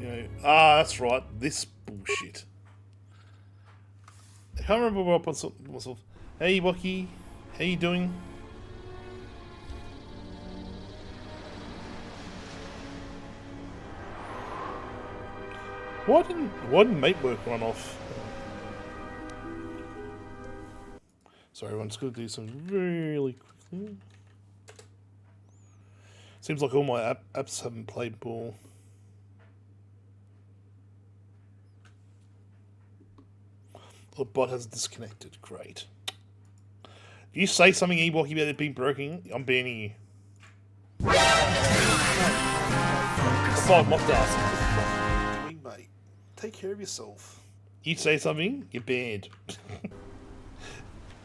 You know, that's right. This bullshit. I can't remember what I put myself. Hey, Wacky, how you doing? Why didn't Matework run off? Sorry, I'm just going to do some really quickly. Seems like all my apps haven't played ball. The bot has disconnected. Great. If you say something, Ewok, about it being broken, I'm banning you. Oh, mocked ass. Mate, take care of yourself. You say something, you're banned.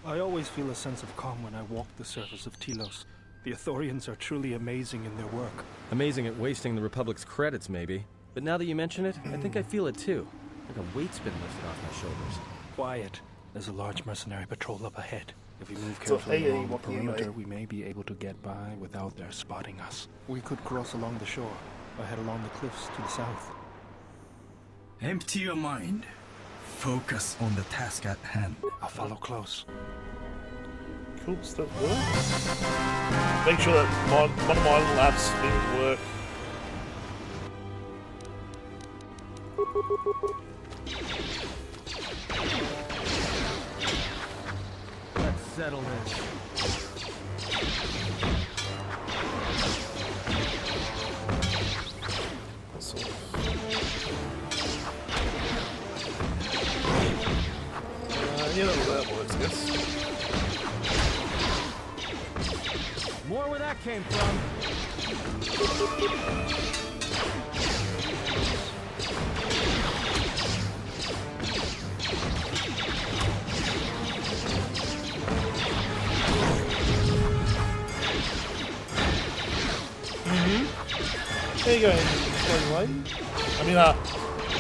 I always feel a sense of calm when I walk the surface of Telos. The Ithorians are truly amazing in their work. Amazing at wasting the Republic's credits, maybe. But now that you mention it, I think I feel it too. Like a weight's been lifted off my shoulders. Quiet. There's a large mercenary patrol up ahead. If we move carefully along the perimeter, we may be able to get by without their spotting us. We could cross along the shore, or head along the cliffs to the south. Empty your mind. Focus on the task at hand. I'll follow close. Cool stuff works. Make sure that one of my little apps didn't work. Let's settle this. Yeah, that works, I guess. More where that came from. There you go, lady. I mean,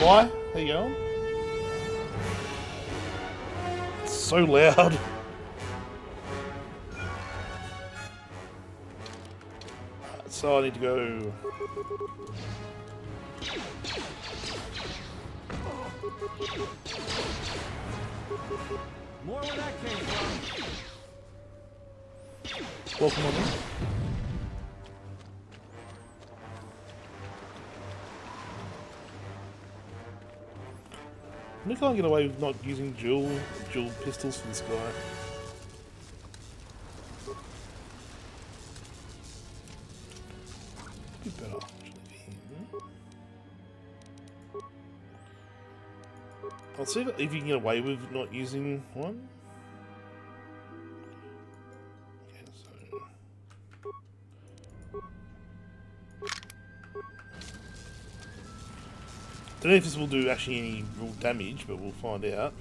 why? There you go. It's so loud. So I need to go. More where that came from. Welcome on in. I can't get away with not using dual pistols for this guy. Be better, actually. I'll see if you can get away with not using one. Okay, so. Don't know if this will do actually any real damage, but we'll find out.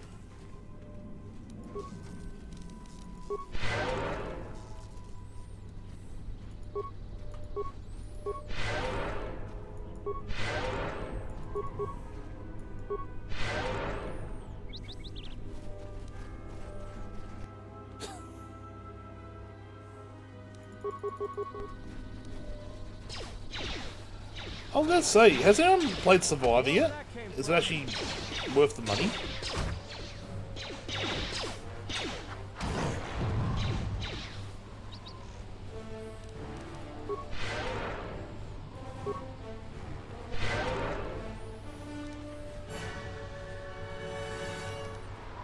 I was going to say, has anyone played Survivor yet? Is it actually worth the money?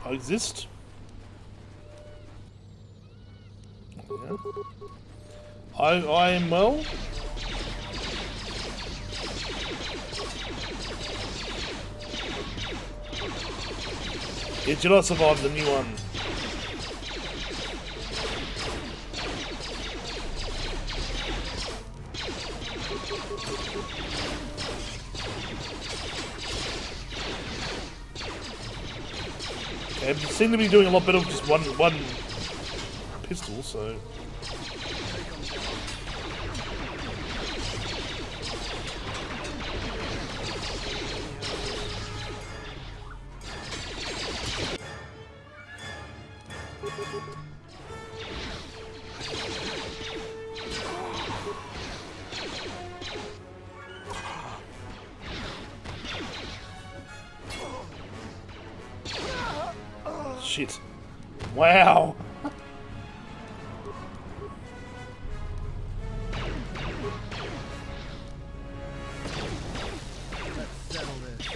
I exist. Yeah. I am well. Yeah, did I survive the new one? Okay, they seem to be doing a lot better with just one pistol, so. shit. Wow. Let's settle this.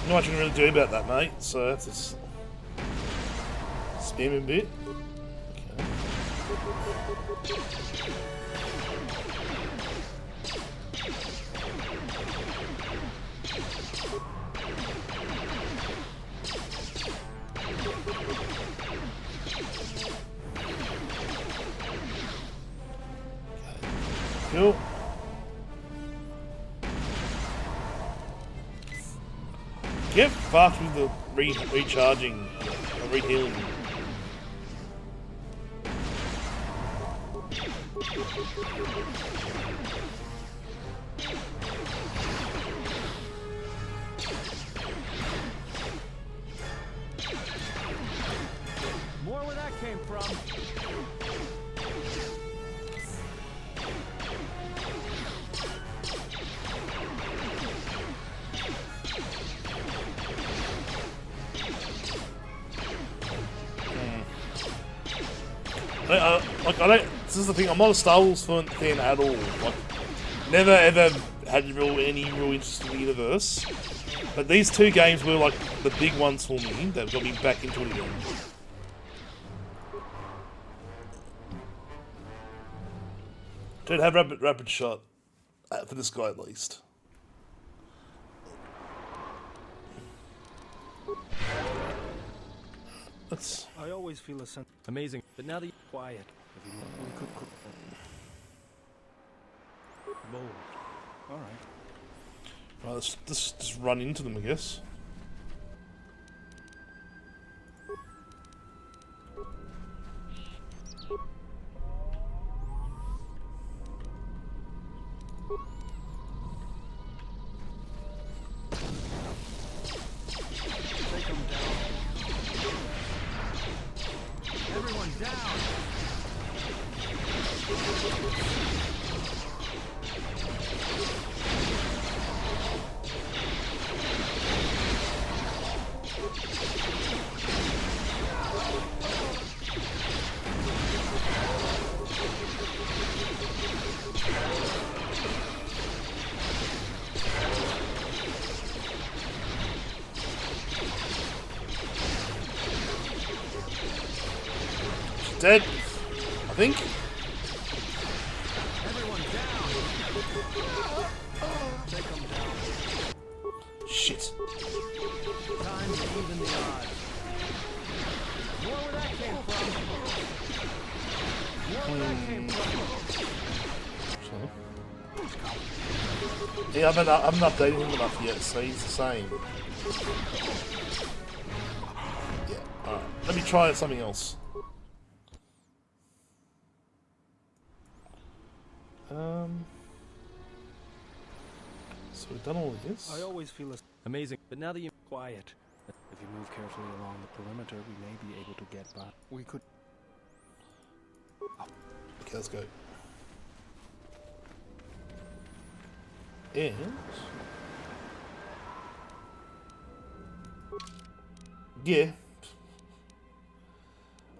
Not much you can really do about that, mate. So that's just spam a bit. Cool. Get fast with the recharging, rehealing. More where that came from. Like I don't. This is the thing. I'm not a Star Wars fan at all. Like, never ever had any real interest in the universe. But these two games were like the big ones for me that got me back into it again. Dude, have rapid shot for this guy at least. That's. I always feel a sense Amazing. But now that you... quiet. If you want, we could bold. All right. Right, let's just run into them, I guess. Take them down. Everyone down. Dead, I think. Everyone down. Take them down. Shit. Time to even the odds. More where that came from. More where that came from. Yeah, I haven't updated him enough yet, so he's the same. Yeah, alright. Let me try something else. So we've done all of this. I always feel a Amazing. But now that you... quiet. If you move carefully along the perimeter, we may be able to get by. We could. Okay, let's go. And yeah,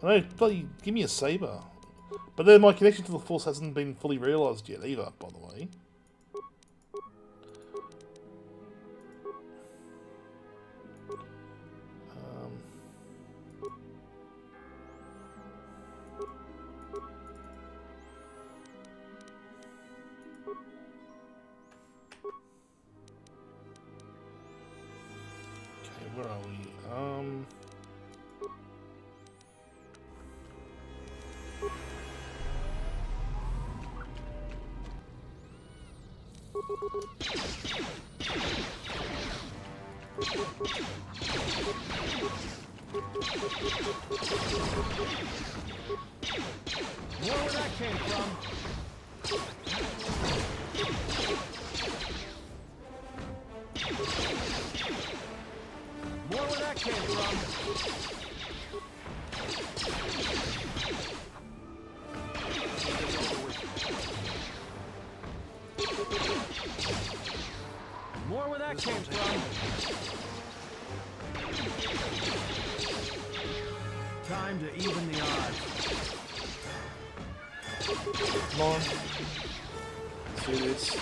I know. Bloody, give me a saber. But then my connection to the Force hasn't been fully realised yet either. By the way. Where are we? More where that came from. More where that came from. that came from. Time to even the odds. Come on. Let's do this.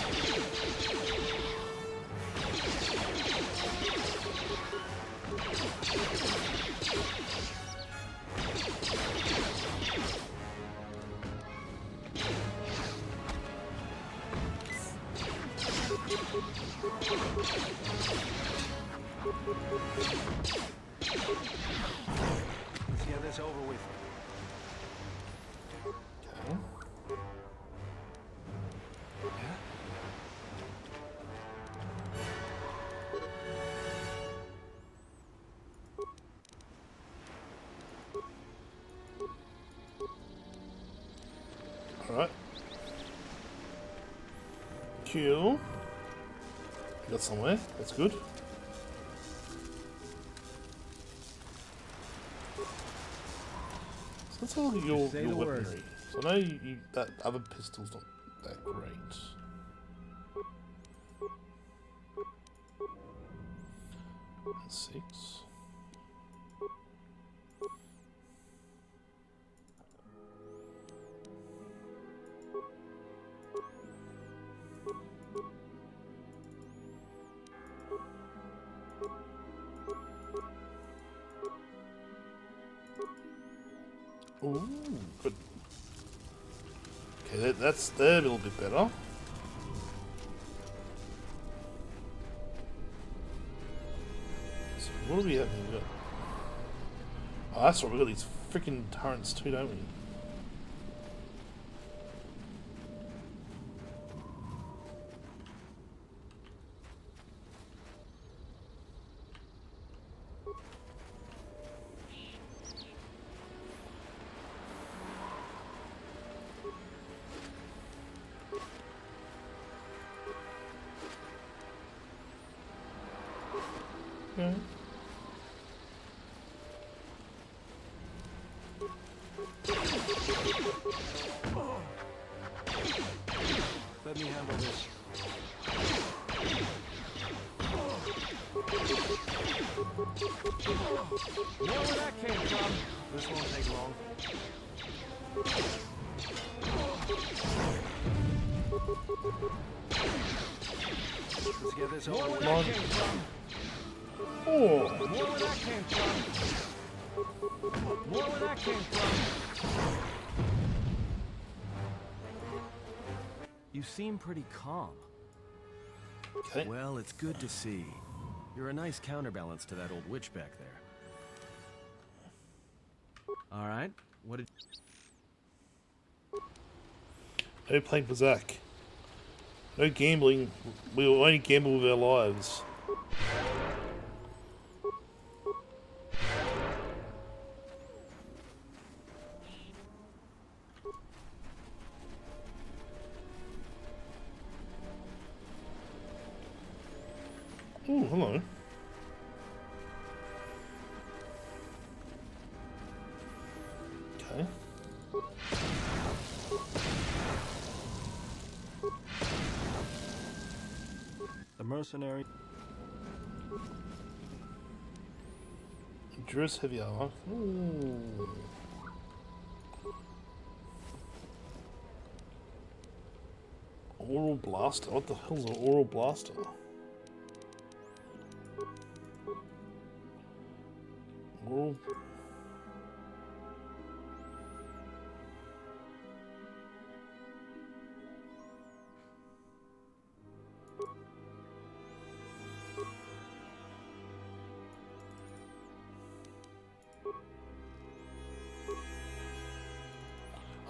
Let's get this over with. Alright. Cool. Got somewhere. That's good. So let's have a look at your Say the word. weaponry. So I know that other pistol's not that great. Six. Ooh, good. Okay, that's a little bit better. So what do we have here? Oh, that's right, we've got these freaking turrets too, don't we? Okay. Let me handle this. Know where that came from. This won't take long. Let's get this over with. Know where that came from. Oh, Know where that came from. Know where that came from. You seem pretty calm. okay. Well, it's good to see. You're a nice counterbalance to that old witch back there. All right, what did... No playing for Zach. No gambling. We will only gamble with our lives. Oh, hello. Okay. The mercenary. Endurance heavy armor. Ooh. Oral blaster. What the hell's an oral blaster? Oral.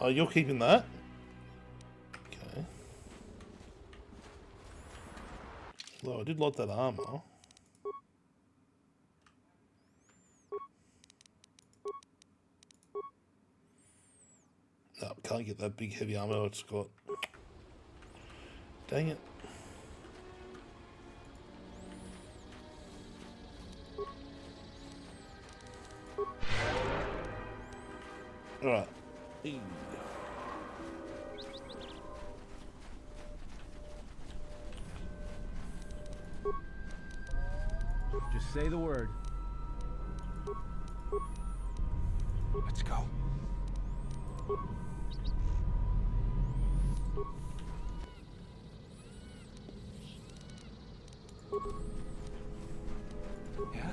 Oh, you're keeping that? Okay. Although I did like that armor. No, can't get that big heavy armor it's got. Dang it. Alright. say the word. Let's go. Yeah?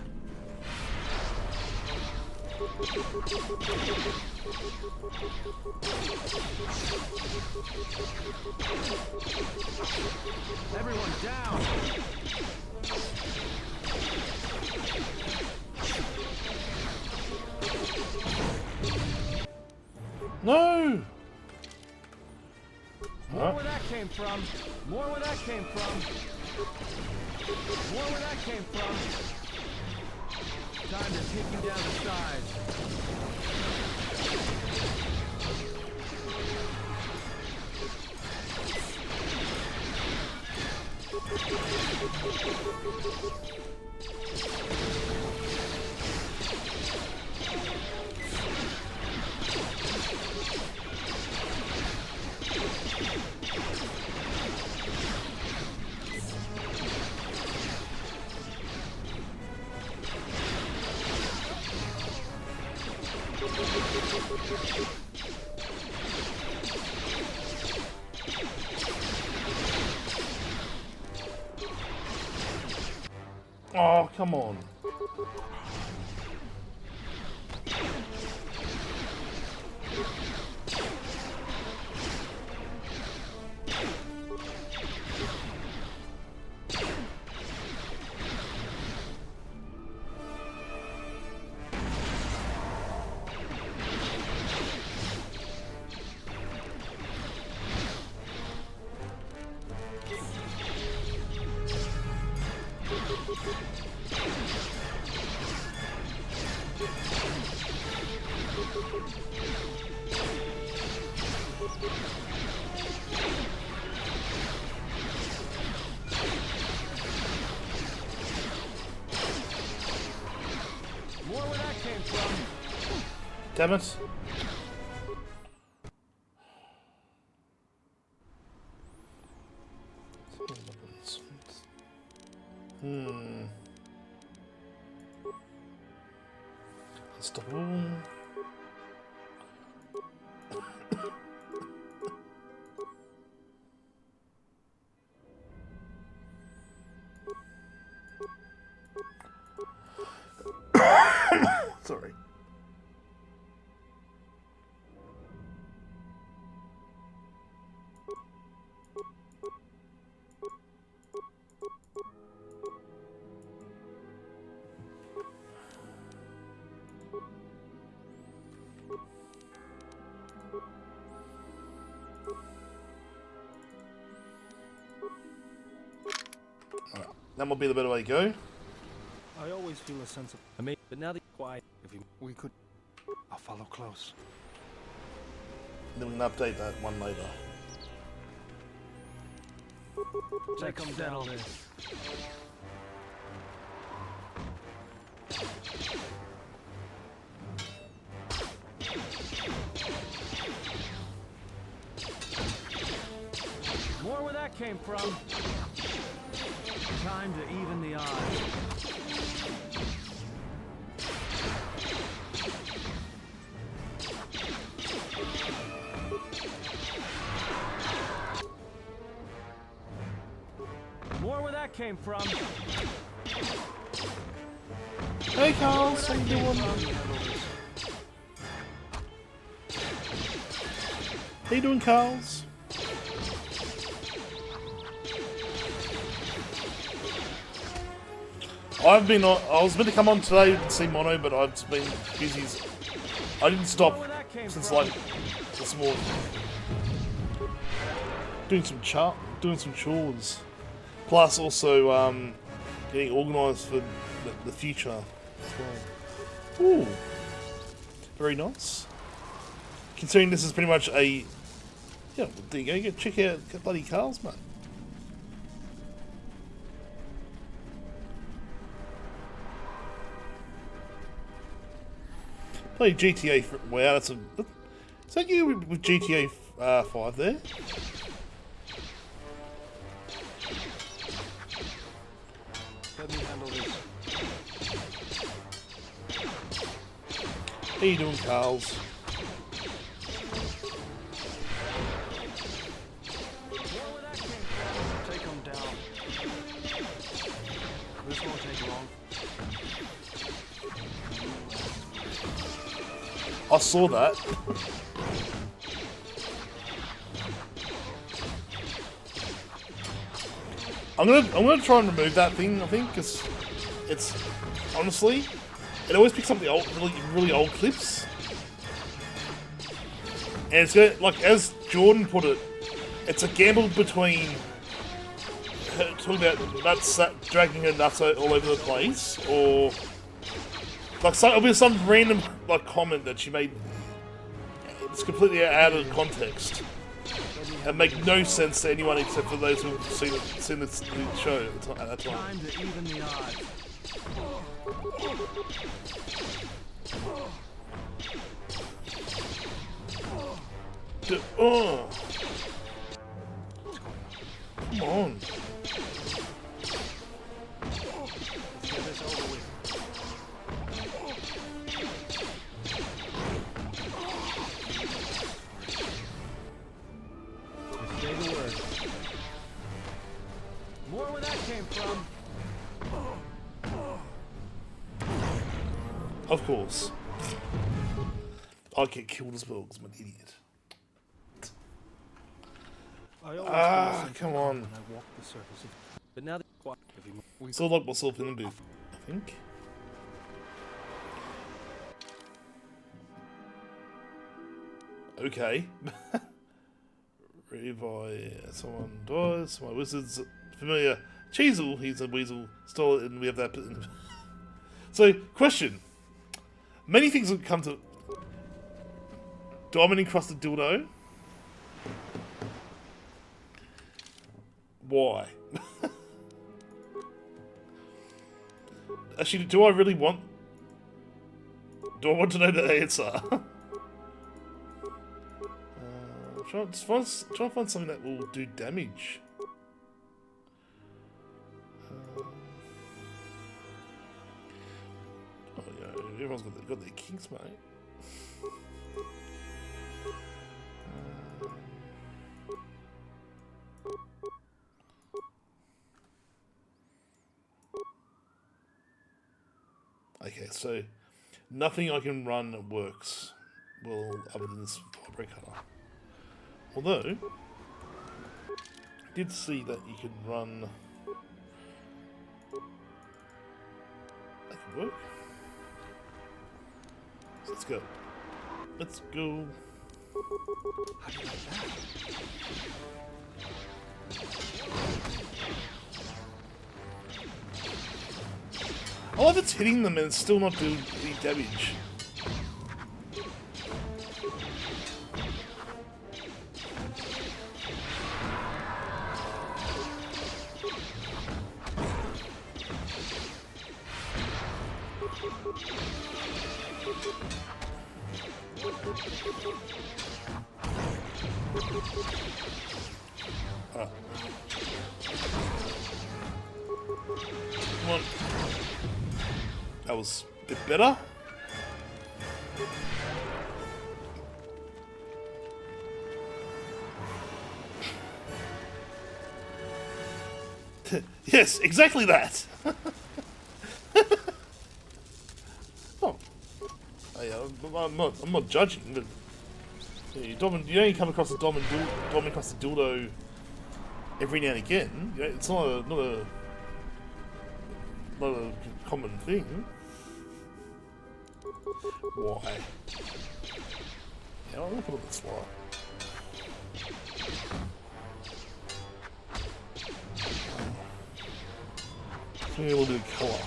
Everyone down! No! More where that came from. More where that came from. More where that came from. Time to take you down the sides. Oh, come on. More where that came from. Damn it. Unstoppable. Sorry. Alright, that might be the better way to go. I always feel a sense of But now that quiet. If we could, I'll follow close. Then we can update that one later. Check them down this. More where that came from. Time to even the odds. More where that came from. Hey Carl, how you doing? How you doing, Carls? I was meant to come on today and see Mono, but I've been busy. I didn't stop since like this morning. Doing some chores. Plus also getting organised for the future as well. Ooh. Very nice. Considering this is pretty much a... Yeah, there you go. Check out bloody cars, mate. Play GTA. Wow, that's a. Is that you with GTA 5 there? Let me handle this. How you doing, Carls? Take them down. This won't take long. I saw that. I'm gonna try and remove that thing. I think because it's honestly, it always picks up the old, really old clips, and it's going like as Jordan put it, it's a gamble between her talking about nuts dragging her nuts all over the place, or like it'll be some random like comment that she made. It's completely out of context and make no sense to anyone except for those who've seen the show at that time. Time to even the odds. Oh, come on! Let's get this over with. Say the word. More where that came from. Of course, I'd get killed as well because I'm an idiot. Come on. When I walk the surface of... But now that Still lock myself in a booth, I think. Okay. Revive. Someone dies. My wizard's familiar. Cheezel. He's a weasel. Stole it, and we have that. So, question. Many things have come to. Diamond encrusted dildo. Why? Actually, do I really want... Do I want to know the answer? Try to find something that will do damage. Oh, yeah, everyone's got their kinks, mate. Okay, so nothing I can run works well other than this vibrate cutter. Although, I did see that you can run. That could work. So let's go. Let's go. How do you like that? I love it's hitting them and it's still not doing any damage. Come on. That was a bit better. Yes, exactly that. Oh, I'm not judging, but you only come across a diamond encrusted dildo every now and again. You know, it's not a common thing. Why? Yeah, I'm gonna put it on the slide. Give me a little bit of colour.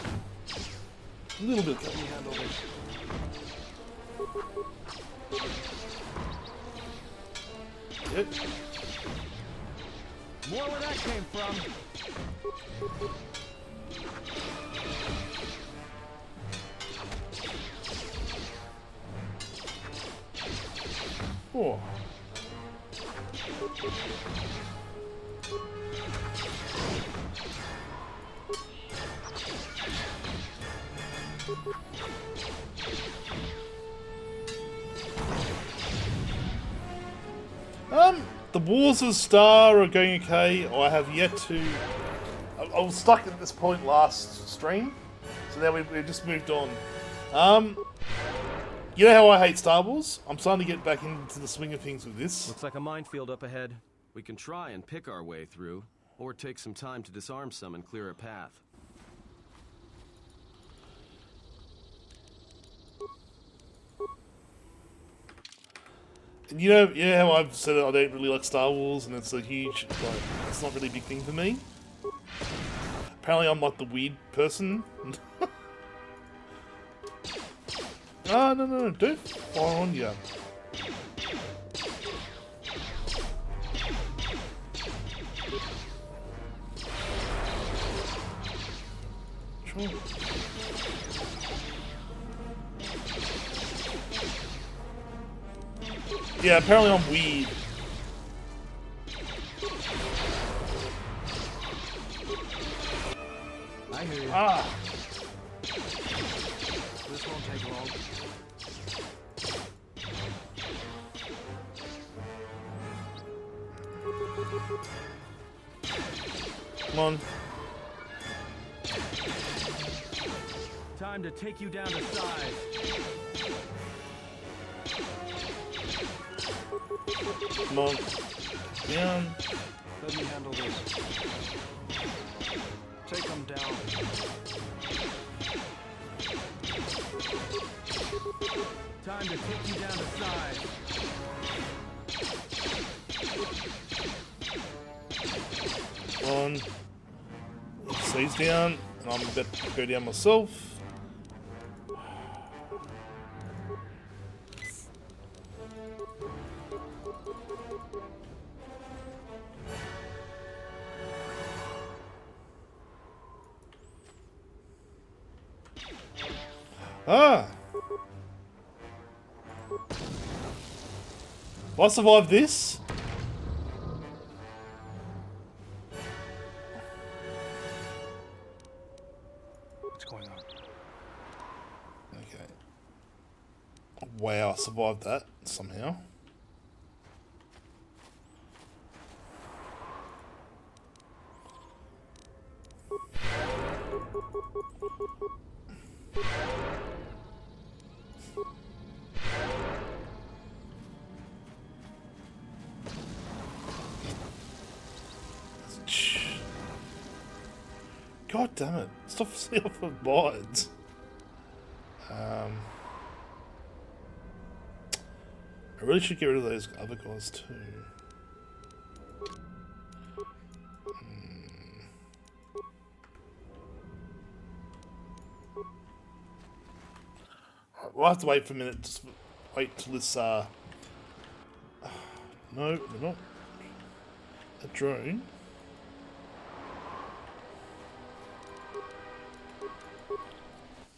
A little bit of colour. Handle this. Yep. More where that came from. Oh. The Wars of Star are going okay. I have yet to... I was stuck at this point last stream, so now we've just moved on. You know how I hate Star Wars? I'm starting to get back into the swing of things with this. Looks like a minefield up ahead. We can try and pick our way through, or take some time to disarm some and clear a path. You know how I've said I don't really like Star Wars, and it's a huge, like, it's not really a big thing for me. Apparently, I'm like the weird person. No, don't fire on ya. Sure. Yeah, apparently I'm weird. I hear you. Ah! This won't take long. Come on. Time to take you down to size. Come on. Down. Let me handle this. Take them down. Time to take you down to size. On. Stays down, and I'm about to go down myself. Ah! If I survive this, What's going on? okay. Wow, I survived that somehow. God damn it. Stop setting off with boards. I really should get rid of those other guys too. We'll have to wait for a minute. Just wait till this, no, we're not. A drone.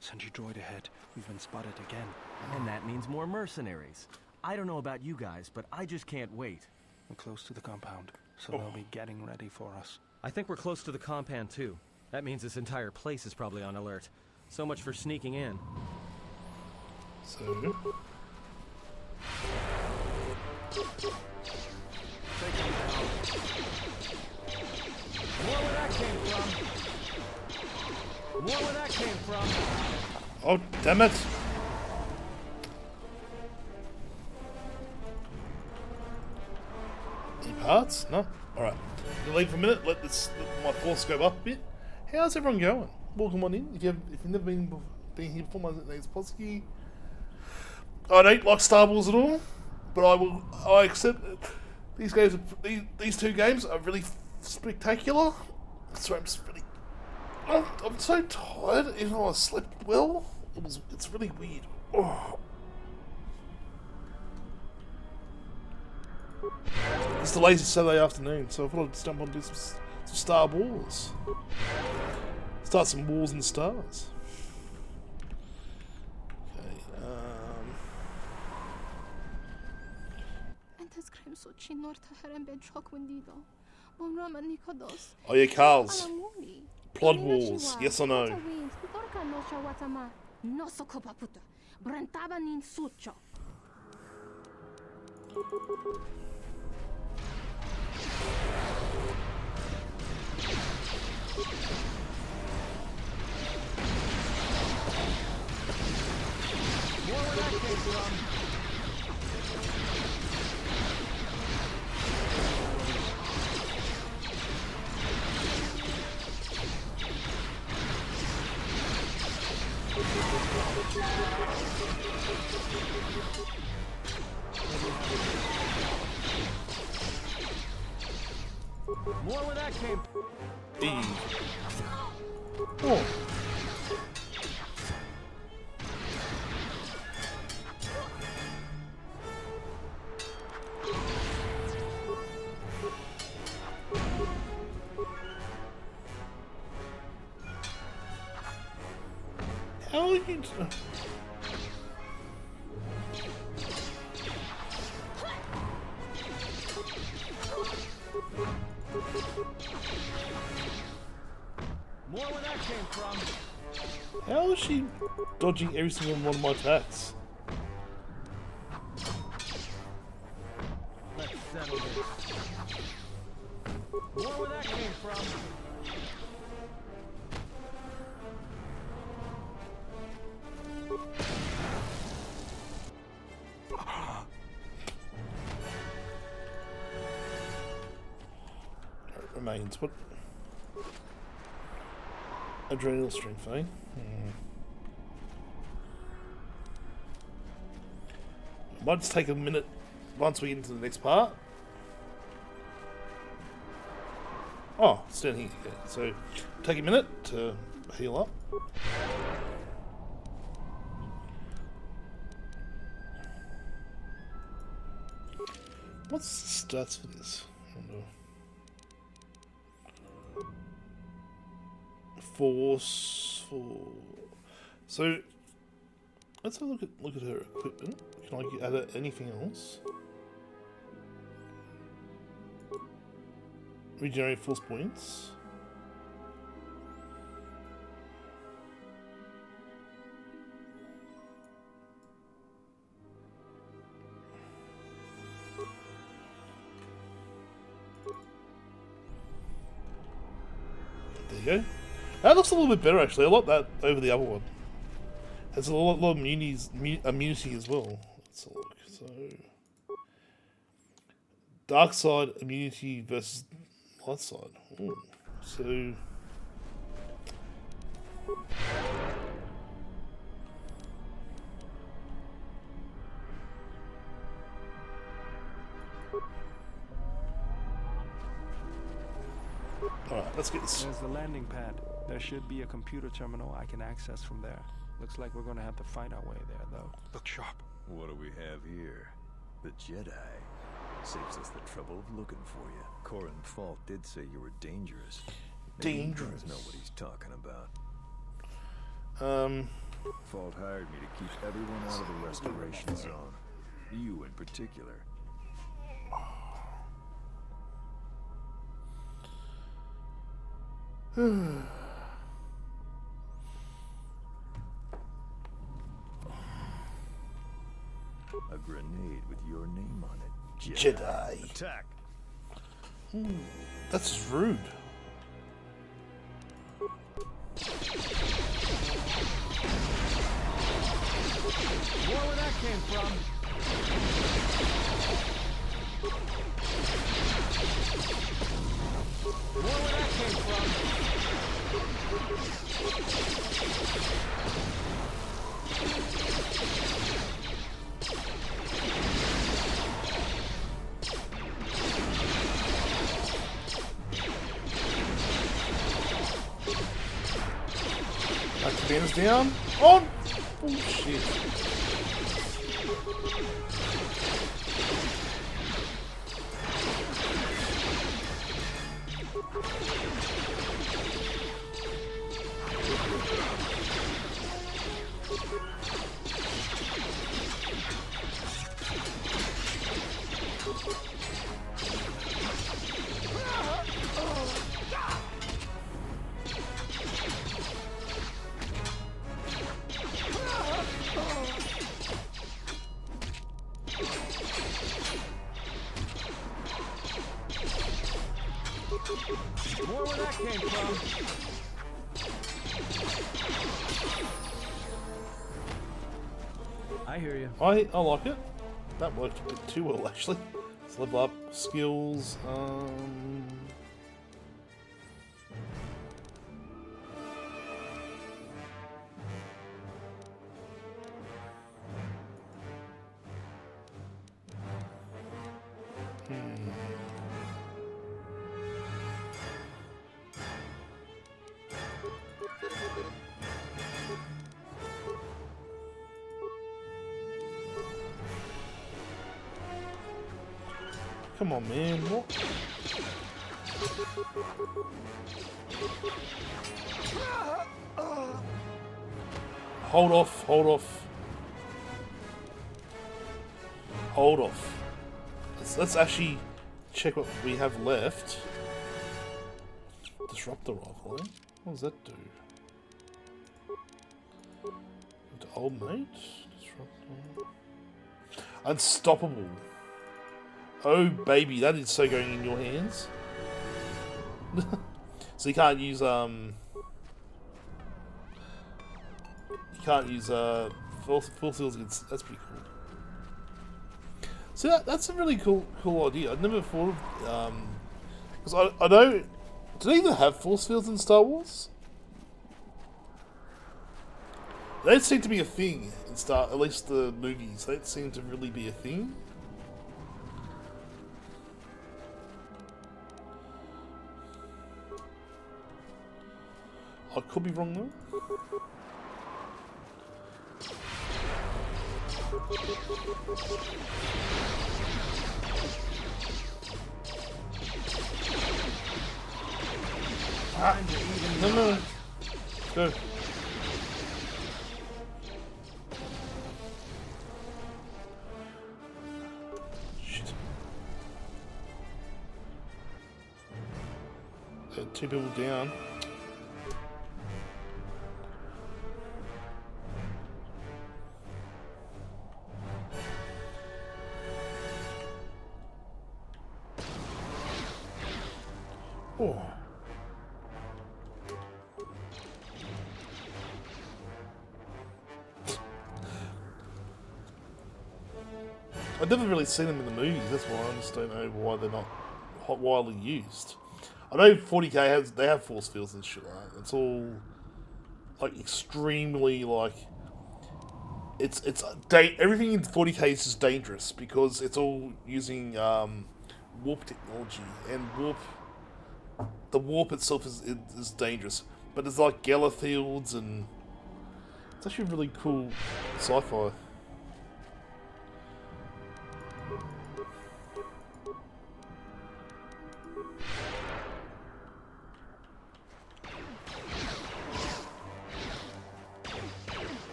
Sentry droid ahead. We've been spotted again. And that means more mercenaries. I don't know about you guys, but I just can't wait. We're close to the compound, so they'll be getting ready for us. I think we're close to the compound too. That means this entire place is probably on alert. So much for sneaking in. So, Take them down. More where that came from. More where that came from. oh damn it! Any parts? No. All right. We'll leave for a minute. Let my force go up a bit. How's everyone going? Welcome on in. If you've never been here before, my name's Posky. I don't like Star Wars at all, but I accept it. These games, these two games are really spectacular. So I'm just really, I'm so tired. Even though I slept well, it's really weird. Oh. It's the lazy Saturday afternoon, so I thought I'd just jump on and do some Star Wars. Start some wars and stars. Oh yeah, Carl's. Plot wars, yes or no? More where that came. E. Oh. How are you? More where that came from. How is she dodging every single one of my attacks? Let's settle this. More where that came from. It remains. What? Adrenal strength, eh? Might just take a minute once we get into the next part. Oh, it's down here. Yeah. So, take a minute to heal up. What's the stats for this? I don't know. Force. So, let's have a look at her equipment. Can I add anything else? Regenerate force points. There you go. That looks a little bit better actually. I like that over the other one. Has a lot of immunity as well. Let's have a look. So, dark side immunity versus light side. Ooh. So, alright, let's get this. There's the landing pad. There should be a computer terminal I can access from there. Looks like we're gonna have to find our way there, though. Look sharp. What do we have here? The Jedi. Saves us the trouble of looking for you. Corin Fault did say you were dangerous. Maybe Dangerous. You know what he's talking about. Um, Fault hired me to keep everyone out of the restoration zone. You in particular. A grenade with your name on it. Jedi. Attack! That's just rude. More where that came from. More where that came from. Back the banners down. On! Oh shit. More where that came from. I hear you. I like it. That worked a bit too well actually. Let's level up skills. Come on, man. What? Hold off, hold off. Hold off. Let's actually check what we have left. Disruptor rifle, eh? What does that do? To old mate? Disruptor. Unstoppable. Oh baby, that is so going in your hands. So you can't use full seals against. That's pretty cool. So that's a really cool idea. I'd never thought of because I know. Do they even have force fields in Star Wars? They don't seem to be a thing in at least the movies. They don't seem to really be a thing. I could be wrong though. No. Go. Shit. Two people down. Oh. I've never really seen them in the movies, that's why I just don't know why they're not widely used. I know 40k they have force fields and shit like that. It's all like extremely like everything in 40k is just dangerous because it's all using warp technology, and the warp itself is dangerous. But there's like Geller fields, and it's actually really cool sci-fi.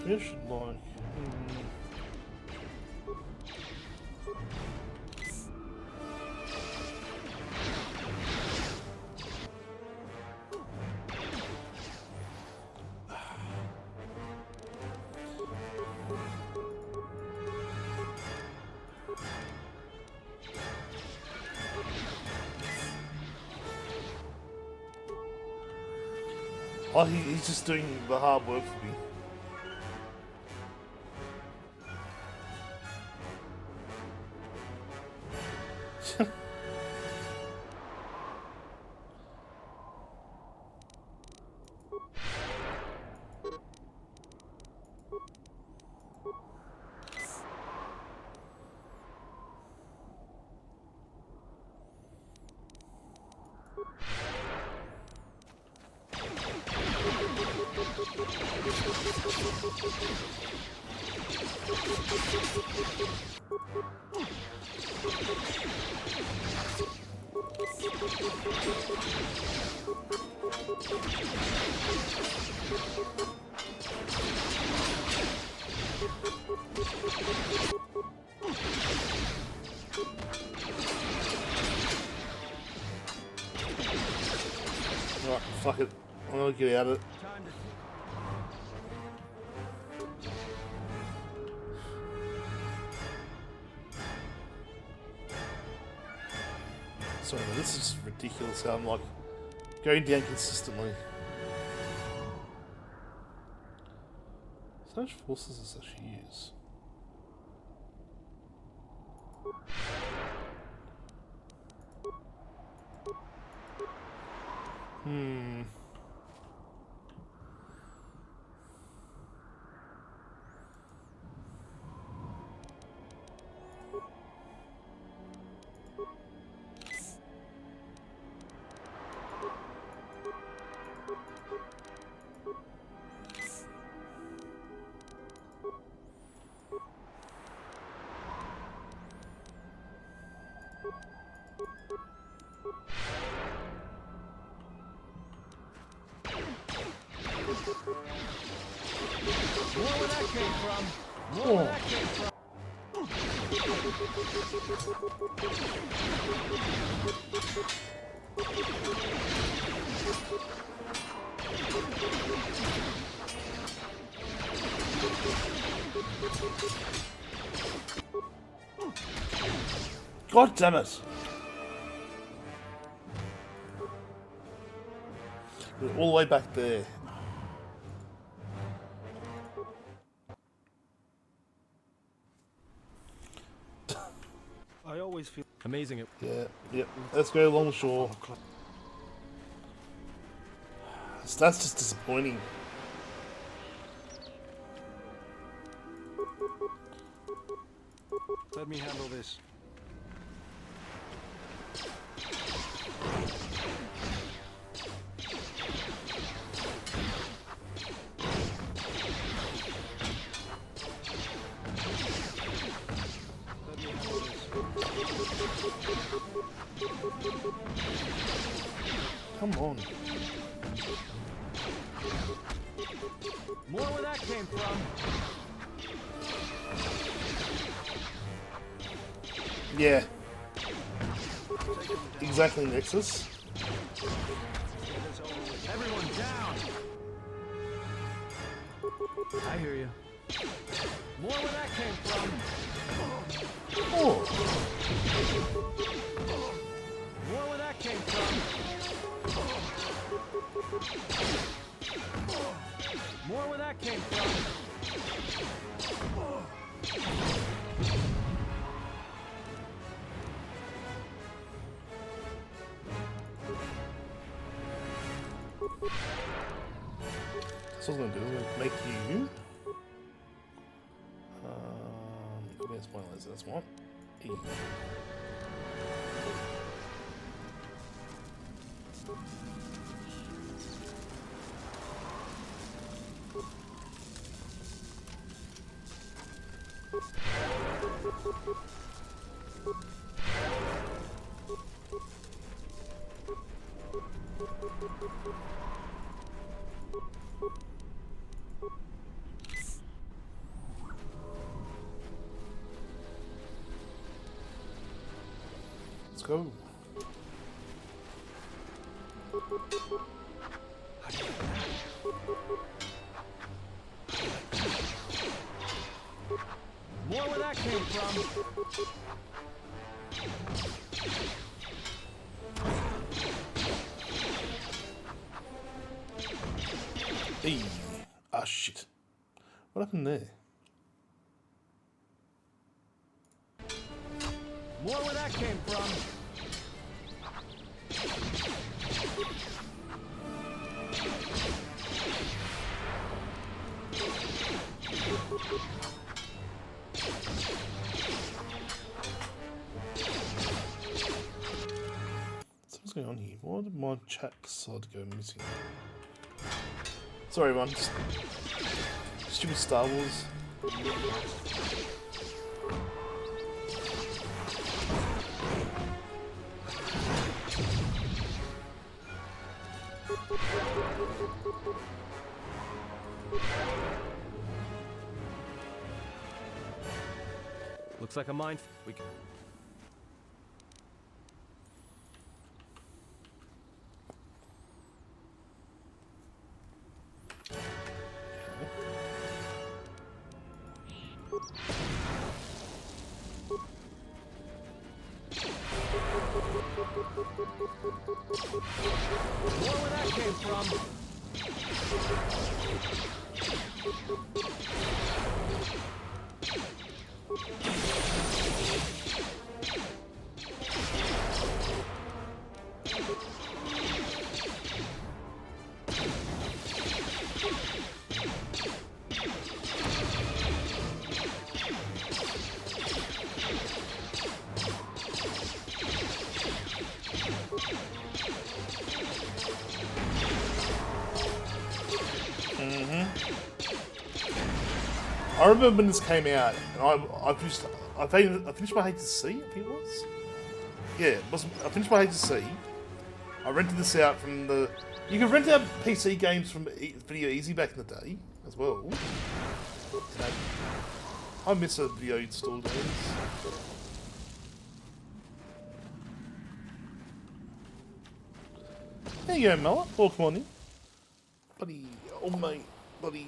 Fish like. Oh, he's just doing the hard work for me. Right, fuck it. I'm gonna get out of it. Sorry, man, this is ridiculous how I'm like going down consistently. So much forces does this actually use? More where that came from. More where that came from. God damn it! We're all the way back there. I always feel Amazing it. Yeah, yep. Let's go along the shore. So that's just disappointing. Let me handle this. Come on. More where that came from. Yeah. Exactly, Nexus. Everyone down. I hear you. More where that came from. Oh. More where that came from. More where that came from. So what I was gonna do, I'm gonna make you. Advanced finalizer, that's what. E. Let's go. More where that came from. Hey. Ah, shit. What happened there? More where that came from. What's going on here? Why did my chat decide to go missing? Sorry, everyone. Just stupid Star Wars. Looks like a mine. We can. More where that came from. I remember when this came out, and I finished my H2C, I think it was. Yeah, I finished my H2C. I rented this out from the You could rent out PC games from Video Easy back in the day as well. I miss a video install days. There you go, Mella. Welcome on in. Buddy, oh mate, buddy.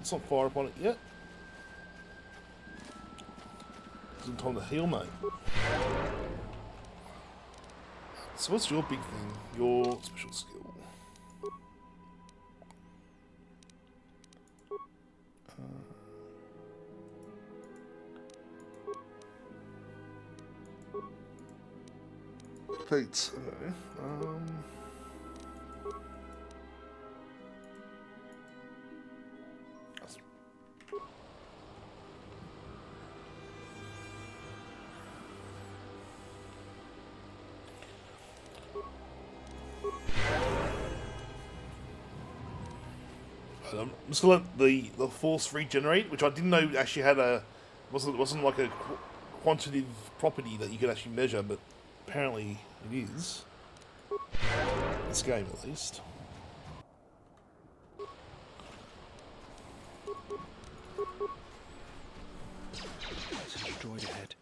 It's not fire up on it yet. Isn't time to heal, mate. So what's your big thing? Your special skill? Plates. Okay. I'm just gonna let the force regenerate, which I didn't know actually had a wasn't like a quantitative property that you could actually measure, but apparently it is. This game, at least. Such a droid ahead.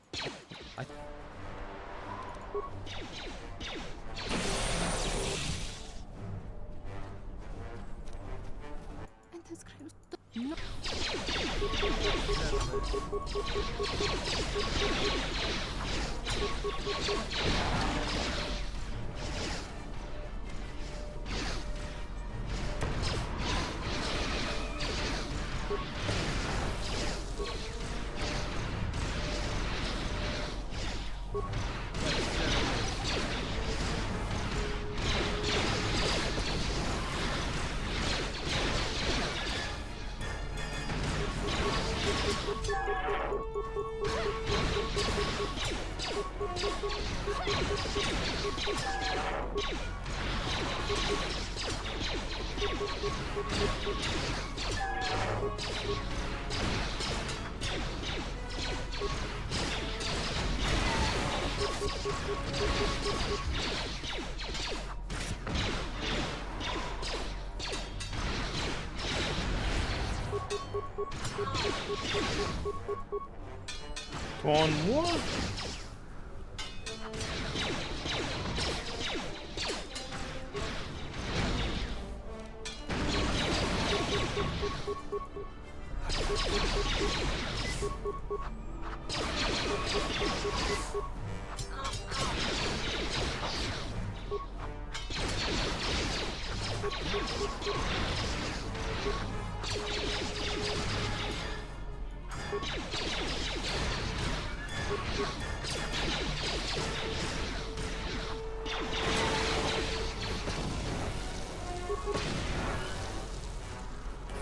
Come on, what?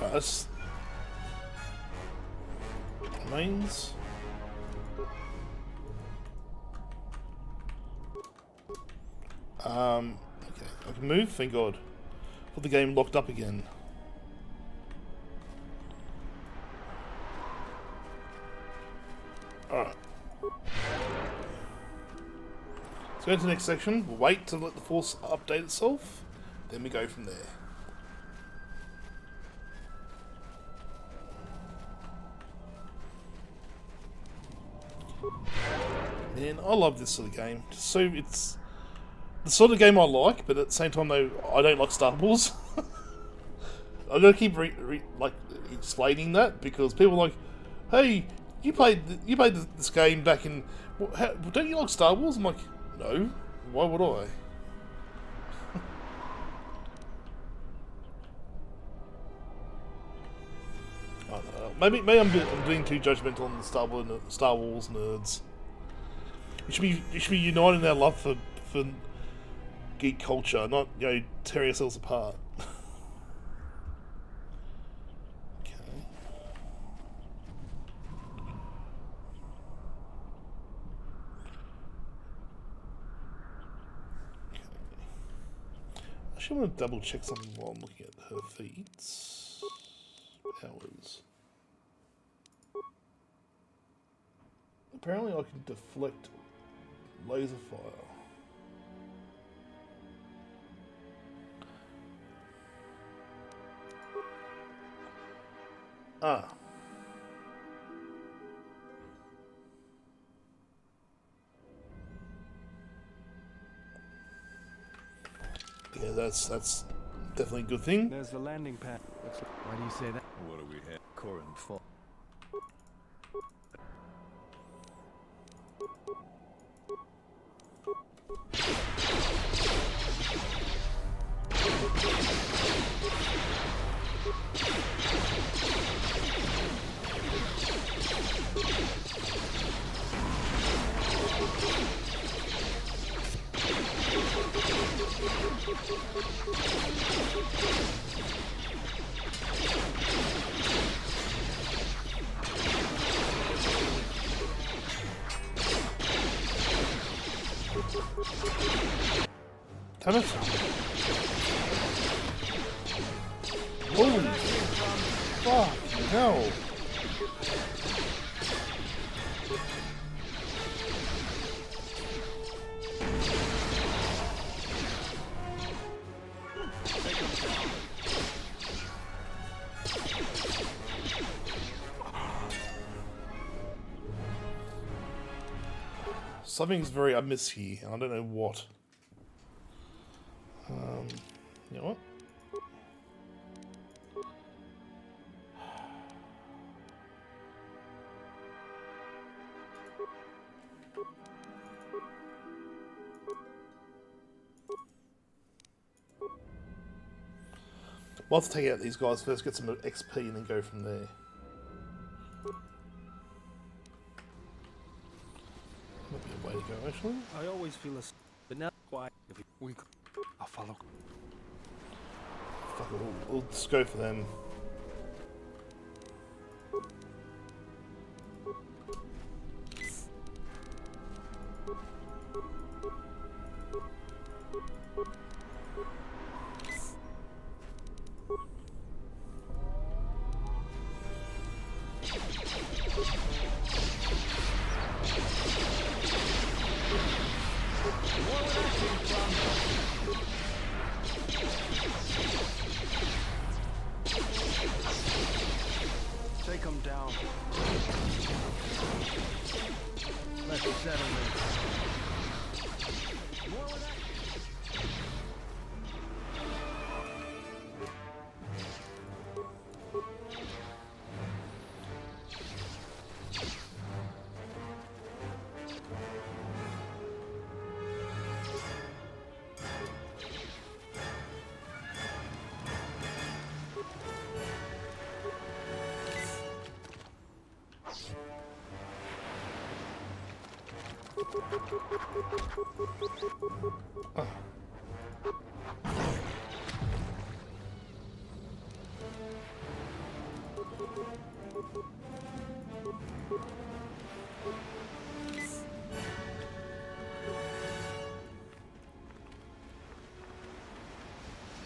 Us. Mains. Okay, I can move, thank God. Put the game locked up again. Alright. Let's go to the next section. We'll wait to let the force update itself. Then we go from there. Man, I love this sort of game. So it's the sort of game I like, but at the same time, though, I don't like Star Wars. I'm gonna keep like explaining that because people are like, "Hey, you played this game back in. Don't you like Star Wars?" I'm like, "No. Why would I?" I don't know. Maybe I'm being too judgmental on the Star Wars nerds. You should be united in our love for geek culture, not tearing ourselves apart. Okay. actually want to double check something while I'm looking at her feeds. Hours. Apparently I can deflect laser fire. Ah. Yeah, that's definitely a good thing. There's the landing pad. Why do you say that? What do we have? Corin Fault. Damn it. Holy fuck, no. Something's very amiss here, and I don't know what. You know what? We'll have to take out these guys first, get some XP, and then go from there. Might be a way to go, actually. I always feel a... But now, Quiet. If we could... I'll follow. Fuck it, we'll just go for them. Take them down. Let's settle this. More with that.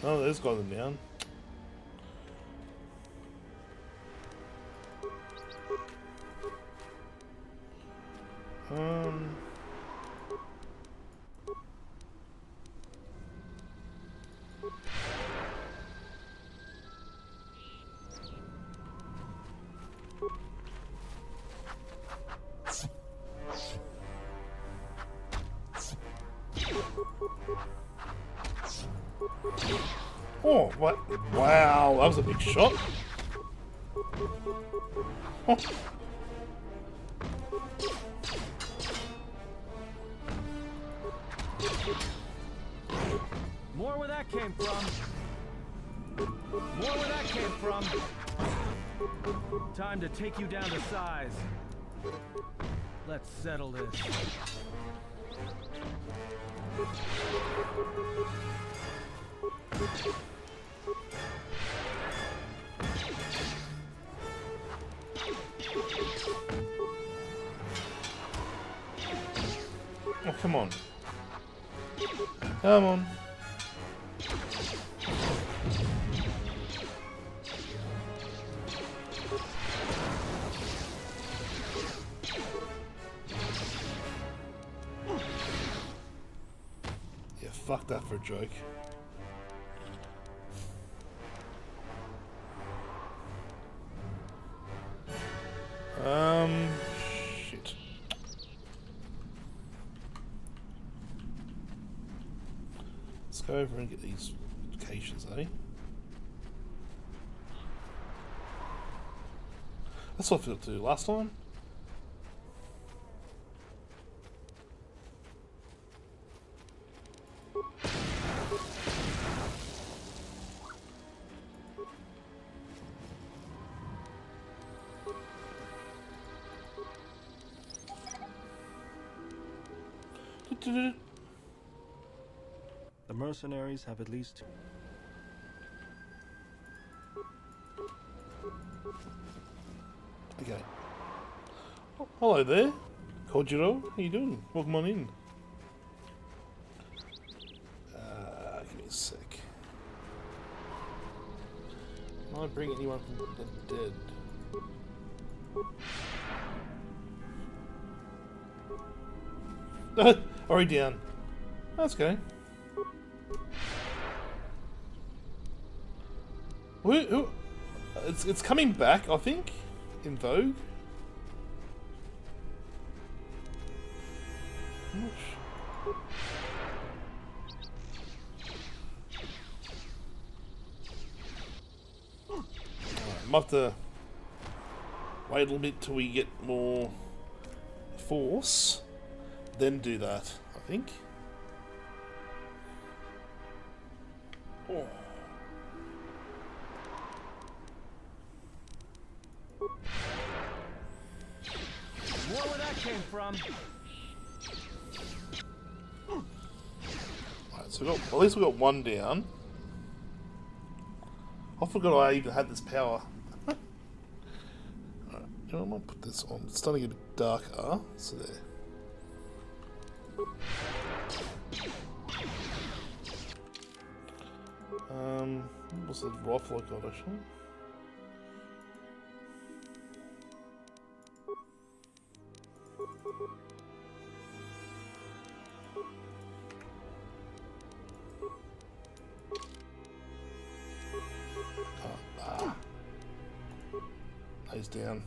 Oh, those guys are down. Oh, what? Wow, that was a big shot. Oh. More where that came from. More where that came from. Time to take you down to size. Let's settle this. Oh, come on. Come on. Fuck that for a joke. Shit. Let's go over and get these locations, eh? That's what I forgot to do last time. The mercenaries have at least... Okay. Oh, hello there. Kojiro, how you doing? Welcome on in. Give me a sec. Can I bring anyone from the dead? Already down. That's okay. Who? It's coming back, I think, in vogue. I'm not sure. Alright, might have to wait a little bit till we get more force, then do that, I think. Oh. More where that came from. Right, so at least we got one down. I forgot I even had this power. Alright, you know, I might put this on. It's starting to get a bit darker. So there. What was the rifle I got actually? He's down.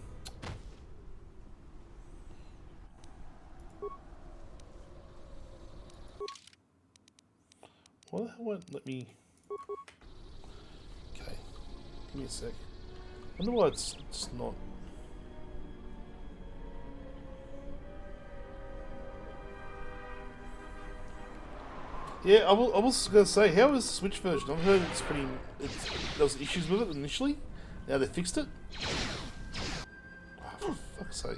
Why the hell won't let me? Okay, give me a sec. I wonder why it's just not. Yeah, I was gonna say, how is the Switch version? I've heard it's pretty. There was issues with it initially. Now they fixed it. Oh, for fuck's sake.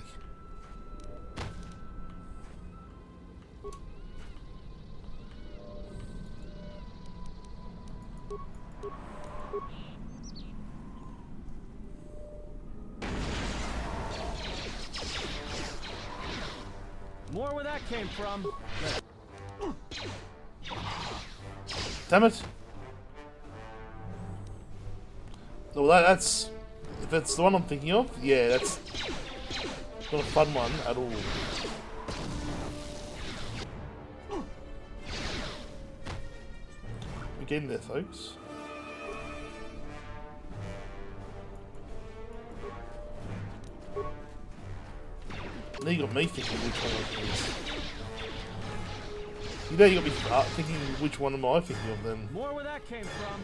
More where that came from. Damn it! Well, that's if it's the one I'm thinking of. Yeah, that's not a fun one at all. We're getting there, folks. Now you got me thinking which one it is. You know you got me thinking which one am I thinking of then? More where that came from.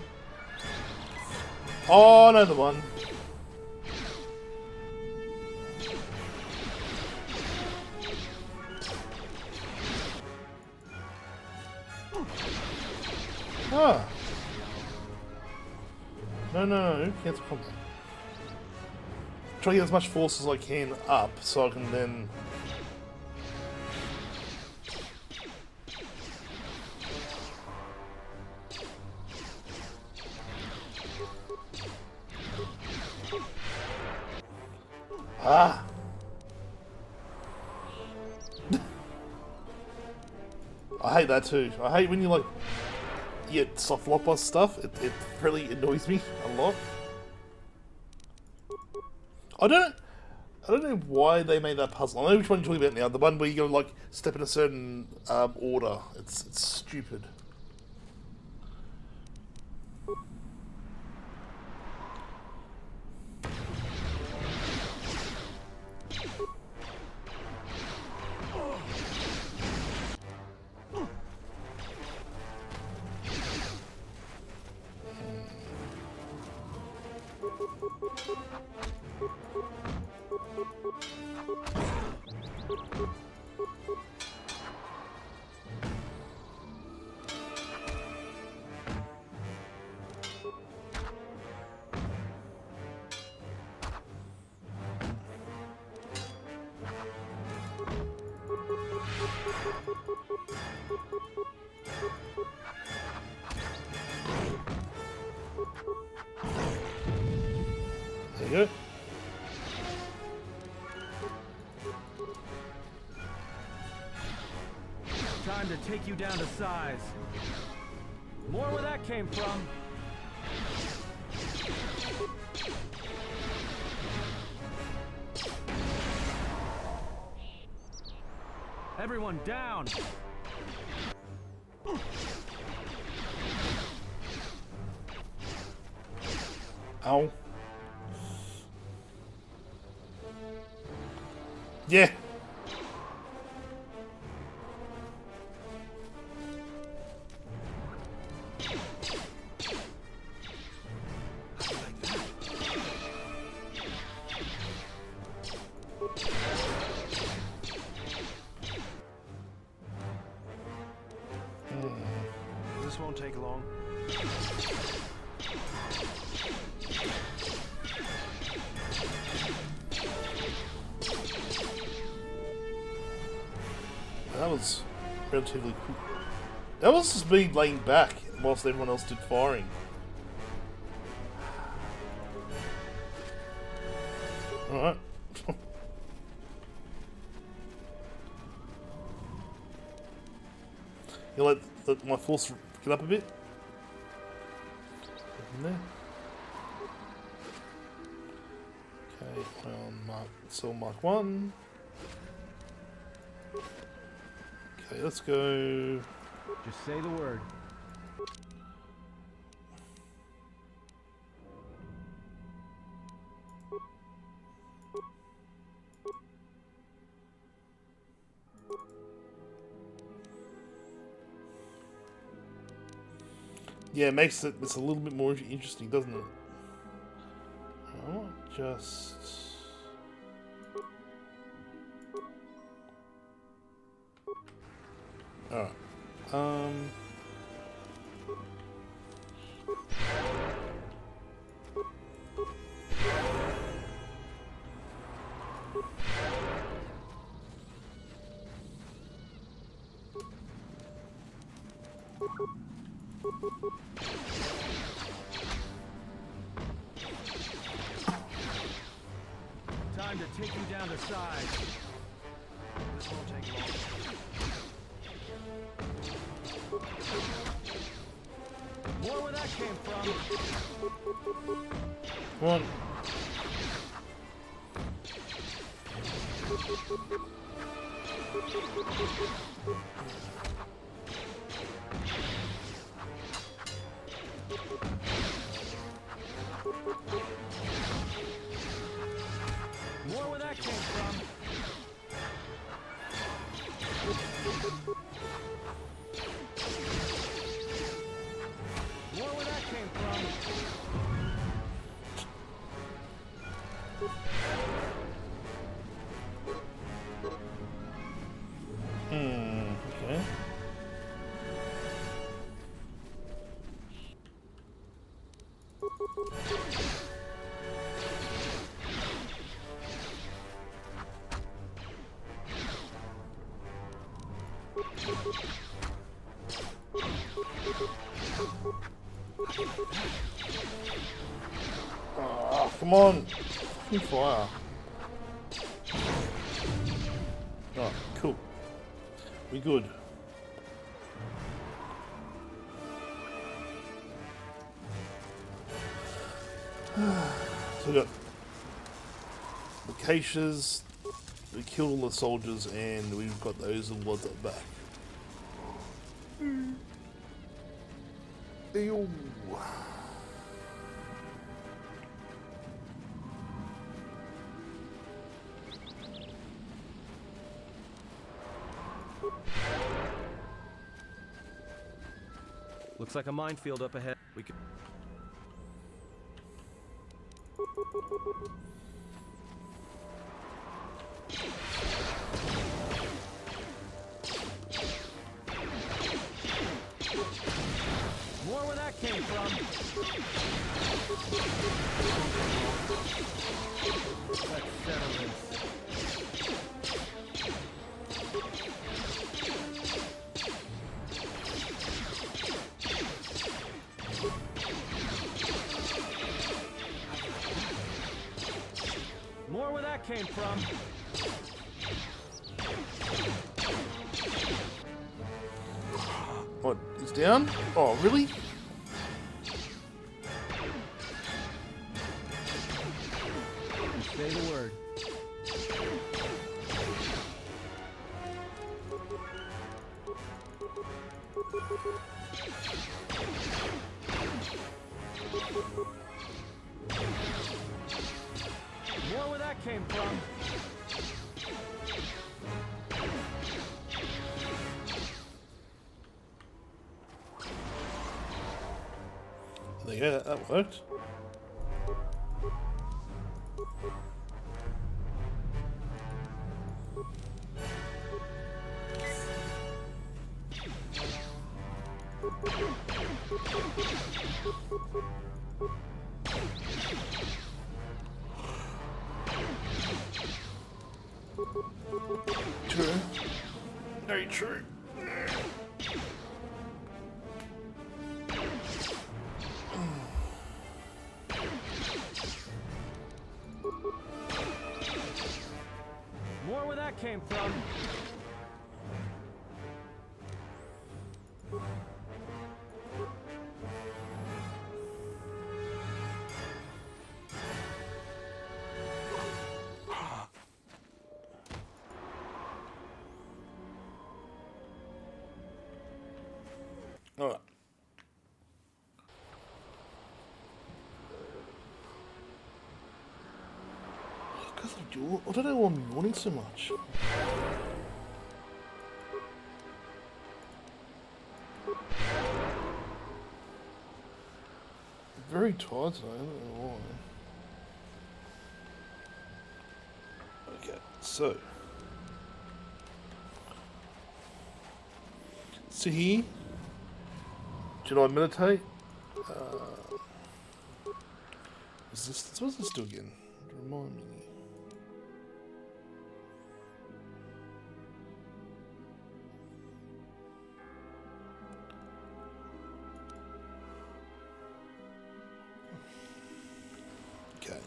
Oh, another one. Ah. No. Cancel combat. Try to get as much force as I can up so I can then. Ah! I hate that too. I hate when you like get soft lock boss stuff. It really annoys me a lot. I don't know why they made that puzzle. I know which one you're talking about now. The one where you gotta like step in a certain order. It's stupid. There you go. Time to take you down to size. More where that came from. Everyone down. Ow. Yeah. This won't take long. That was relatively quick. That was just me laying back whilst everyone else did firing. Alright. You let my force get up a bit? In there. Okay, cell mark 1. Okay, let's go. Just say the word. Yeah, it makes it it's a little bit more interesting, doesn't it? I'll just. Alright. Time to take you down to size. This won't take long. More where that came from. Come on. More where that came from. More where that came from. Okay. Oh, come on. Fucking fire. Oh, cool. We good. So we got the caches, we killed all the soldiers, and we've got those awards up back. Ew. Looks like a minefield up ahead. We could... More where that came from. Let's settle this. More where that came from. What? He's down? Oh, really? Say the word. More where that came from. There you go, that worked. True. Very true. More where that came from. Alright. I don't know why I'm yawning so much. I'm very tired today, I don't know why. Okay, so. So here. Should I meditate? What's this do again? Remind me. Okay.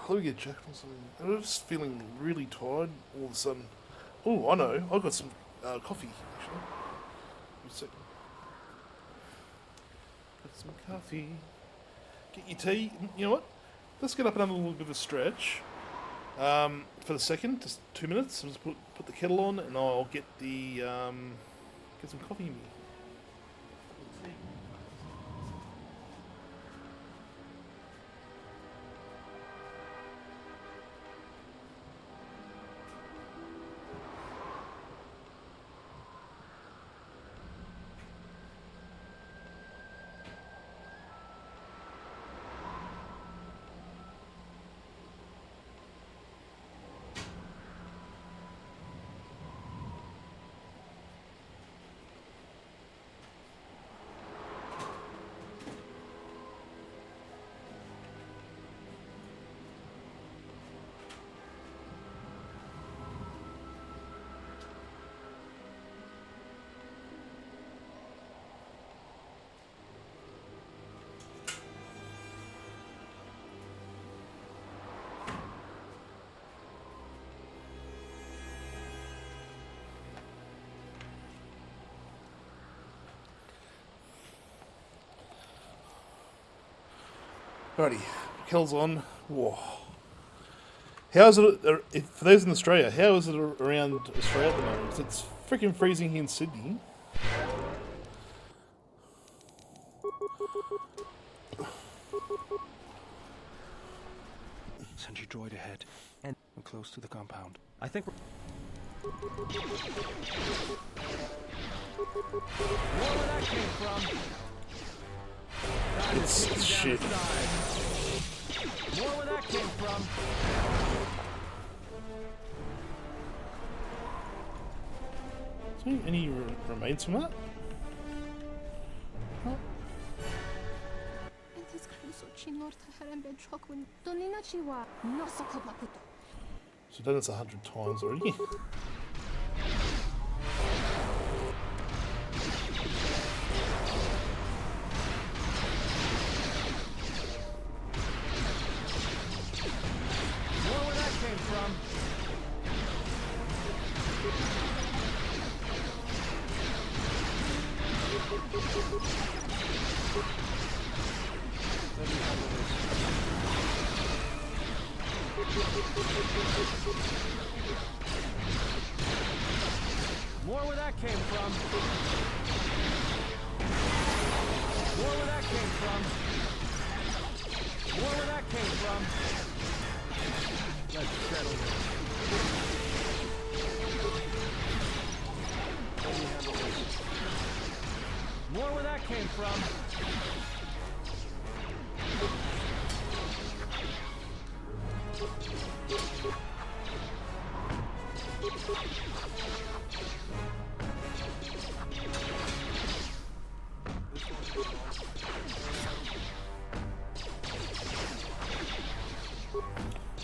Let me get checked or something. I'm just feeling really tired all of a sudden. Oh, I know. I've got some coffee, actually. Wait a second. Got some coffee. Get your tea. You know what? Let's get up and have a little bit of a stretch. For the second, just 2 minutes. I'll just put the kettle on and I'll get the get some coffee in me. Alrighty, kettle's on. Whoa. How is it, for those in Australia, how is it around Australia at the moment? It's freaking freezing here in Sydney. Sentry droid ahead. And we're close to the compound. I think we're... More where that came from. Time to It's take him shit. down inside. More where that came from. Is there any remains from that? So done this 100 times already. More where that came from. More where that came from. More where that came from. More where that came from. Let's settle this. More where that came from.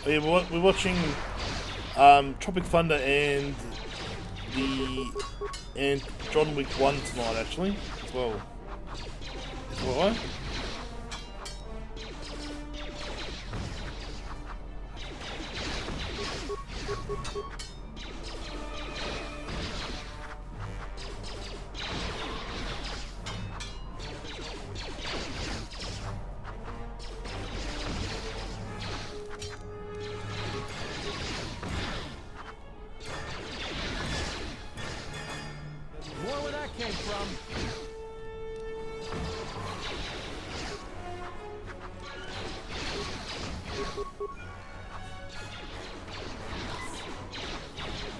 Yeah, we're watching Tropic Thunder and John Wick 1 tonight actually as well. Why? More where that came from.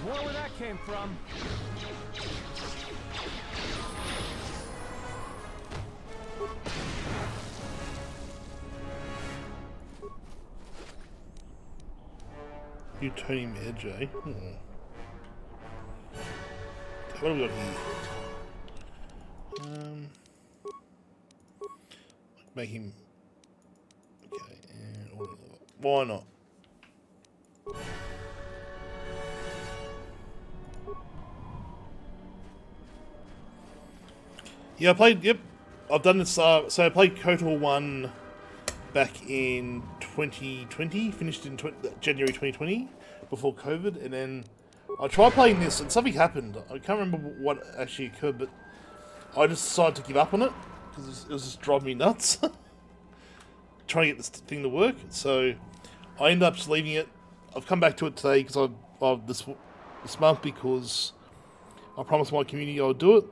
More where that came from. Plutonium edge, eh? What have we got here? Make him... Okay, and... Why not? Yeah, I played... Yep. I've done this... so I played KOTOR 1 back in 2020. Finished in January 2020, before COVID, and then... I tried playing this, and something happened. I can't remember what actually occurred, but I just decided to give up on it because it was just driving me nuts trying to get this thing to work. So I ended up just leaving it. I've come back to it today because this month because I promised my community I would do it,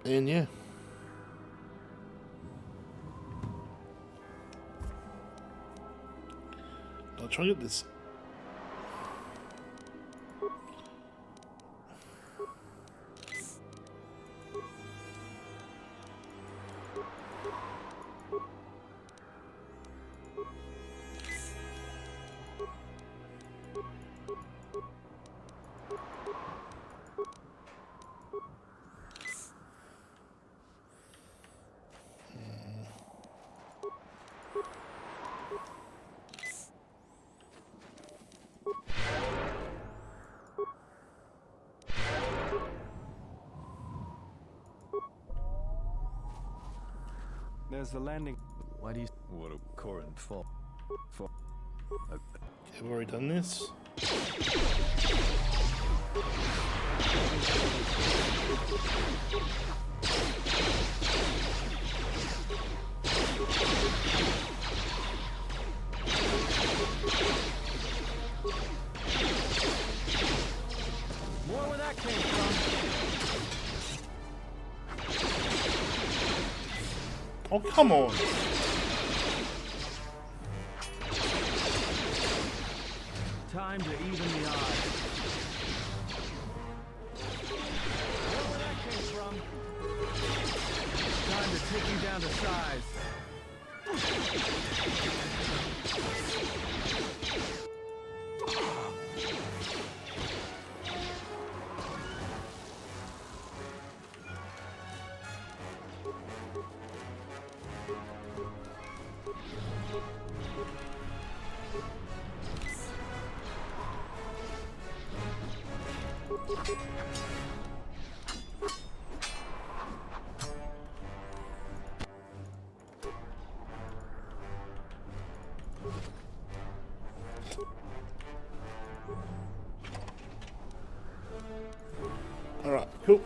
and yeah. I'll try and get this. There's the landing. Why do you... What a Corin fall. Okay, I've already done this. More where that came from. Oh, come on. Time to even the odds. Where that came from? Time to take you down to size. Alright, cool.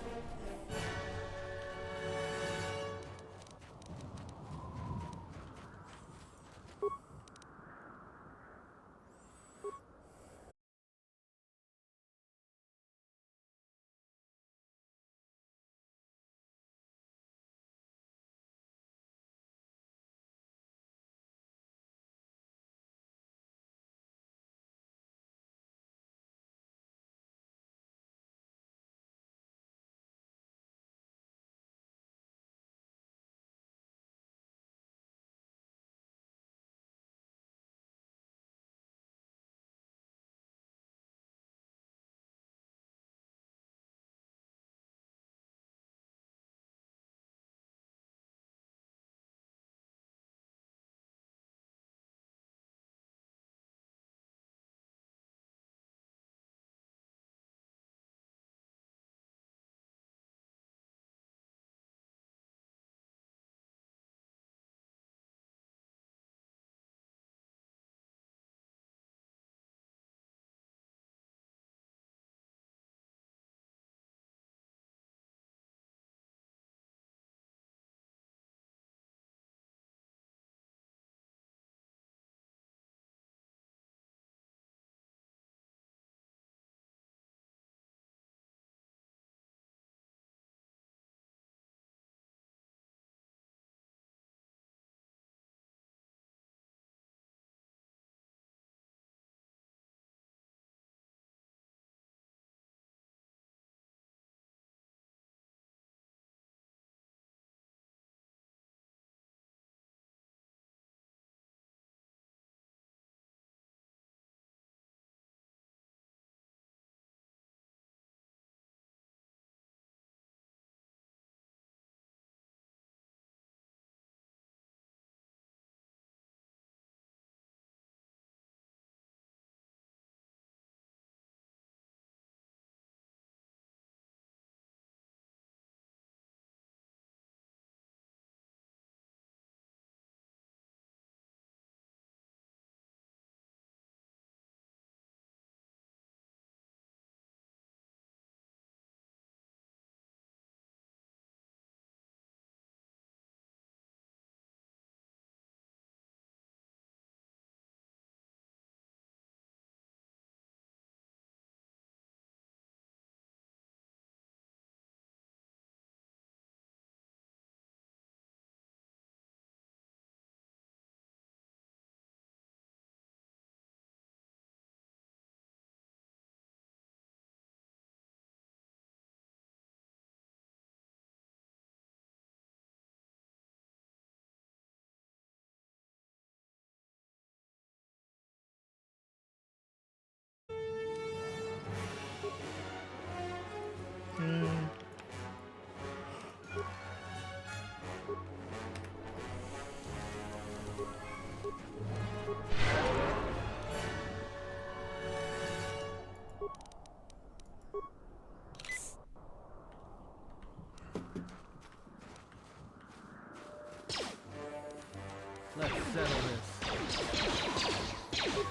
Let's settle this.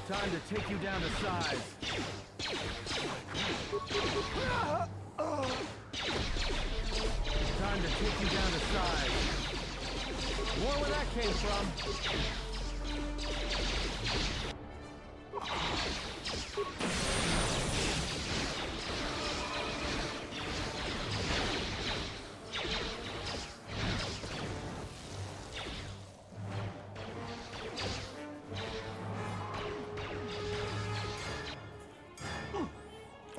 Time to take you down to size. Time to take you down to size. More where that came from.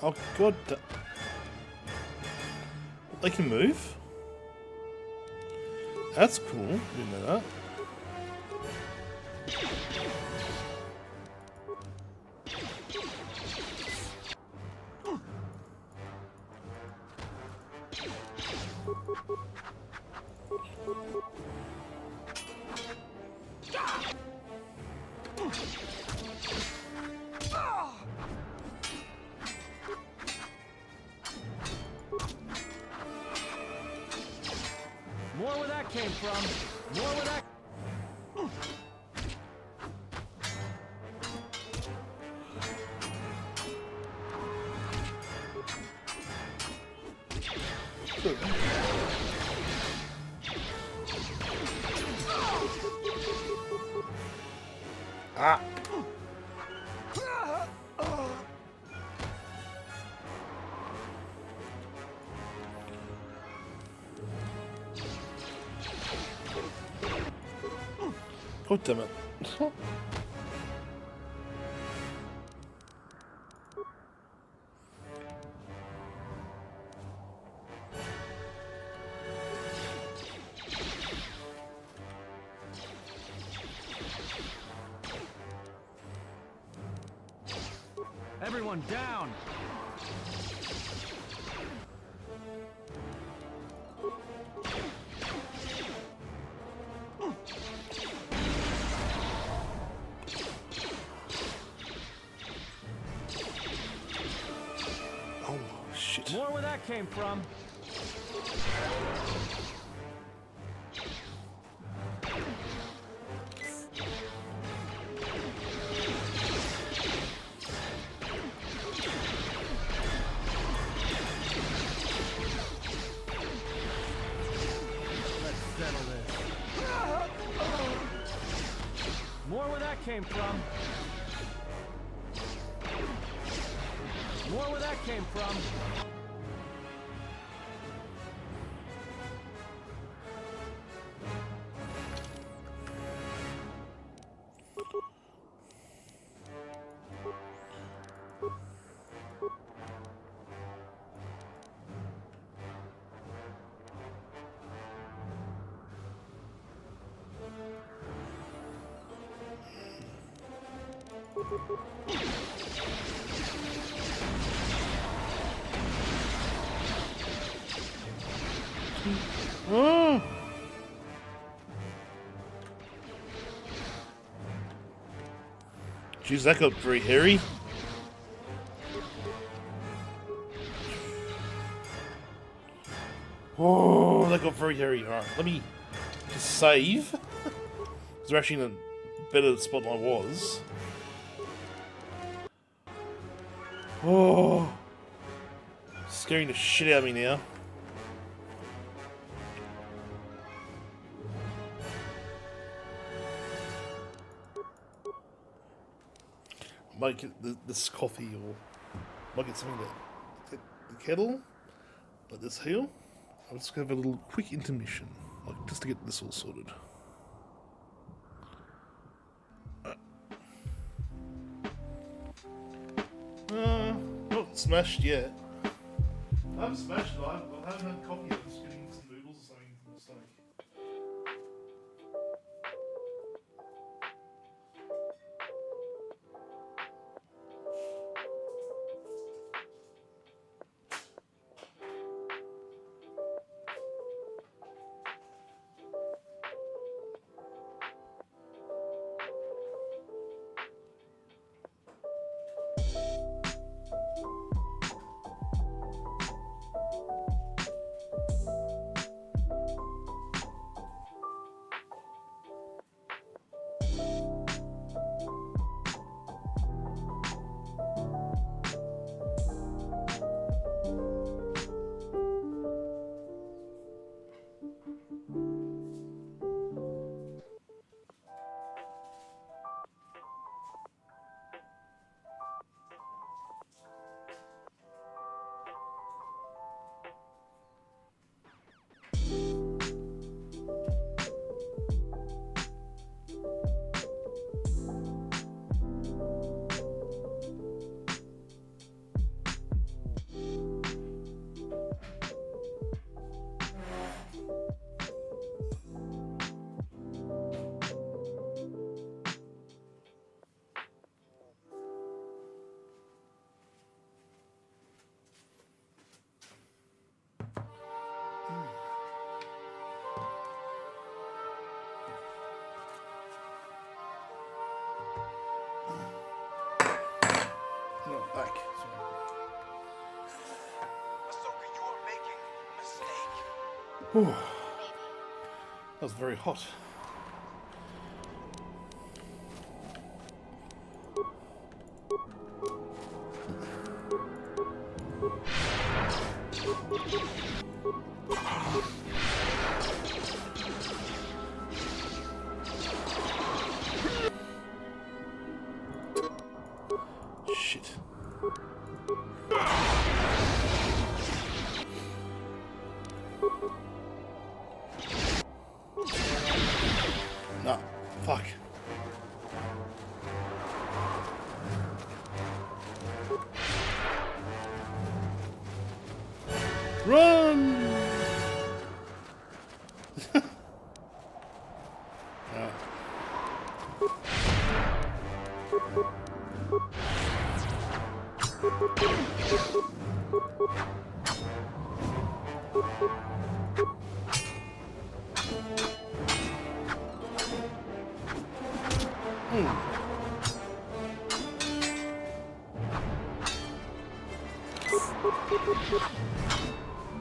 Oh god. They can move? That's cool. Didn't know that. More where that came from. More where that. Ah. God damn it. Everyone down. Oh shit. More where that came from. Let's settle this. More where that came from. More where that came from. Oh. Jeez, that got very hairy. Oh, that got very hairy. Alright, let me just save. Because we're actually in a better spot than I was. Oh, scaring the shit out of me now. Might get this coffee, or might get something to get the kettle. Let this heal. I'm just gonna have a little quick intermission, like just to get this all sorted. Not smashed yet. I haven't smashed it. I haven't had coffee yet. I'm just getting some noodles or something from the stomach. Whew. That was very hot. Shit. No, fuck. Run! Yeah.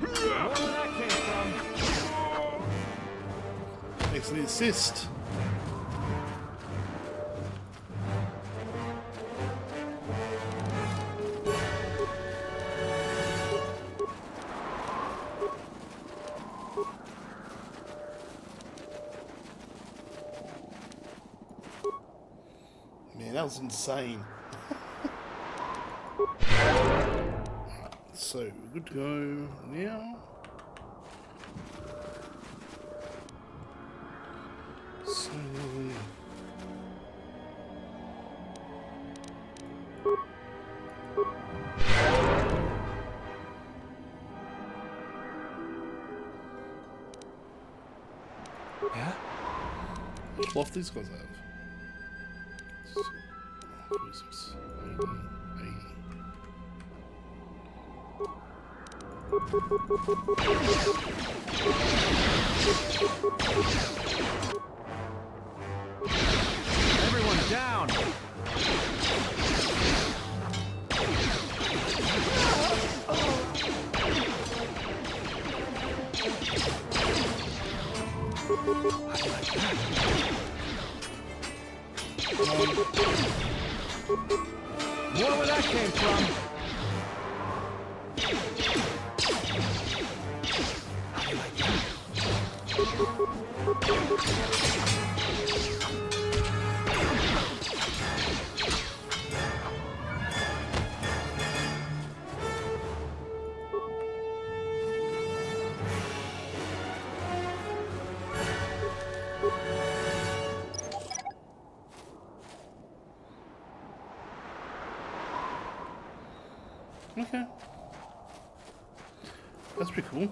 More where that came from. Thanks for the assist. Man, that was insane. So, good to go now. So, Yeah? what cloth these guys have? 46, 80. Everyone down. More where that came from. Okay. That's pretty cool.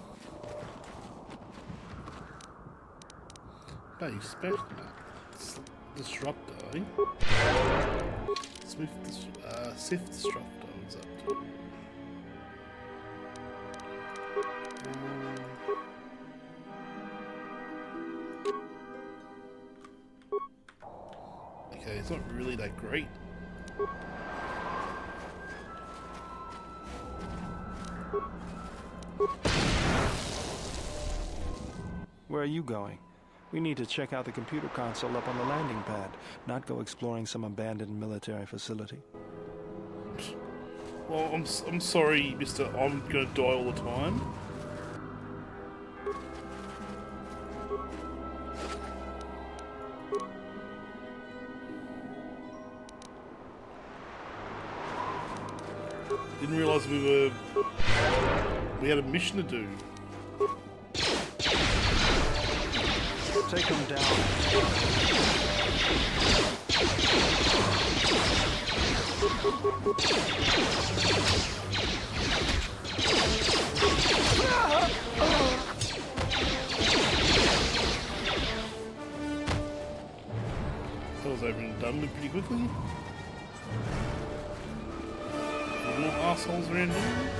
I expect that. Disruptor, eh? Sith Disruptor is up to. Okay, it's not really that great. Where are you going? We need to check out the computer console up on the landing pad, not go exploring some abandoned military facility. Well, I'm sorry, mister. I'm gonna die all the time. Didn't realize we had a mission to do. Take them down. That was over and done with pretty quickly. Little assholes around here.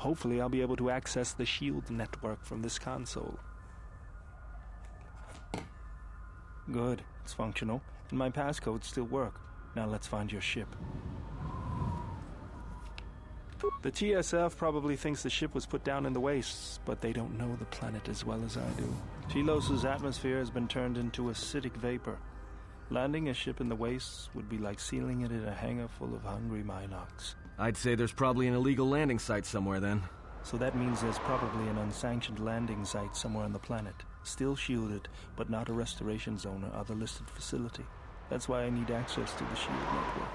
Hopefully I'll be able to access the shield network from this console. Good, it's functional, and my passcodes still work. Now let's find your ship. The TSF probably thinks the ship was put down in the wastes, but they don't know the planet as well as I do. Telos' atmosphere has been turned into acidic vapor. Landing a ship in the wastes would be like sealing it in a hangar full of hungry Minocs. I'd say there's probably an illegal landing site somewhere then. So that means there's probably an unsanctioned landing site somewhere on the planet. Still shielded, but not a restoration zone or other listed facility. That's why I need access to the shield network.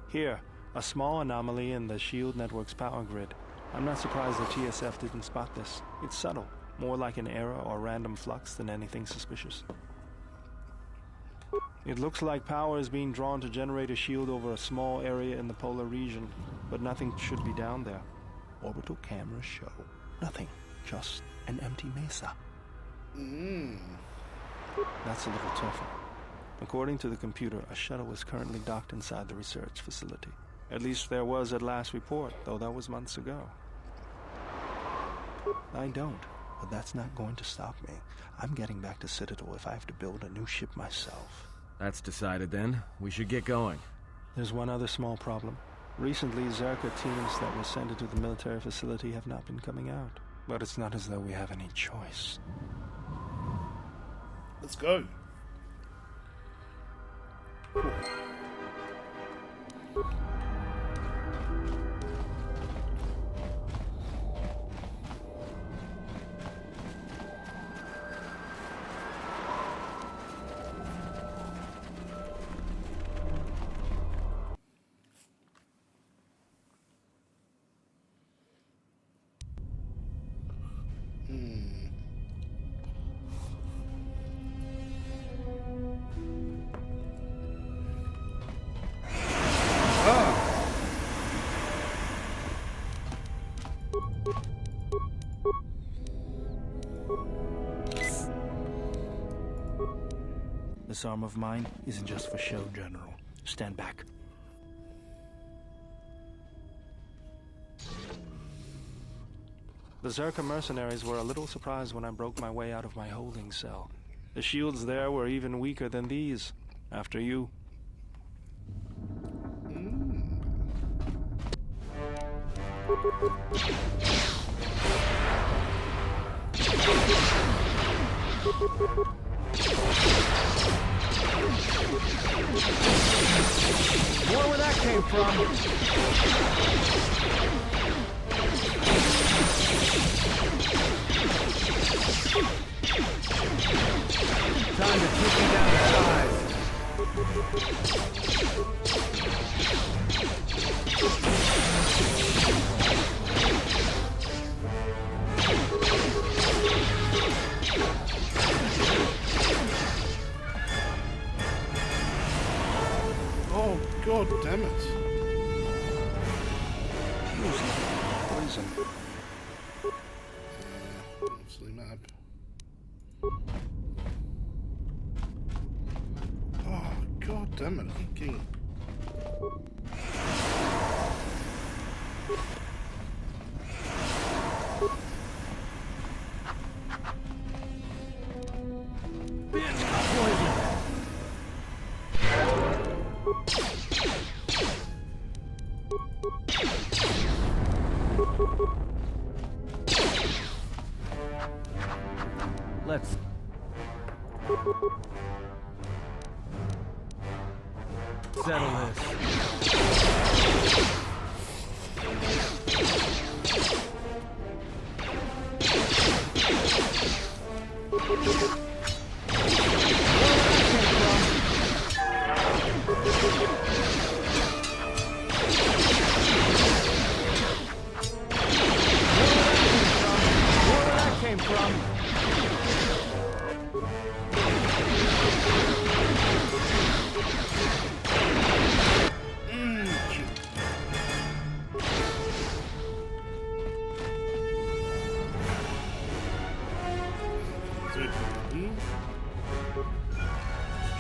Here, a small anomaly in the shield network's power grid. I'm not surprised the TSF didn't spot this. It's subtle, more like an error or random flux than anything suspicious. It looks like power is being drawn to generate a shield over a small area in the polar region, but nothing should be down there. Orbital cameras show nothing, just an empty mesa. That's a little tougher. According to the computer, a shuttle is currently docked inside the research facility. At least there was at last report, though that was months ago. I don't, but that's not going to stop me. I'm getting back to Citadel if I have to build a new ship myself. That's decided then. We should get going. There's one other small problem. Recently, Zerka teams that were sent into the military facility have not been coming out. But it's not as though we have any choice. Let's go. Cool. This arm of mine isn't just for show, General. Stand back. The Zerka mercenaries were a little surprised when I broke my way out of my holding cell. The shields there were even weaker than these. After you. More where that came from. Time to kick me down the sides. Oh, God damn it. Poison. Obviously map. Oh, God damn it. I keep getting... Bitch got poison. Let's... settle this. Where that came from?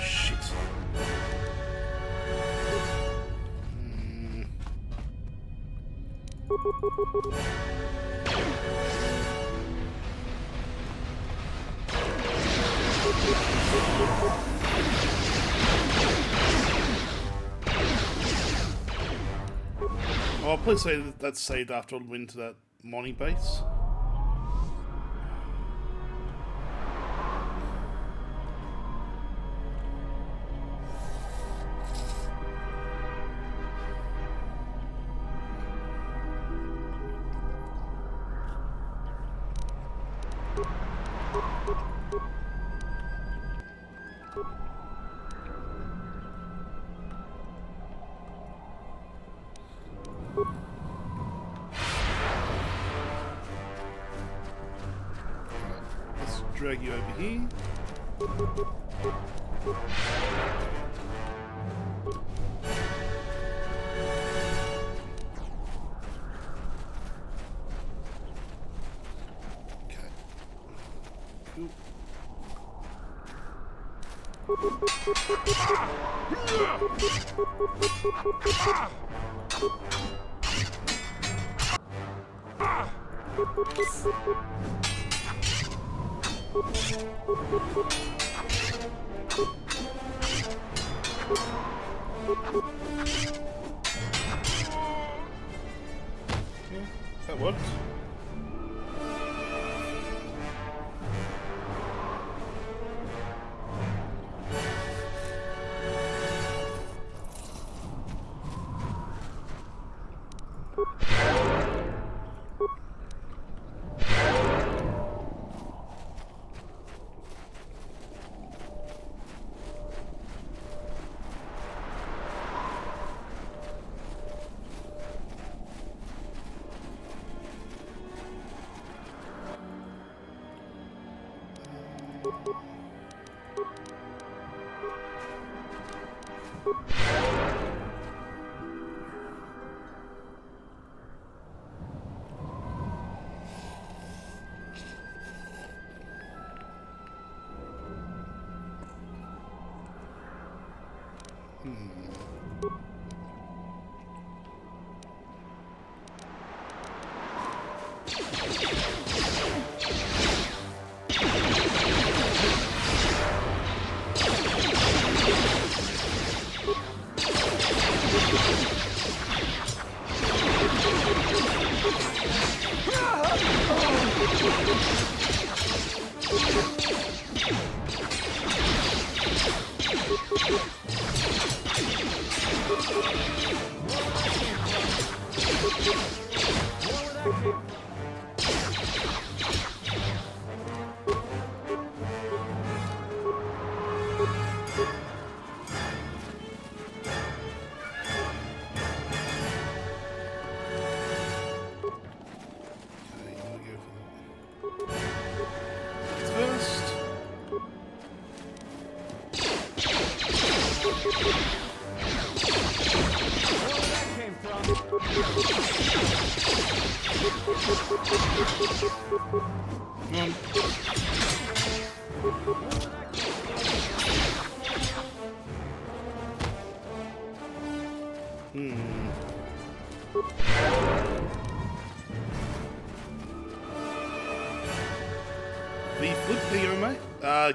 Shit. Oh, please say that's saved after I went to that mining base. Let's drag you over here. Okay. Cool. Yeah, that worked.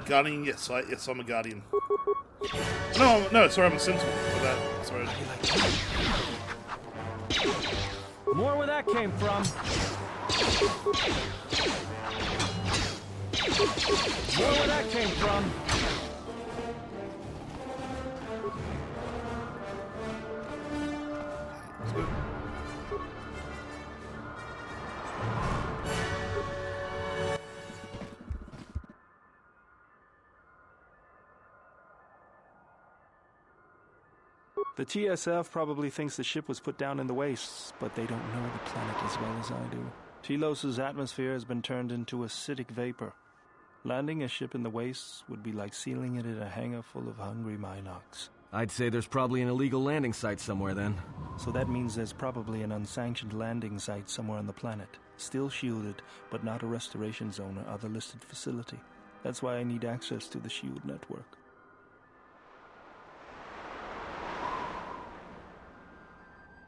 Guardian, yes, I'm a Guardian. No, sorry, I'm a Sentinel. My bad. Sorry. More where that came from. More where that came from. The TSF probably thinks the ship was put down in the wastes, but they don't know the planet as well as I do. Telos' atmosphere has been turned into acidic vapor. Landing a ship in the wastes would be like sealing it in a hangar full of hungry Minox. I'd say there's probably an illegal landing site somewhere then. So that means there's probably an unsanctioned landing site somewhere on the planet. Still shielded, but not a restoration zone or other listed facility. That's why I need access to the SHIELD network.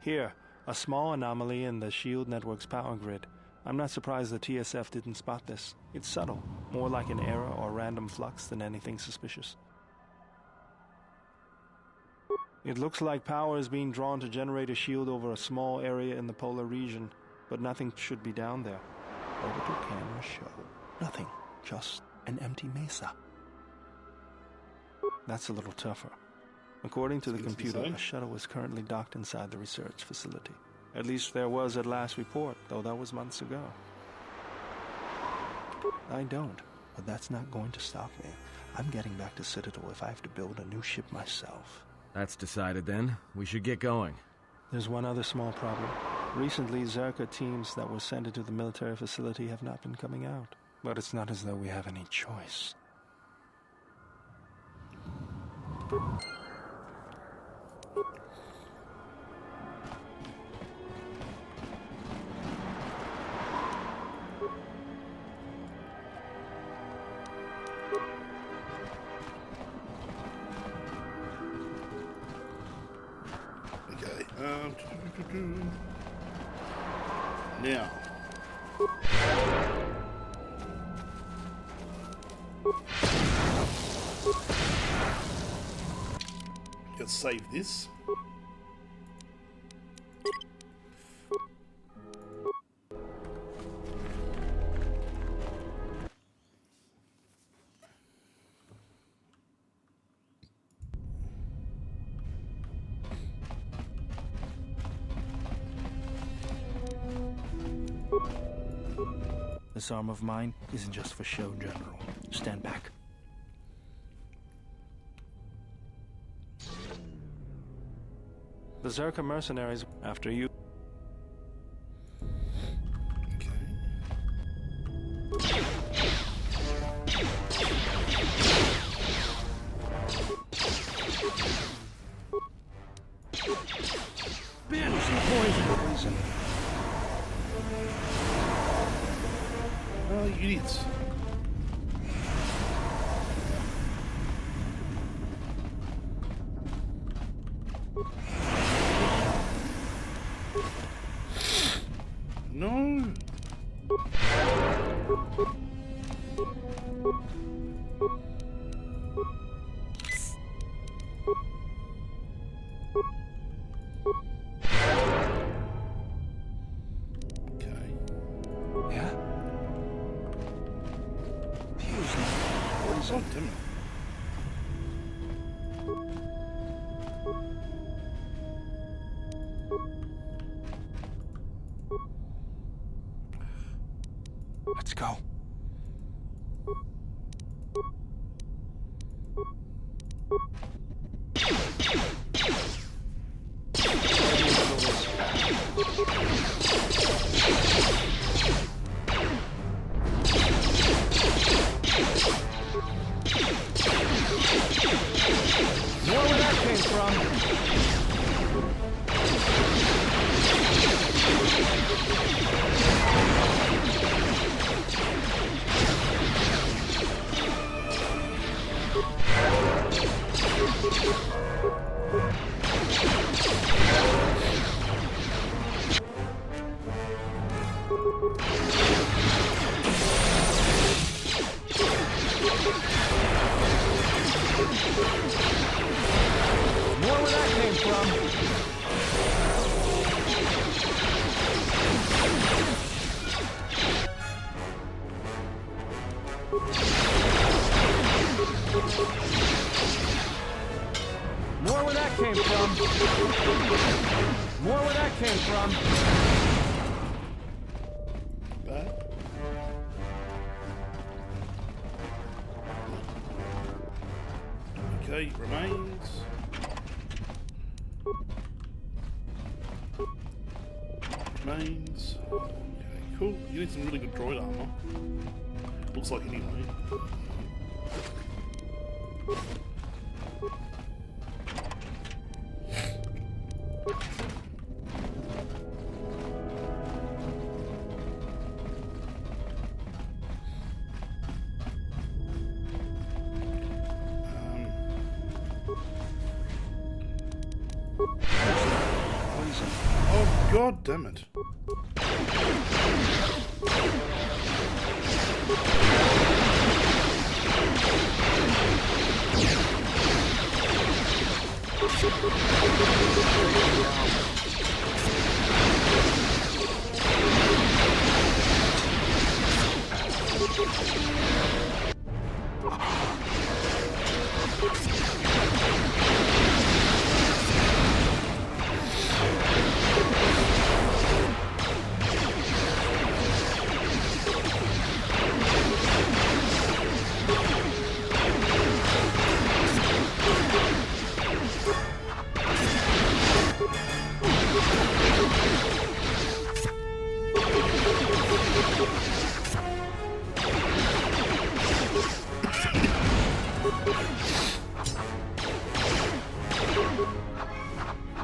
Here, A small anomaly in the shield network's power grid. I'm not surprised the TSF didn't spot this. It's subtle, more like an error or random flux than anything suspicious. It looks like power is being drawn to generate a shield over a small area in the polar region, but nothing should be down there. Orbital cameras show nothing, just an empty mesa. That's a little tougher. According to the computer, a shuttle is currently docked inside the research facility. At least there was at last report, though that was months ago. I don't, but that's not going to stop me. I'm getting back to Citadel if I have to build a new ship myself. That's decided then. We should get going. There's one other small problem. Recently, Zerka teams that were sent into the military facility have not been coming out. But it's not as though we have any choice. Now. Let's save this. This arm of mine isn't just for show, General. Stand back. The Zerka mercenaries after you. Banishing poison. Oh, you idiots. No. Okay. Yeah? Oh, damn it. Let's go. More where that came from. More where that came from. More where that came from. More where that came from. Bad. Okay, remains. Remains. Okay, cool. You need some really good droid armor. Looks like anyway. Oh God damn it.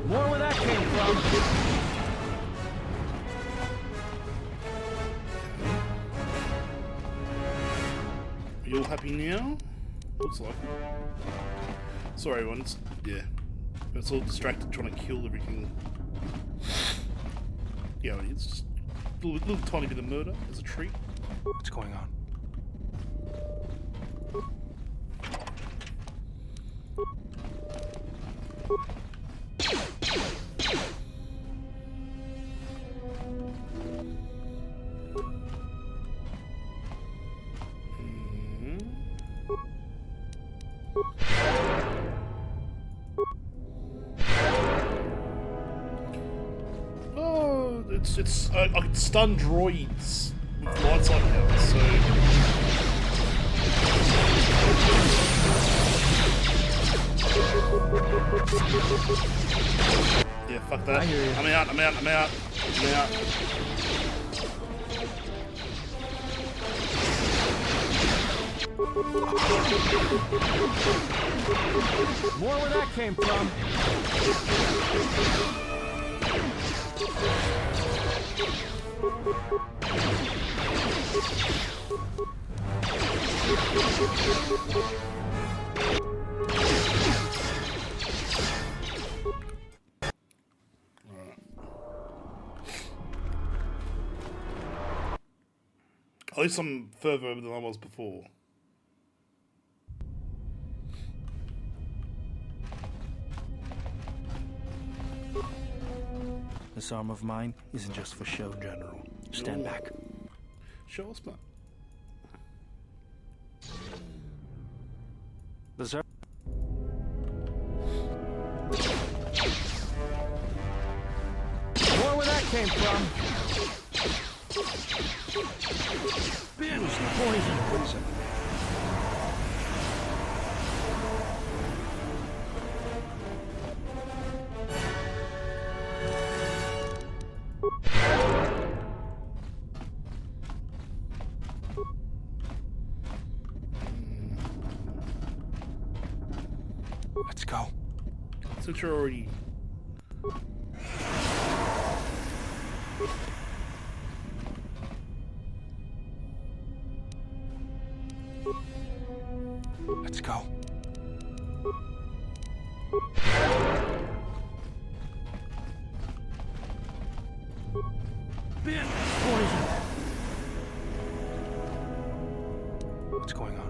More where that came from. Are you all happy now? Looks like it. Sorry, everyone. Yeah. It's all distracted trying to kill everything. Yeah, it's just a little tiny bit of murder as a treat. What's going on? Oh, it's I can stun droids with lights on now, so. Yeah, fuck that. I'm out. More where that came from. At least I'm further over than I was before. This arm of mine isn't just for show, General. Stand back. Show us, man. The More where that came from. poison. Let's go. Since you're already. Let's go. Poison. What's going on?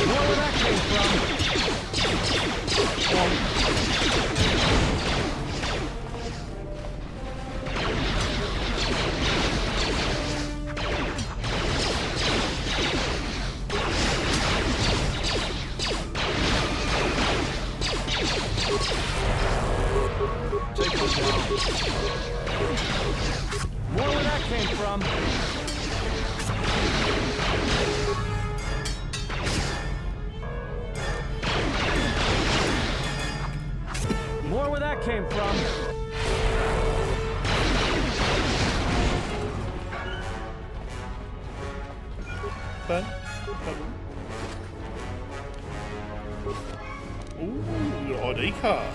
More where that came Take those down. More where that came from. More where that came from. Ben? Ooh, your ID card.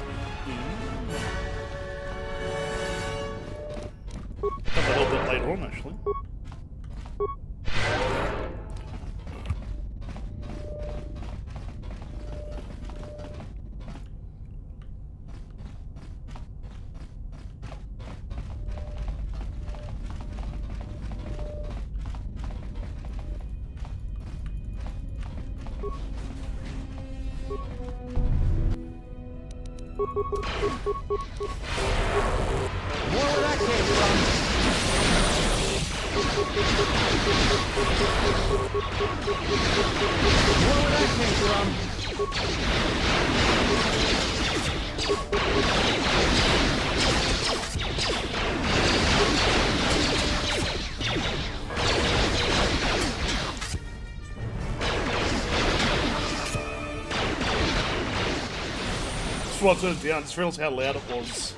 Come a little bit later on, actually. More where that came from. More where that came Just before I turned it down, I just realised how loud it was.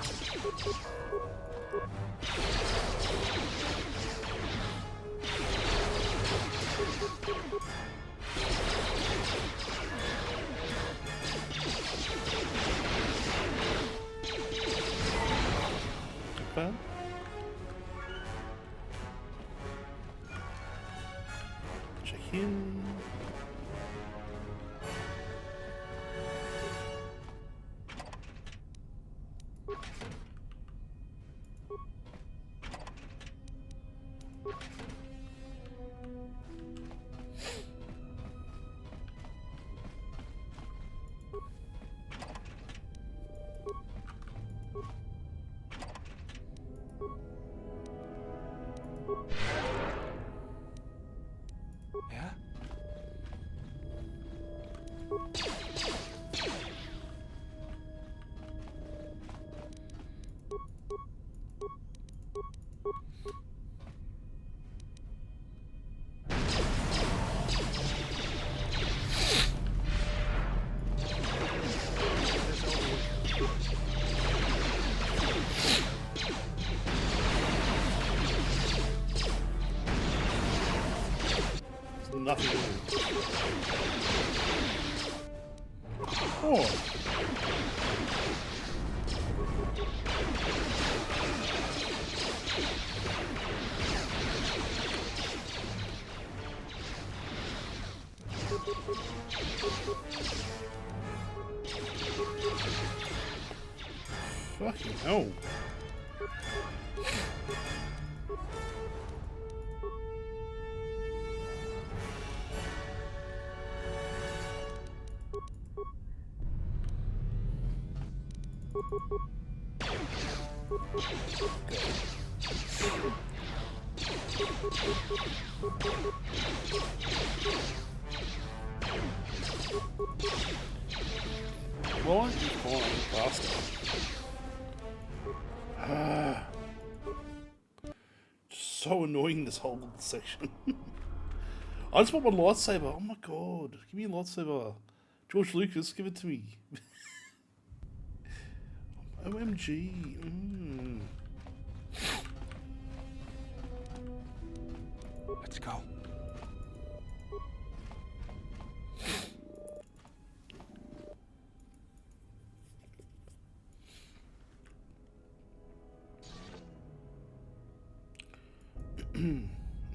Okay. Check in. Yeah? Nothing. Oh. Fucking hell. Why are you falling faster? So annoying, this whole section. I just want my lightsaber. Oh my god. Give me a lightsaber. George Lucas, give it to me. OMG. Let's go.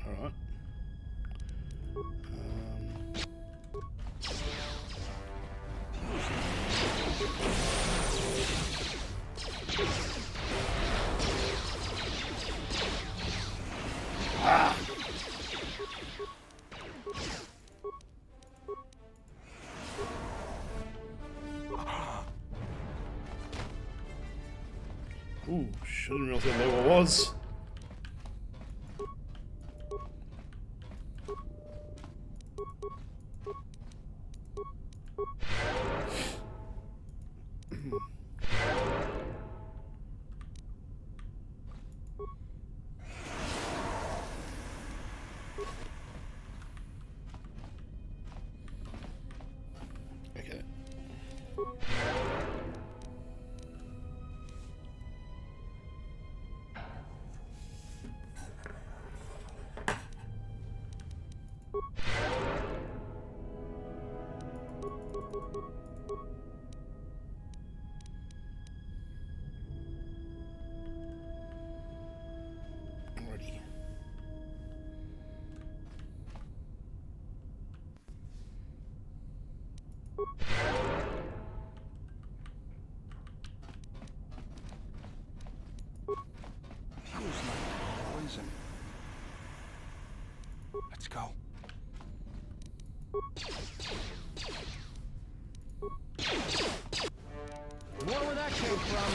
Alright. Ooh, shouldn't realize how low I was. Okay. go. Wonder where that came from.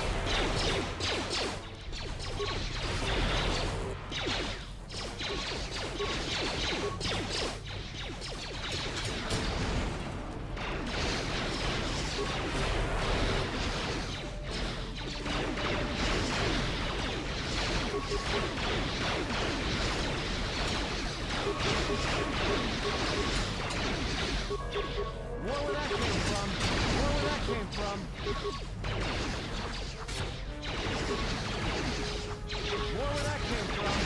Wonder where that came from. Wonder where that came from. Wonder where that came from.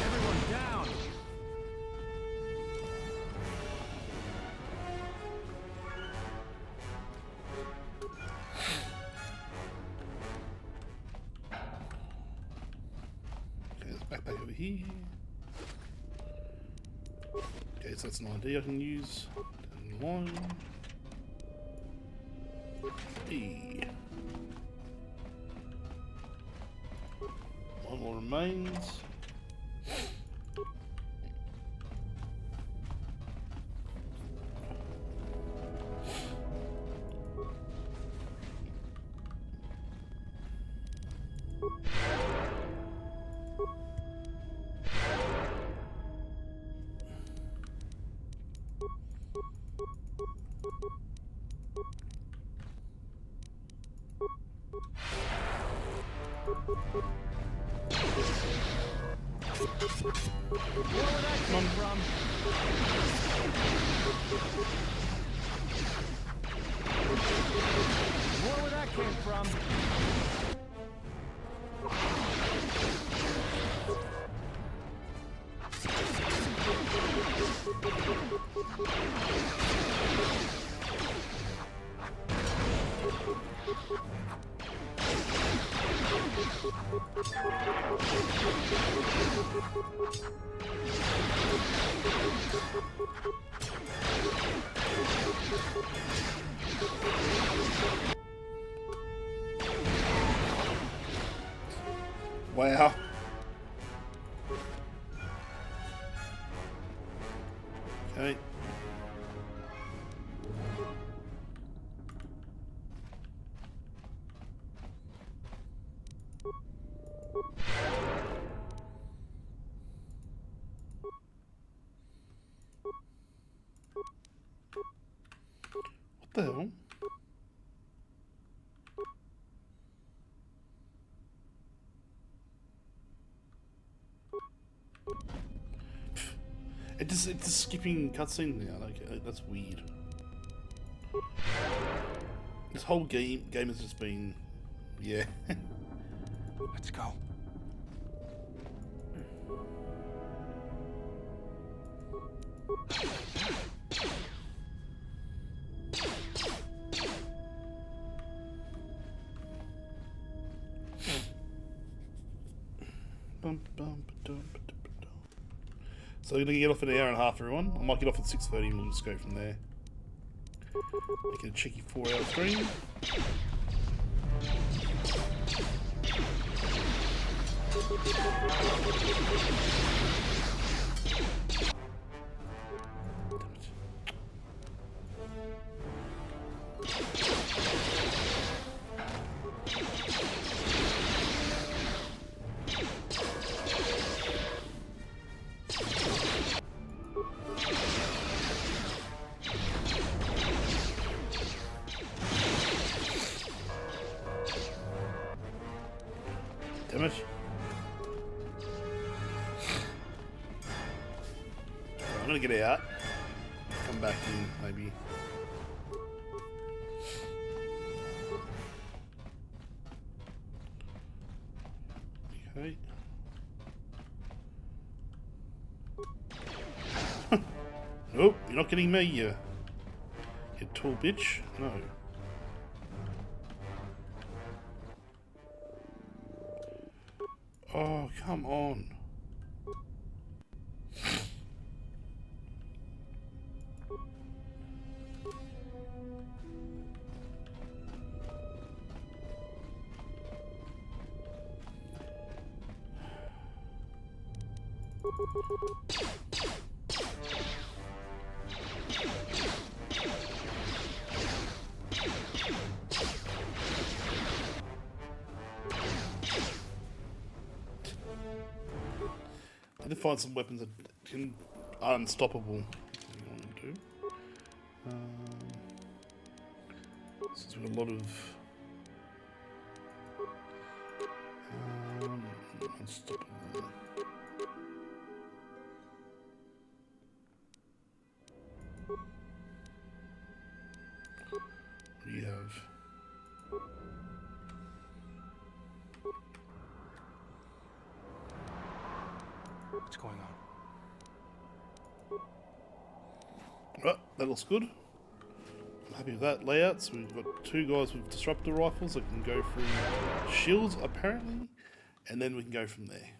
Everyone down. Okay, let's back over here. Okay, so that's an ID I can use. Down the line. Hey. One more remains. Where would that come from? Where would that came from? Wow. Okay. What the hell? It's just skipping cutscene now. Like, that's weird. This whole game has just been, yeah. Let's go. So we're gonna get off in an hour and a half, everyone. I might get off at 6:30 and we'll just go from there. Make it a cheeky 4-hour stream. Damn it. I'm gonna get out. Come back in, maybe. Okay. Nope, you're not getting me, you tall bitch. No. Oh, come on. I need to find some weapons that are unstoppable. Since we've got a lot of unstoppable. What do you have? What's going on? Right, that looks good. I'm happy with that layout. So we've got two guys with disruptor rifles that can go through shields, apparently, and then we can go from there.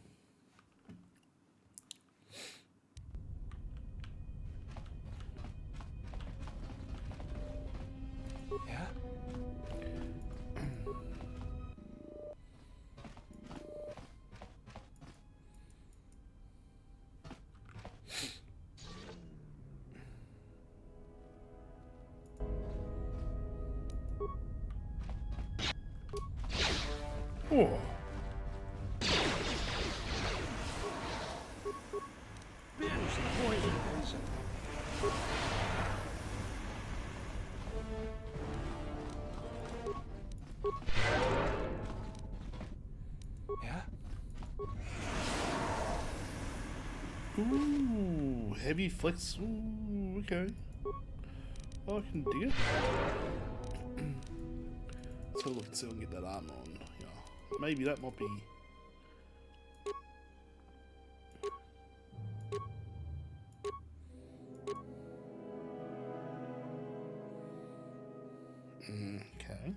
Yeah? Oh. Yeah? Ooh, heavy flex. Ooh, okay. I can dig it. Let's have a look and see if I can get that armor on. Yeah, maybe that might be. Okay.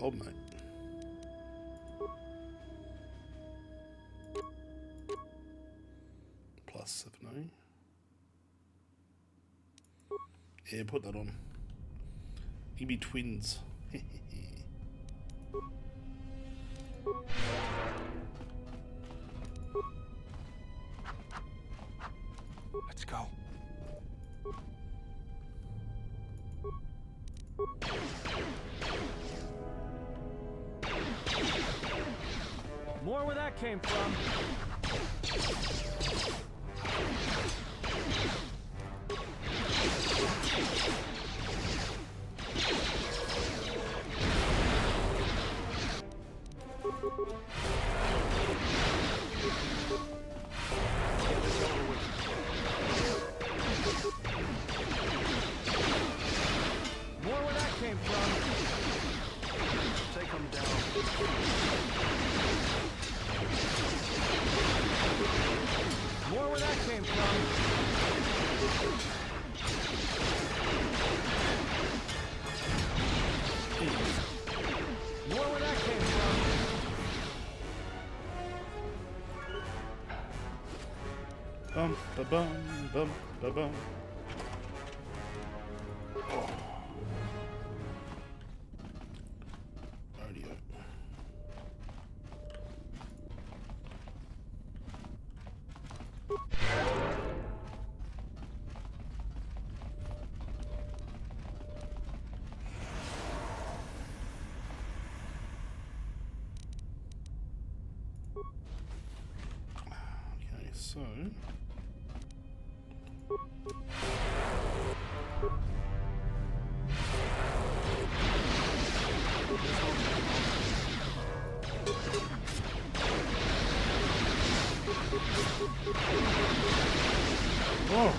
Oh, mate. Plus 7. Yeah, put that on. You be twins. Let's go. More where that came from. More where that came from. Take them down. More where that came from. More where that came from. Bum ba bum bum ba bum. Oh. Audio. Okay, so. Oh.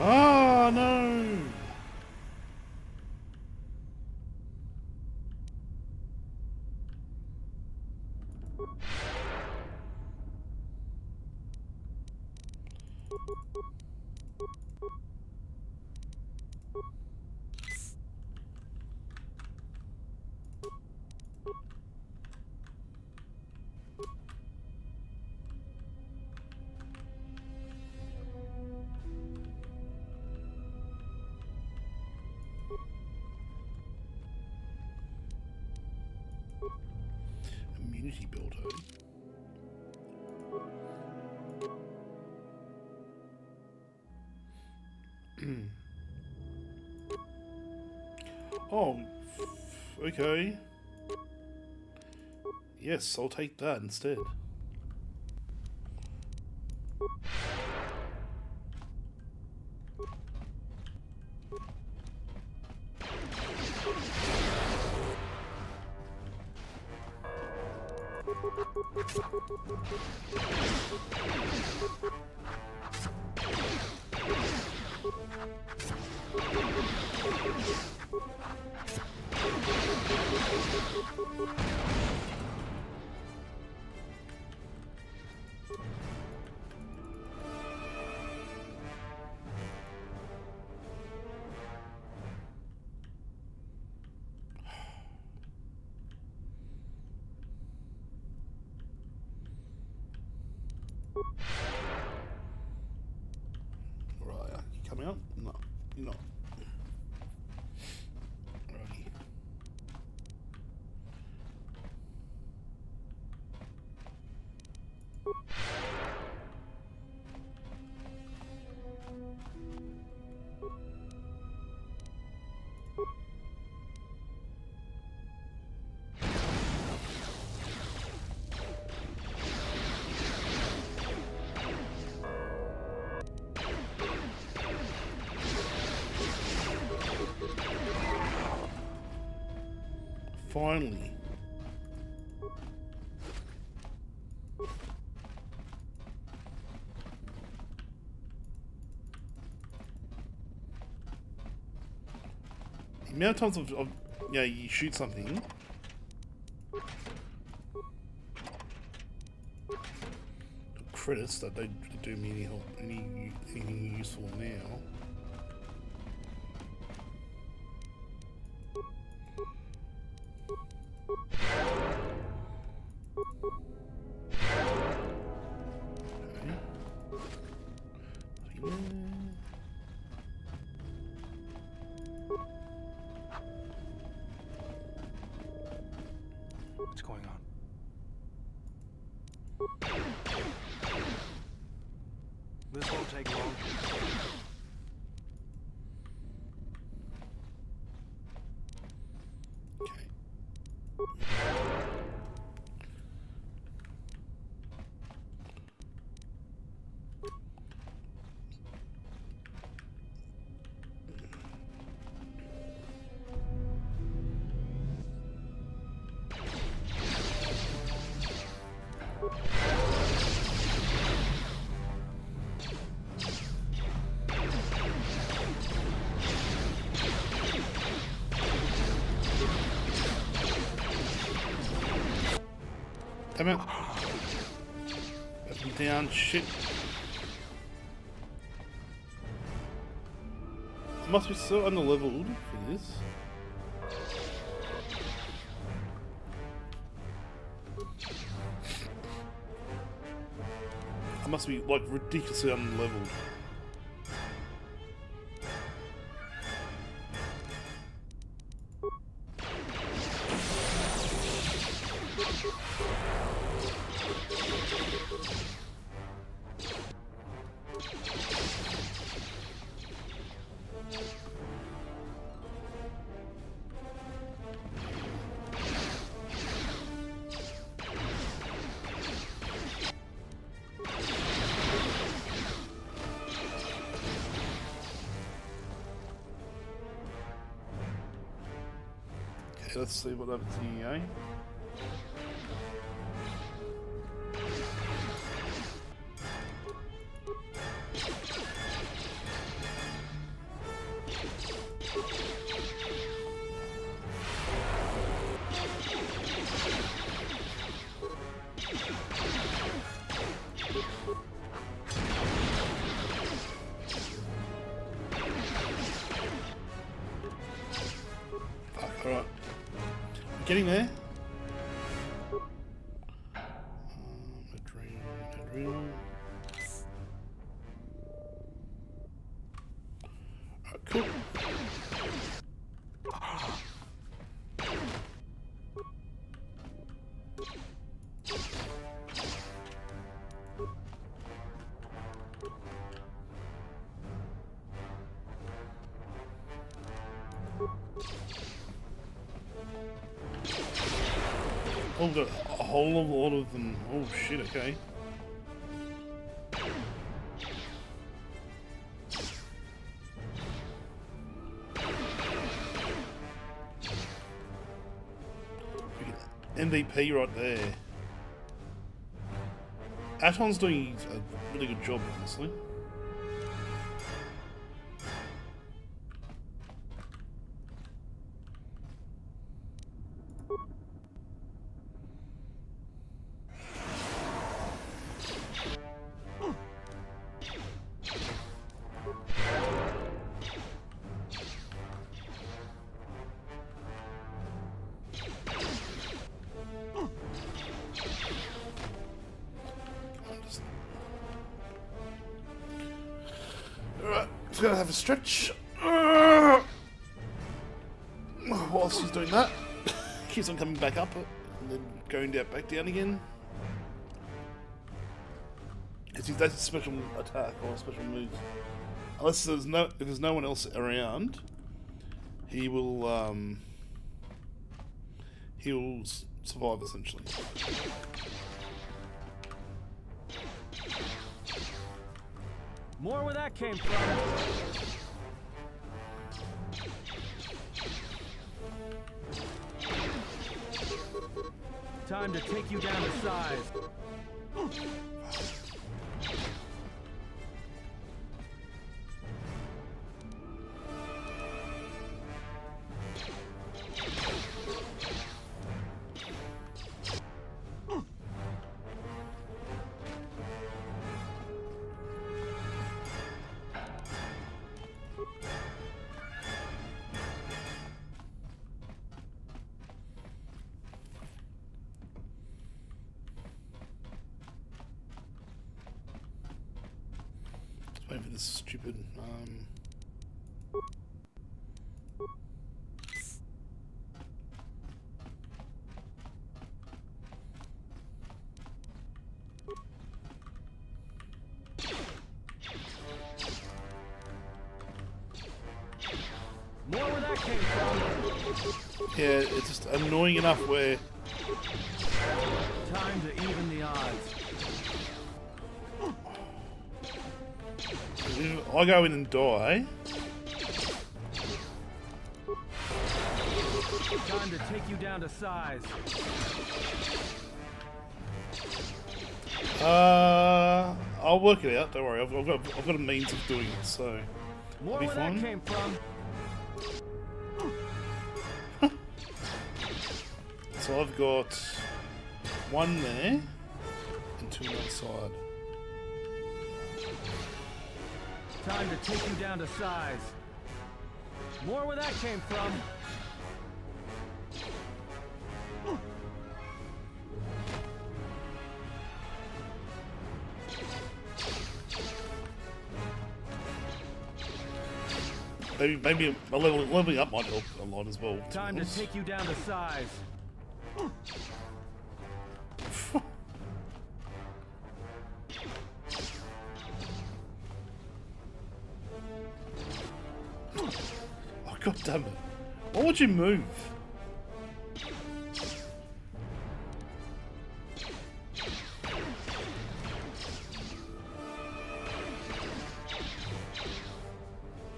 Oh no! Immunity builder. Oh, okay. Yes, I'll take that instead. Right, are you coming up? No, you're not. Alrighty. Finally. The amount of times yeah, you shoot something. Credits that don't do me any help, anything useful now. What's going on? This won't take long. Okay. Damn it. Let me down, shit. I must be so underleveled for this. I must be like ridiculously underleveled. Let's see what happens here, eh? Getting there. Adrenaline. Cool. Oh, got a whole lot of them. Oh shit, okay. MVP right there. Aton's doing a really good job, honestly. Alright, just gonna have a stretch. Whilst she's doing that, keeps on coming back up and then going down, back down again. That's a special attack or a special move. Unless if there's no one else around, he will survive essentially. More where that came from. Time to take you down to size. Wait for this stupid More where that came from. yeah, it's just annoying enough where Time to even the odds. if I go in and die. Time to take you down to size. I'll work it out. Don't worry. I've got a means of doing it, so More be where fine. that came from. So I've got one there and two on the side. Time to take you down to size. More where that came from. Maybe leveling up might help a lot as well. Time to take you down to size. Oh, god damn it. Why would you move?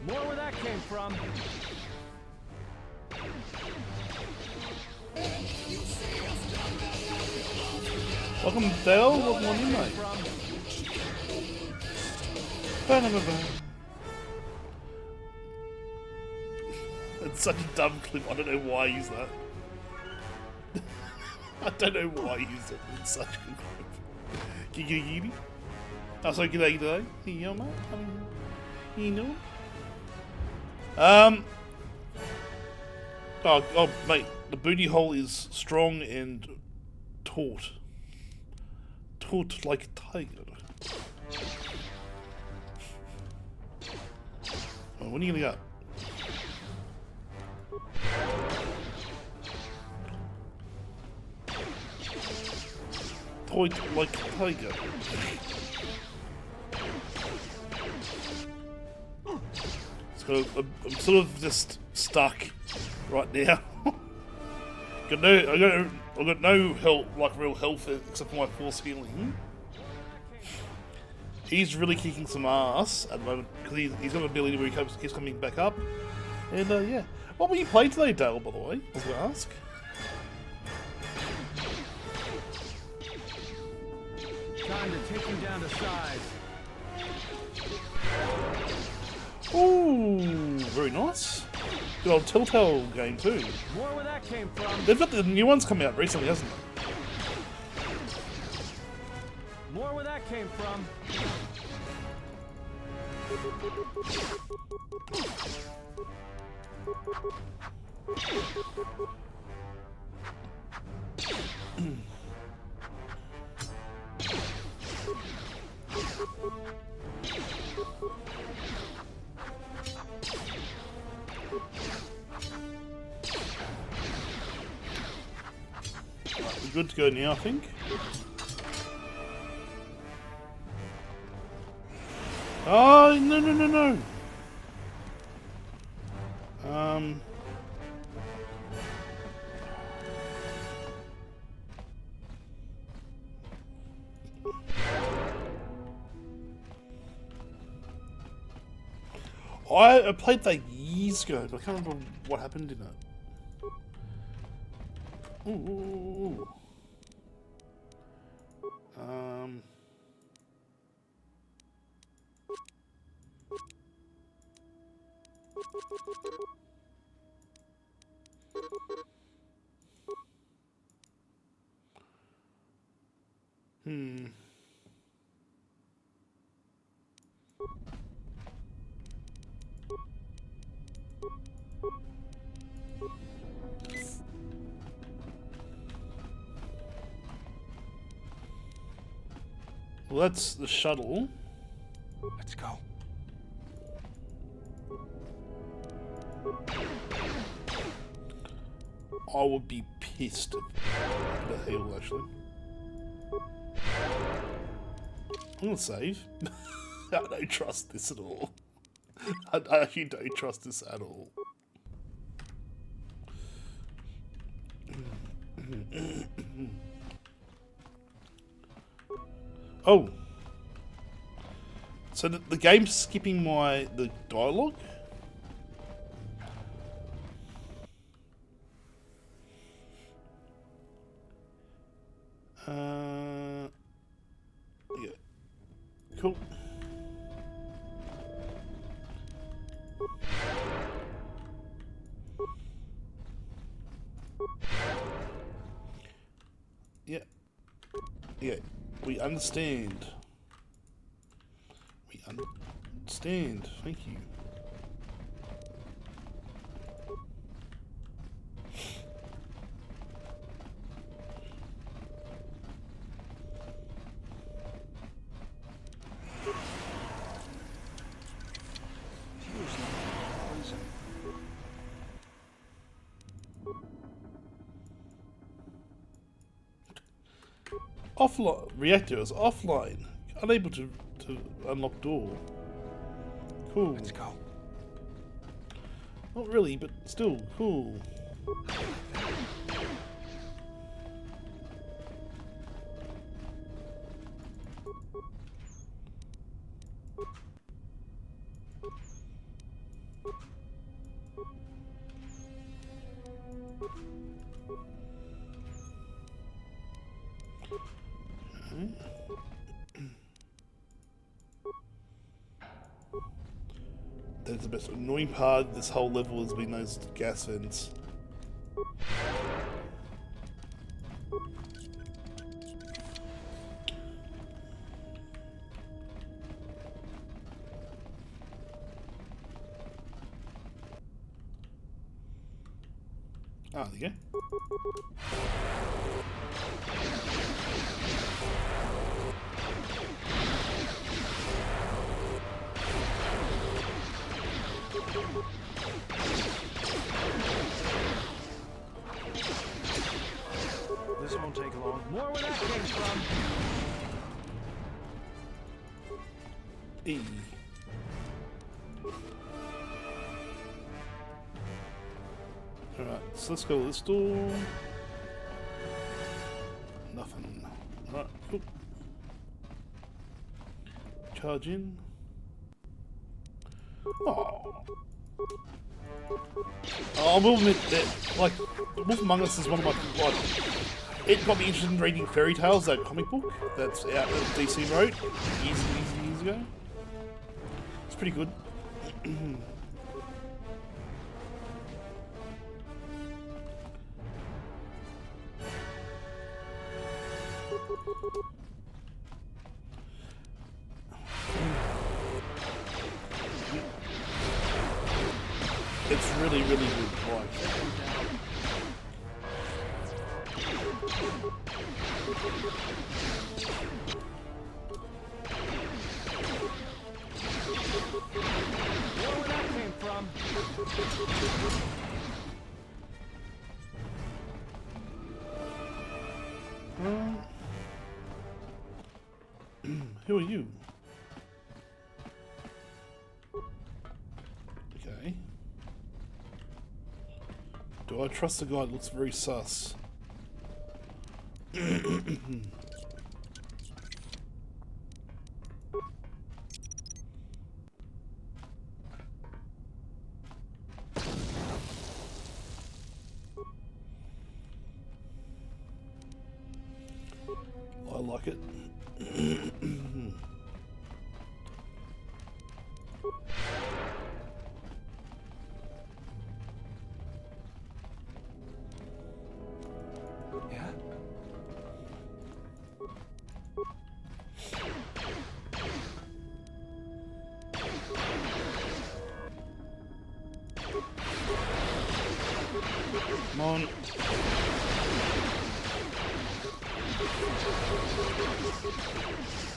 More where that came from. Welcome, Dale. Welcome on in, mate. It's such a dumb clip. I don't know why I use that. I don't know why I use it. It's such a good clip. Giggity. Oh, sorry, g'day, g'day. Yo, mate. You know? Oh, mate, the booty hole is strong and taut. Taut like a tiger. Oh, when are you gonna go? Taut like a tiger. I'm sort of just stuck right now. I've got no health, like real health, except for my force healing. He's really kicking some ass at the moment because he's got an ability where he keeps coming back up. And yeah, what will you play today, Dale? By the way, I was going to ask. Time to take him down to size. Ooh, very nice. Good old Telltale game too. More where that came from. They've got the new ones coming out recently, hasn't it? More where that came from. We're good to go now, I think. Oh, no, no, no, no. I played that years ago, but I can't remember what happened in it. Ooh, ooh, ooh. Well, that's the shuttle. Let's go. I would be pissed at the heal, actually. I'm gonna save. I don't trust this at all. I actually don't trust this at all. Oh. So the game's skipping the dialogue? Yeah. Cool. Yeah. Yeah. We understand. We understand. Thank you. Offline. Reactor is offline. Unable to unlock door. Cool. Let's go. Not really, but still cool. That's the most annoying part of this whole level has been those gas vents. Ah, there you go. This won't take long. More where that came from. E. Alright, so let's go to this door. Nothing. Alright, cool. Charge in. Oh. I will admit that, like, Wolf Among Us is one of my, like, it got me interested in reading Fairy Tales, that comic book that's out that DC wrote years ago. It's pretty good. It's really, really good. Like, More where that came from. who are you? Okay. Do I trust the guy that looks very sus? I like it. Yeah? Come on.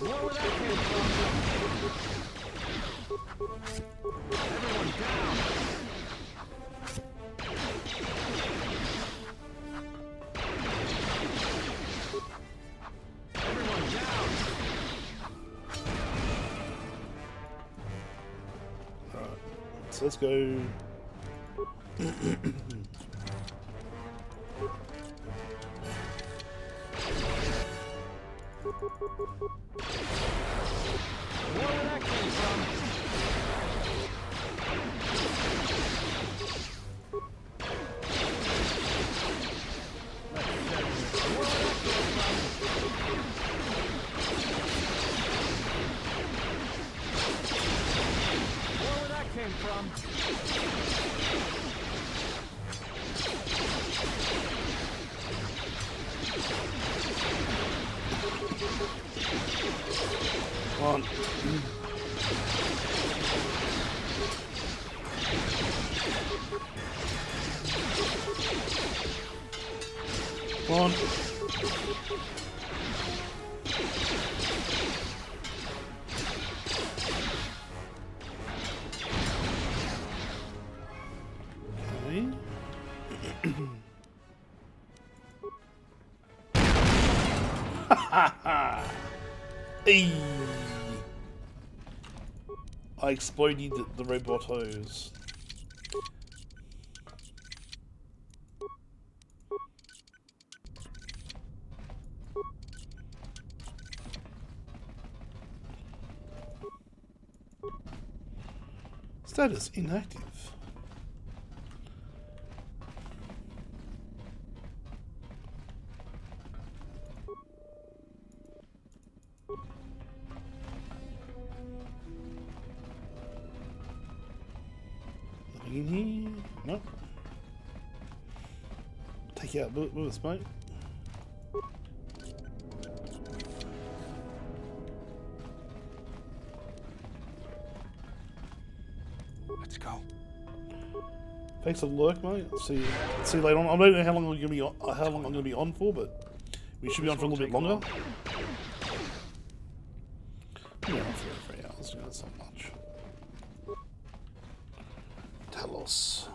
More where that came from. Everyone down. Everyone down. Alright. So let's go. More where that came from. More where that came from. Come on. Come on. Okay. Eee. I exploded the robotos. Status inactive. Nothing in here. Nope. Take out Lewis, mate. Let's go. Thanks for the lurk, mate. See you later on. I don't know how long I'm gonna be on, for, but we should be on for a little bit longer. Yeah, for 3 hours. Yeah, that's not much. Talos.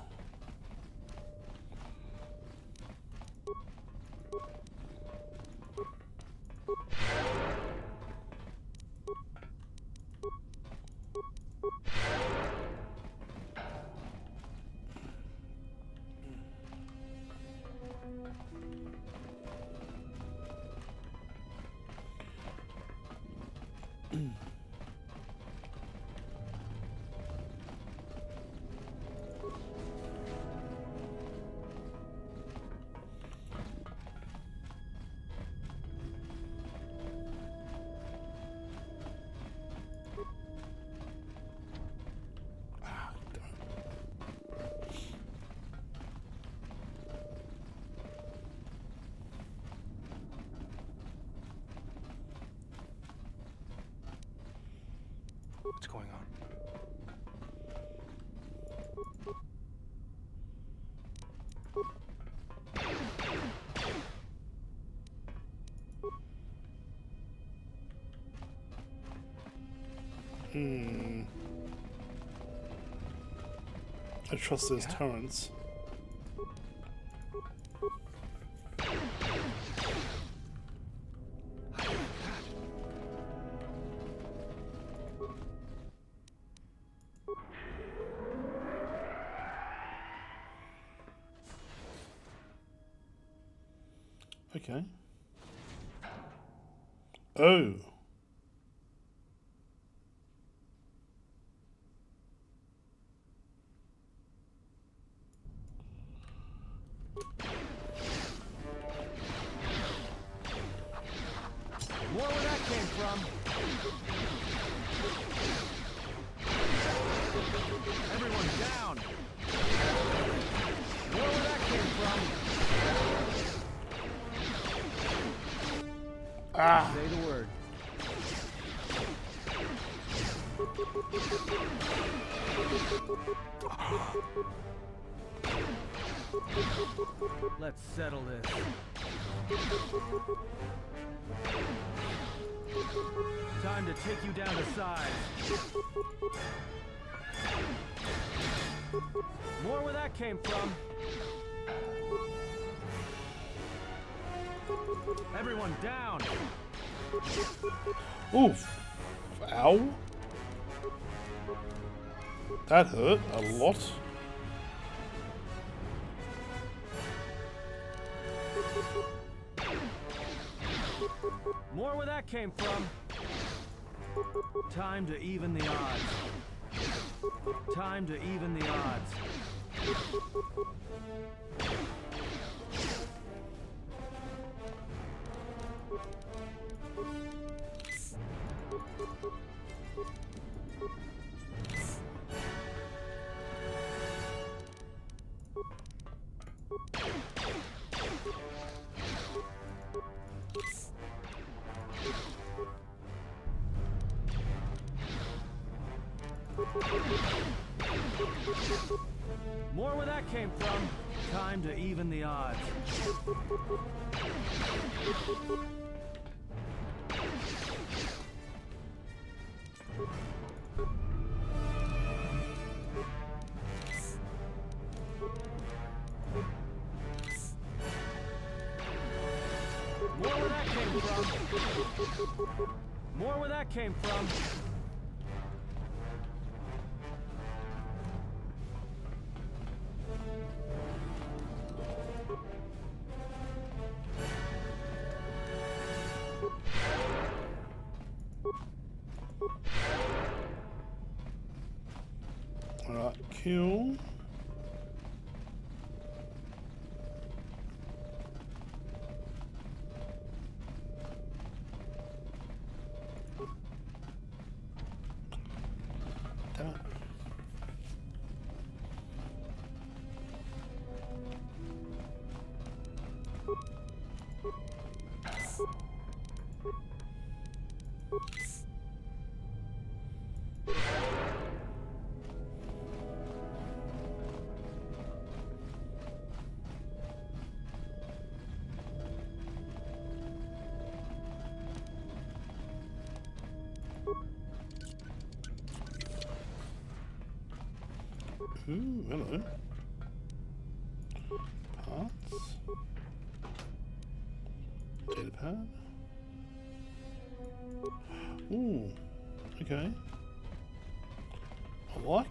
What's going on? I trust those turrets. Okay. Oh. More where that came from. Everyone down. More where that came from. Ah. Say the word. Let's settle this. Time to take you down to size. More where that came from. Everyone down. Oof. Ow. That hurt a lot. More where that came from. Time to even the odds. Time to even the odds. More where that came from. Time to even the odds. More where that came from. More where that came from. Alright, cool. Damn it. Hello. Parts. Datapad. Ooh, okay. I like.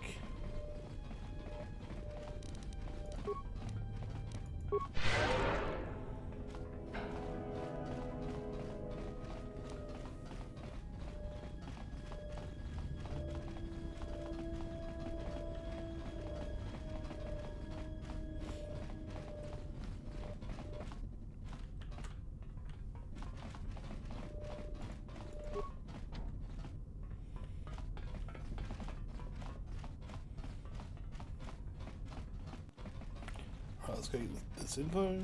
Alright, let's go get this info.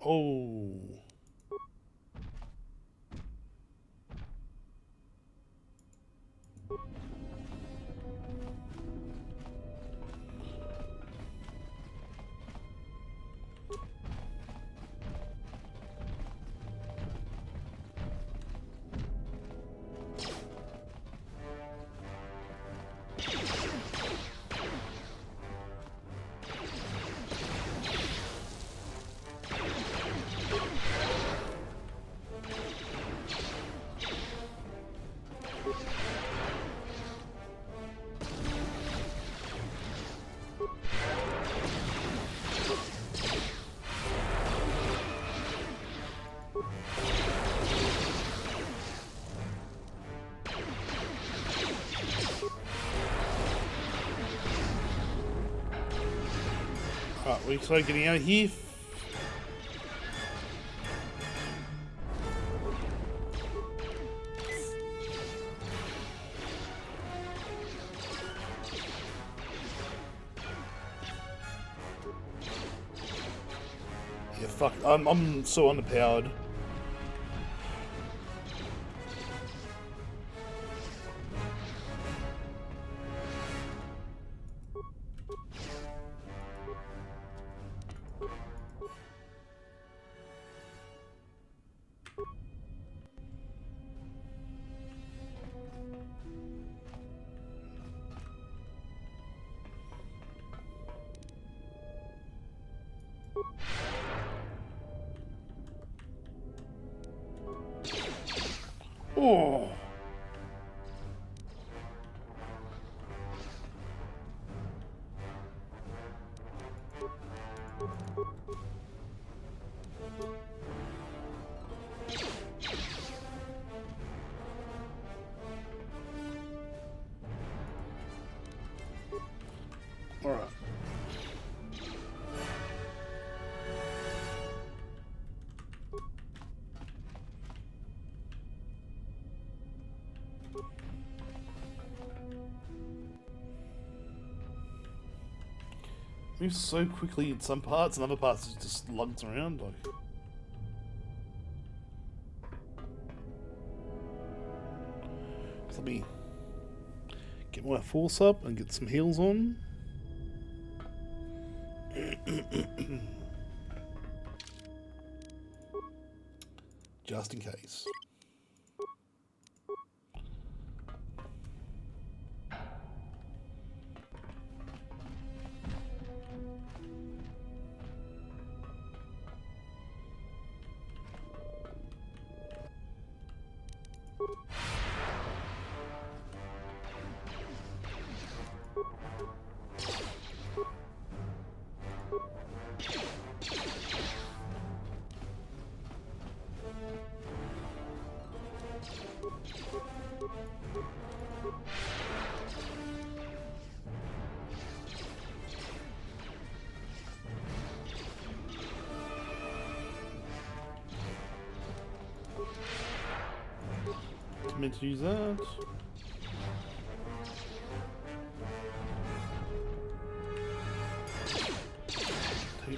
Oh. Alright, we start getting out of here. Yeah, fuck. I'm so underpowered. Oh. All right. Moves so quickly in some parts, and other parts it just lugs around like. So let me get my force up and get some heals on. Just in case. Meant to use that.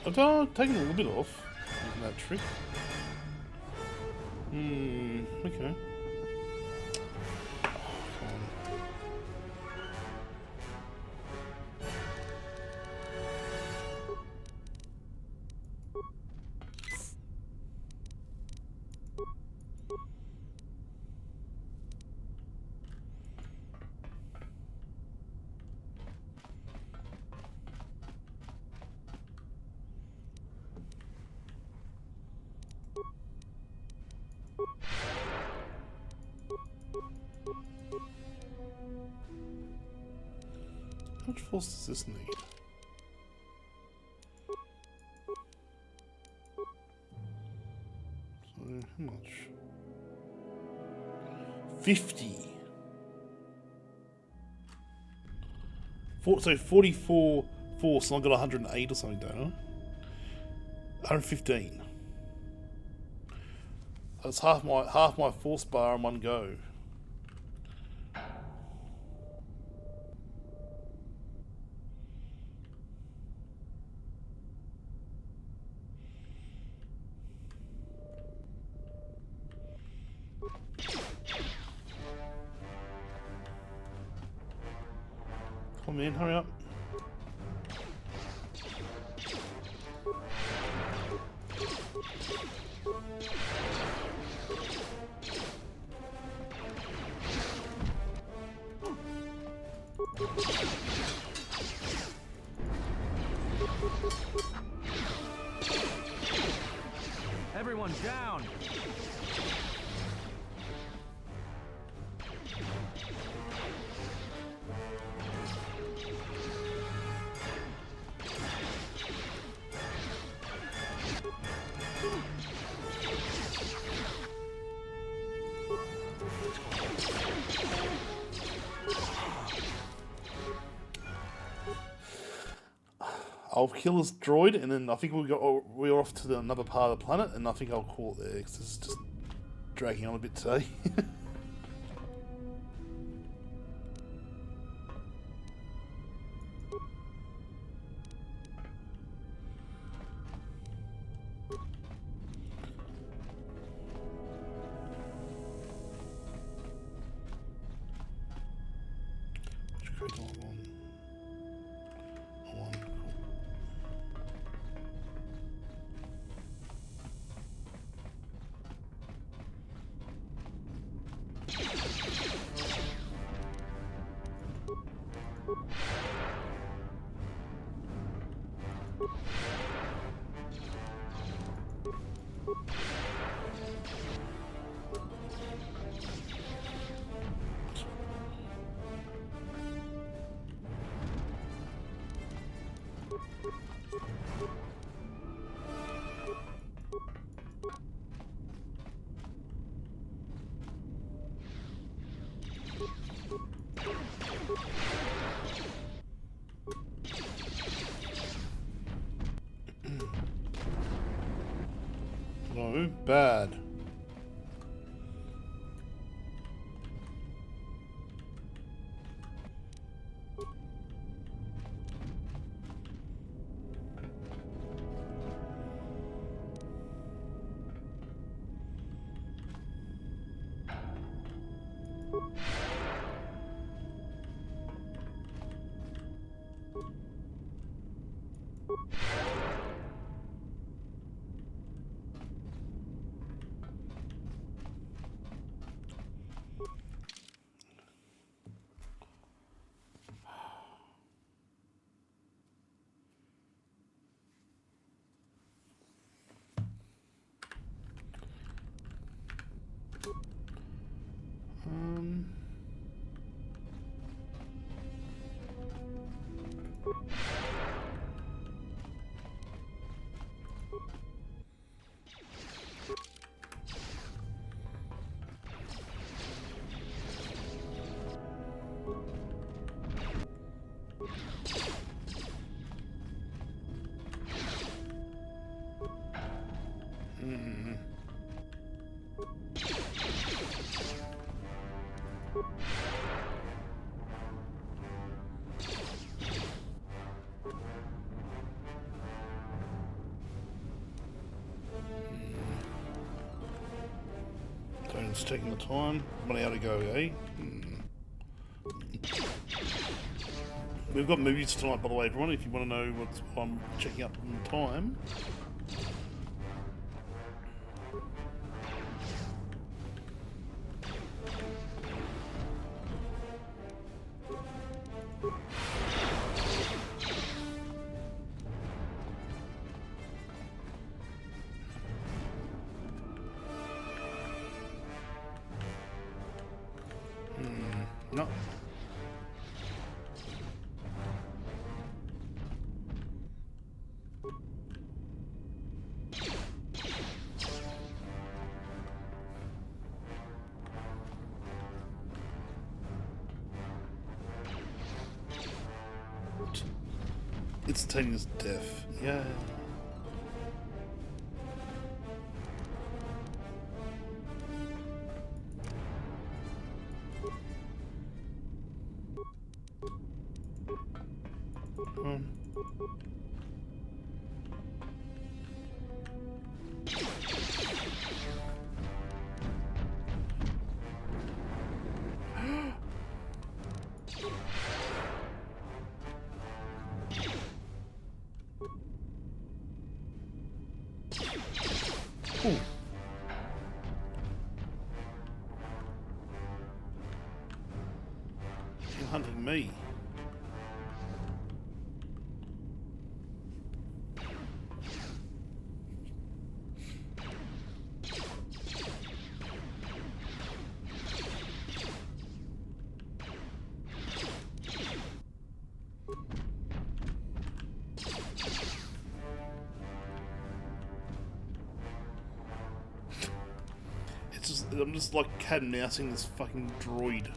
I've taken a little bit off using that trick. Okay. How much force does this need? So, how much? 50. So 44 force, and I've got 108 or something, don't I? 115. That's half my force bar in one go. Come on, man, hurry up. Everyone down! I'll kill this droid, and then I think we're off to another part of the planet, and I think I'll call it there, because this is just dragging on a bit today. No, bad. It's taking the time. Money out to go, eh? We've got movies tonight, by the way, everyone, if you want to know what I'm checking up on time. No. Instantaneous death. Yeah. Ooh. You're hunting me. I'm just like cat and mousing this fucking droid.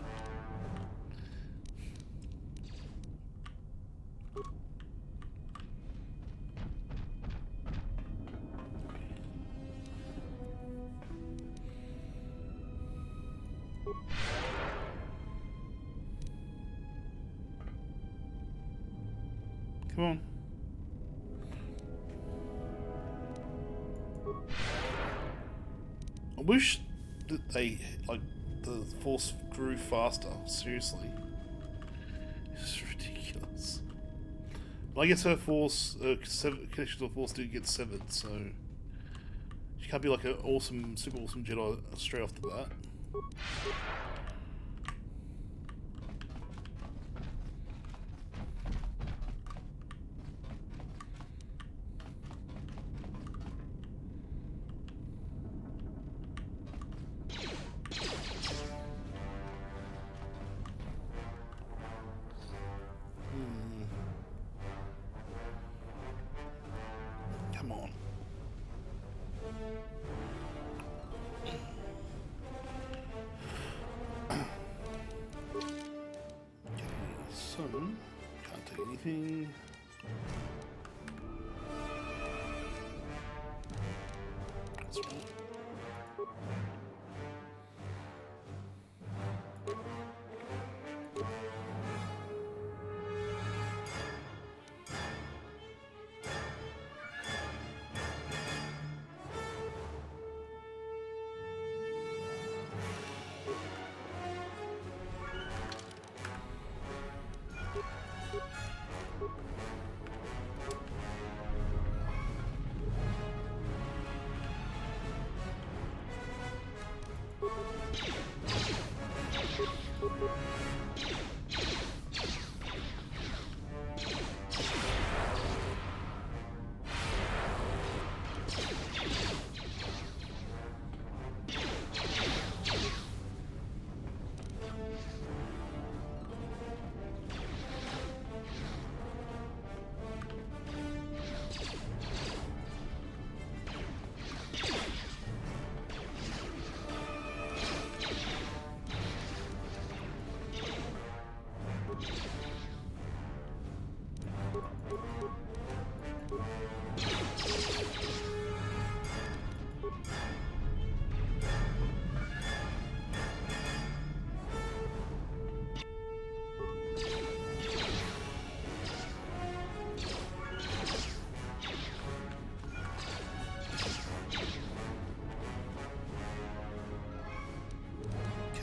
Come on. I wish that they, like, the force grew faster. Seriously. It's ridiculous. I guess her force, connection to the force did get severed, so she can't be like an awesome, super awesome Jedi straight off the bat. Come on. Okay, so can't take anything. That's right.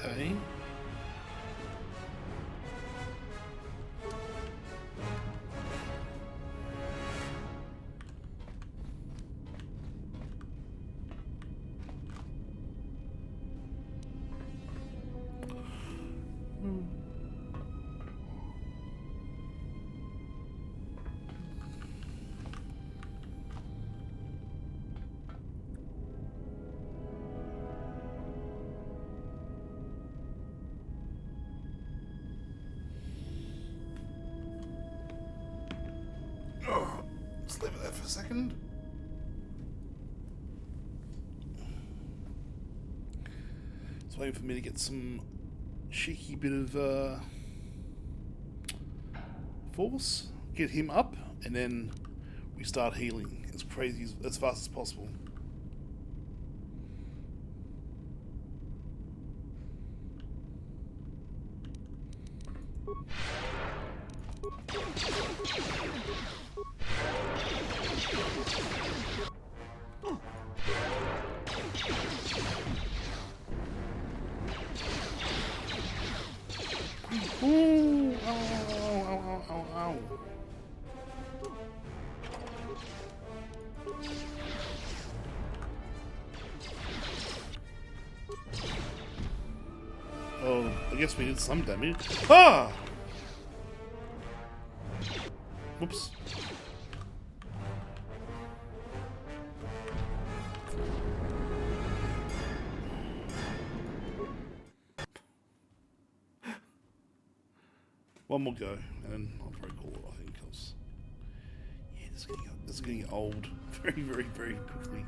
Okay. Let's leave it there for a second. It's waiting for me to get some cheeky bit of force. Get him up, and then we start healing as crazy as fast as possible. Ooh, ow, ow, ow, ow, ow. Oh, I guess we did some damage. Ah! Whoops. One more go, and I'll probably call it, I think, because yeah, this is getting old very, very, very quickly.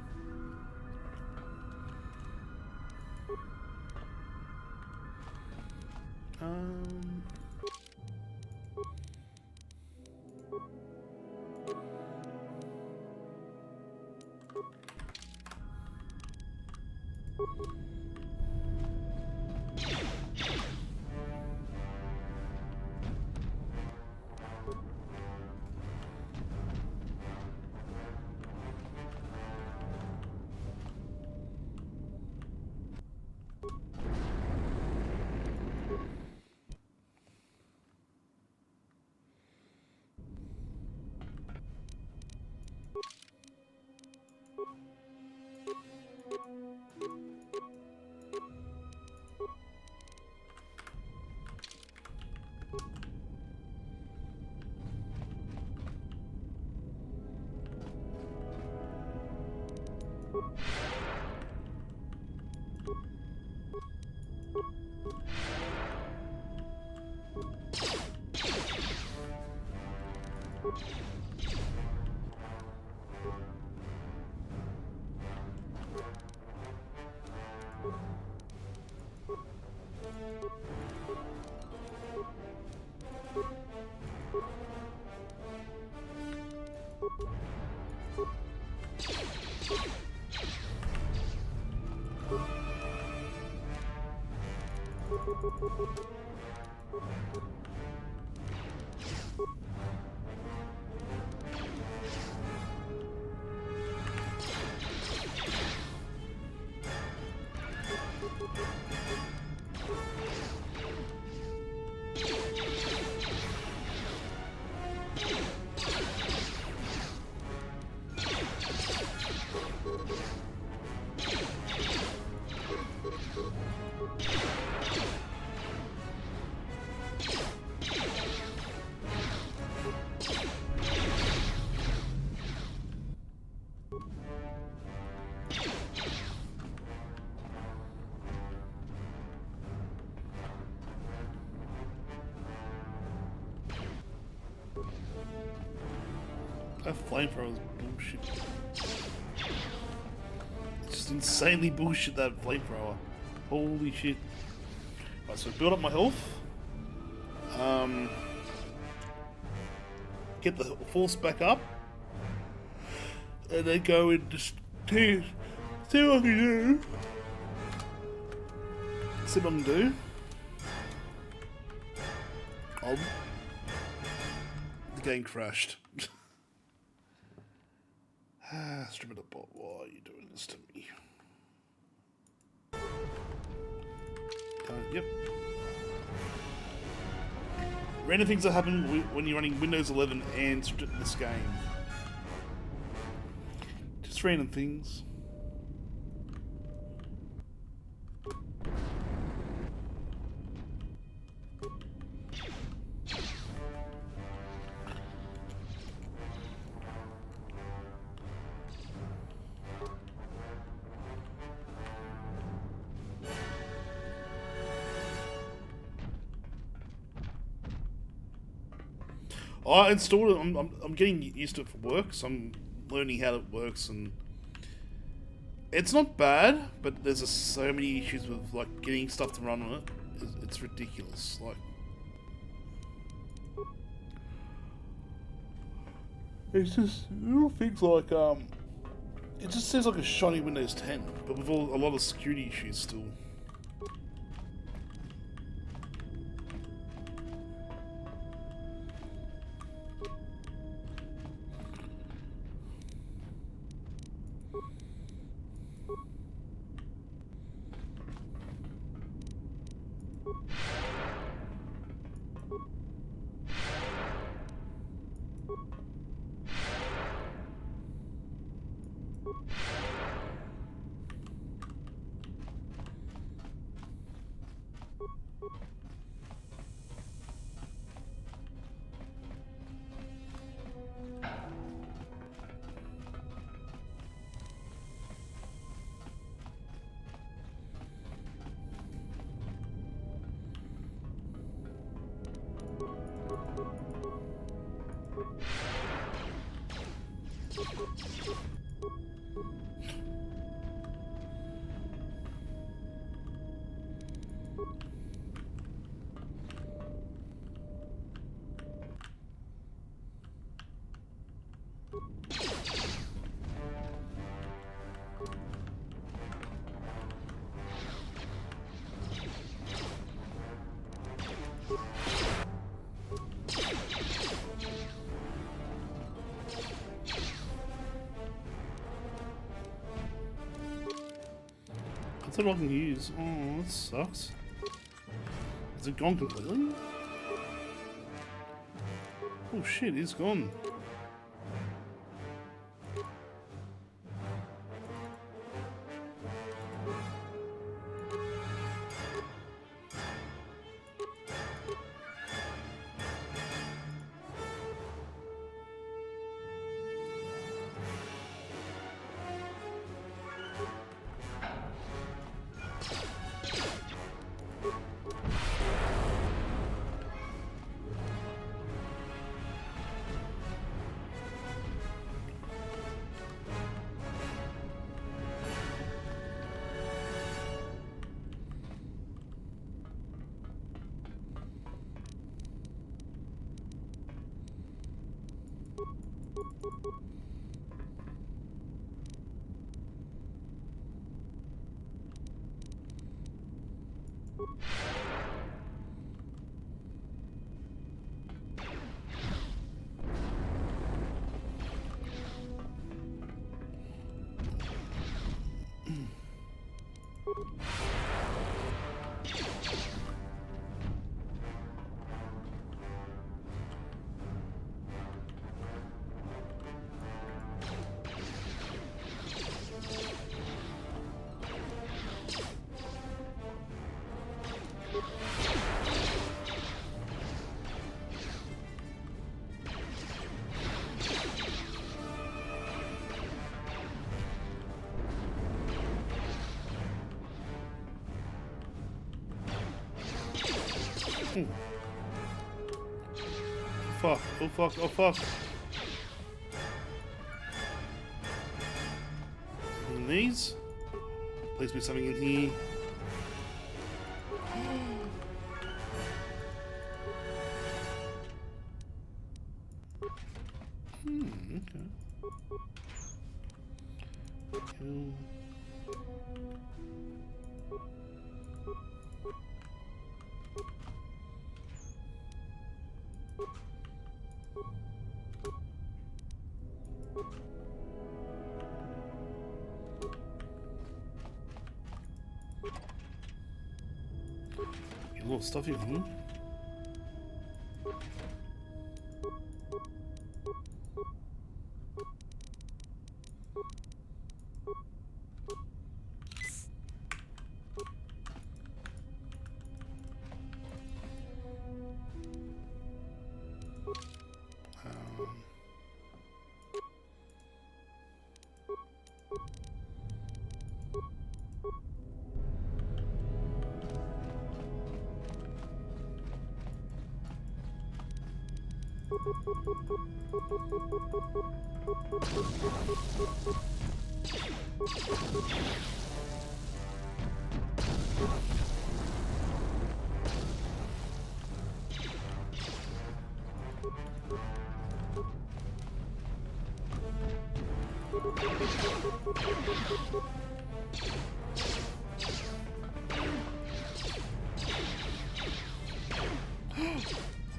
That flamethrower is bullshit. It's just insanely bullshit, that flamethrower. Holy shit. Right, so build up my health. Get the force back up. And then go and just see what I can do. See what I can do. Oh. The game crashed. Streamer the bot, why are you doing this to me? Yep. Random things that happen when you're running Windows 11 and this game. Just random things. I installed it. I'm getting used to it for work, so I'm learning how it works, and it's not bad. But there's just so many issues with like getting stuff to run on it. It's ridiculous. Like, It's just little things like it just seems like a shiny Windows 10, but with a lot of security issues still. That's what I can use. Oh, that sucks. Is it gone completely? Oh shit, it's gone. Fuck, oh fuck, oh fuck. And these? Please be something in here. Okay. Cool. A little stuff in here.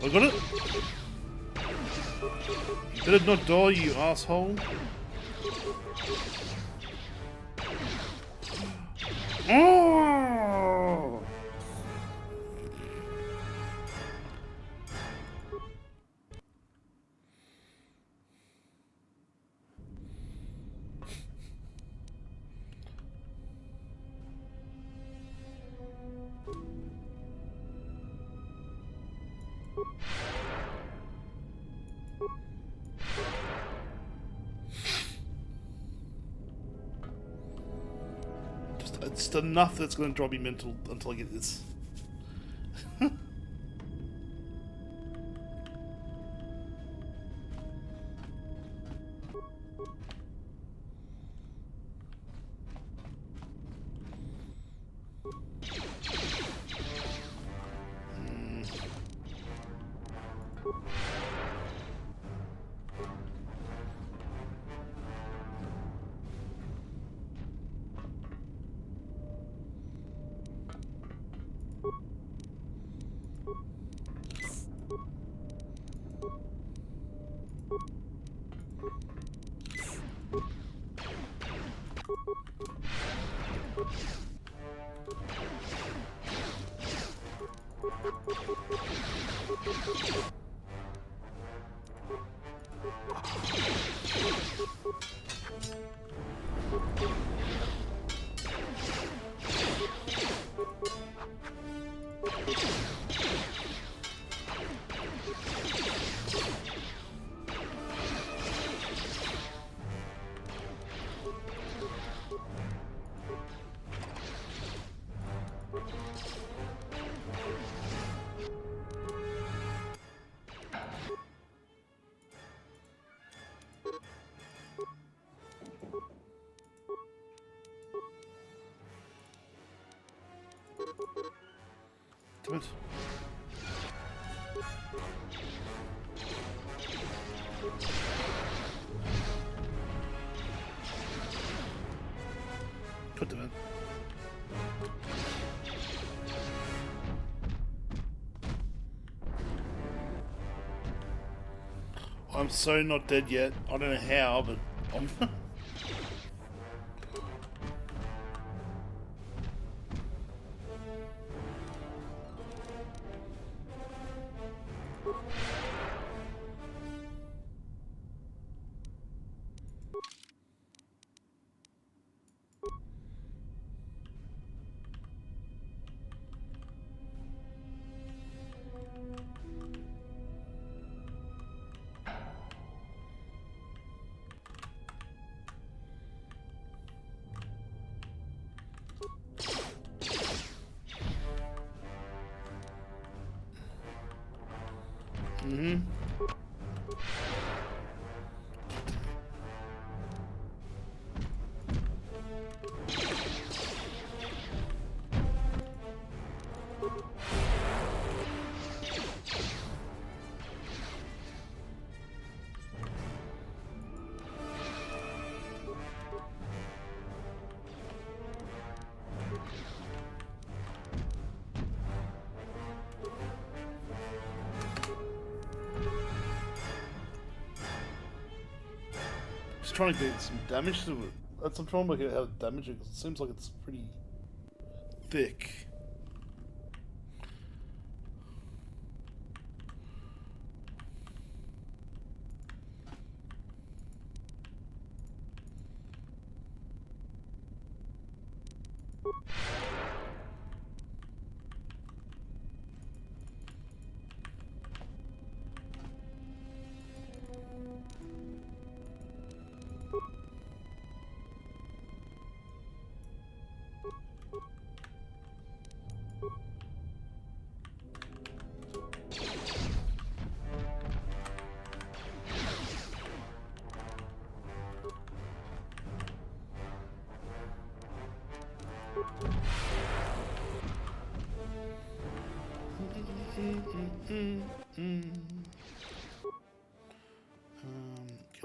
I got it? You better not die, you asshole. Oh! Just enough that's going to drive me mental until I get this. Damn it. God damn it. I'm so not dead yet. I don't know how, but I'm just trying to do some damage to it. That's I'm trying to work out how to damage it because it seems like it's pretty thick.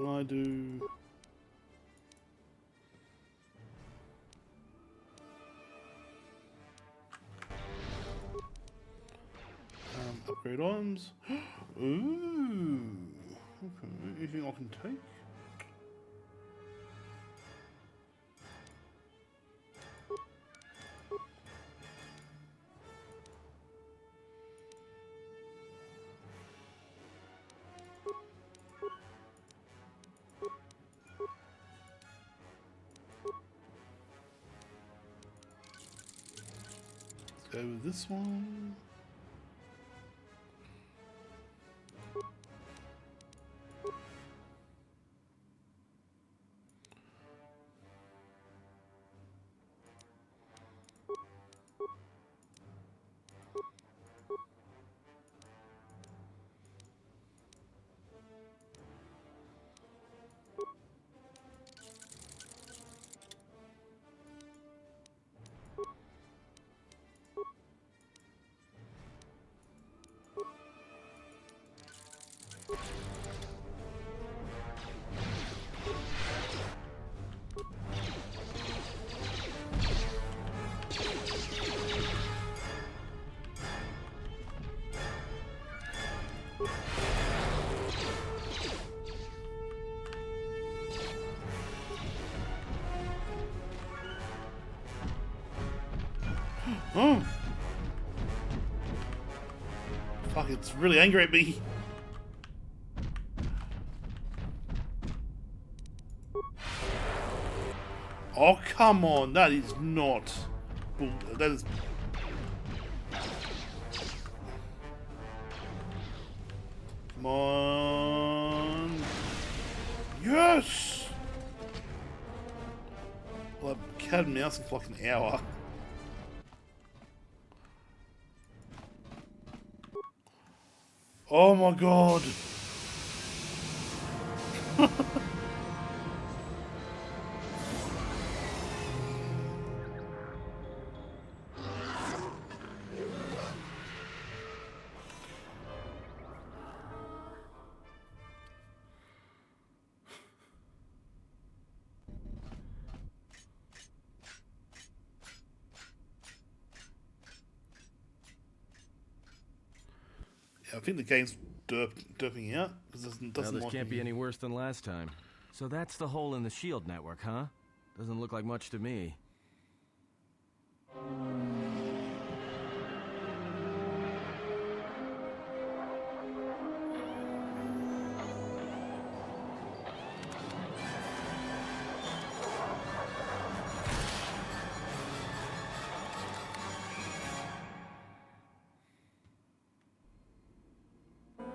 Can I do... upgrade items? Ooh. Okay. Anything I can take? Let's go with this one. Oh! Fuck, it's really angry at me. Oh, come on. That is not... That is... Come on. Yes! Well, I've cat and mouse for like an hour. Oh my god. I think the game's derping out because it doesn't Well, this like can't me. be any worse than last time. So that's the hole in the shield network, huh? Doesn't look like much to me.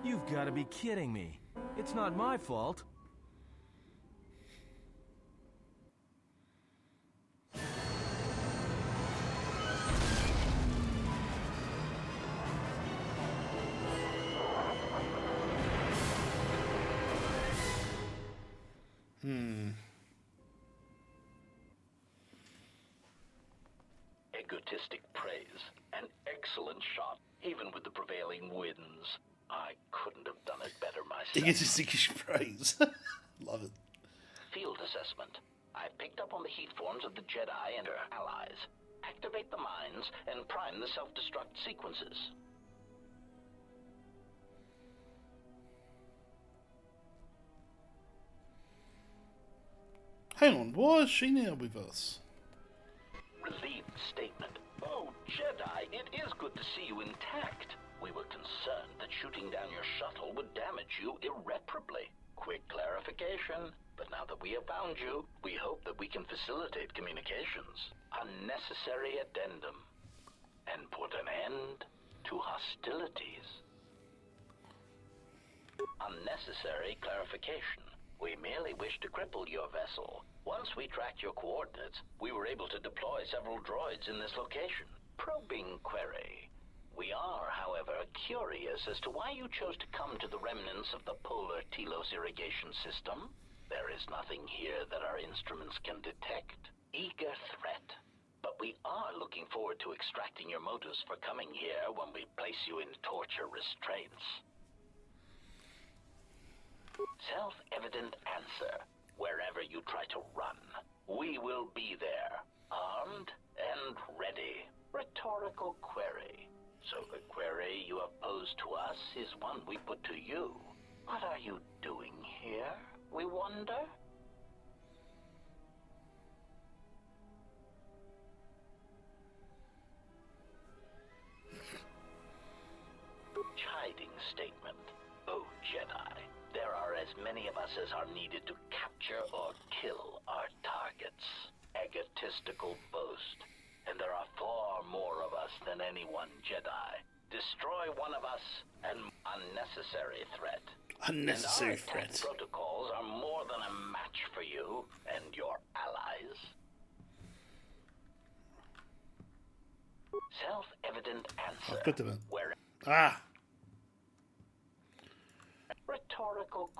You've got to be kidding me. It's not my fault. Egotistic praise. An excellent shot, even with the prevailing winds. I couldn't have done it better myself. Egotistic praise. Love it. Field assessment. I picked up on the heat forms of the Jedi and their allies. Activate the mines and prime the self-destruct sequences. Hang on, why is she now with us? Relieved statement. Oh, Jedi, it is good to see you intact. We were concerned that shooting down your shuttle would damage you irreparably. Quick clarification. But now that we have found you, we hope that we can facilitate communications. Unnecessary addendum. And put an end to hostilities. Unnecessary clarification. We merely wish to cripple your vessel. Once we tracked your coordinates, we were able to deploy several droids in this location. Probing query. We are, however, curious as to why you chose to come to the remnants of the polar Telos irrigation system. There is nothing here that our instruments can detect. Eager threat. But we are looking forward to extracting your motives for coming here when we place you in torture restraints. Self-evident answer. Wherever you try to run, we will be there, armed and ready. Rhetorical query. So the query you have posed to us is one we put to you. What are you doing here, we wonder? Chiding statement. Oh, Jedi. There are as many of us as are needed to capture or kill our targets. Egotistical boast. And there are far more of us than any one Jedi. Destroy one of us, an unnecessary threat. Unnecessary and our attack threat. protocols are more than a match for you and your allies. Self-evident answer. I've got them. Where Ah! rhetorical.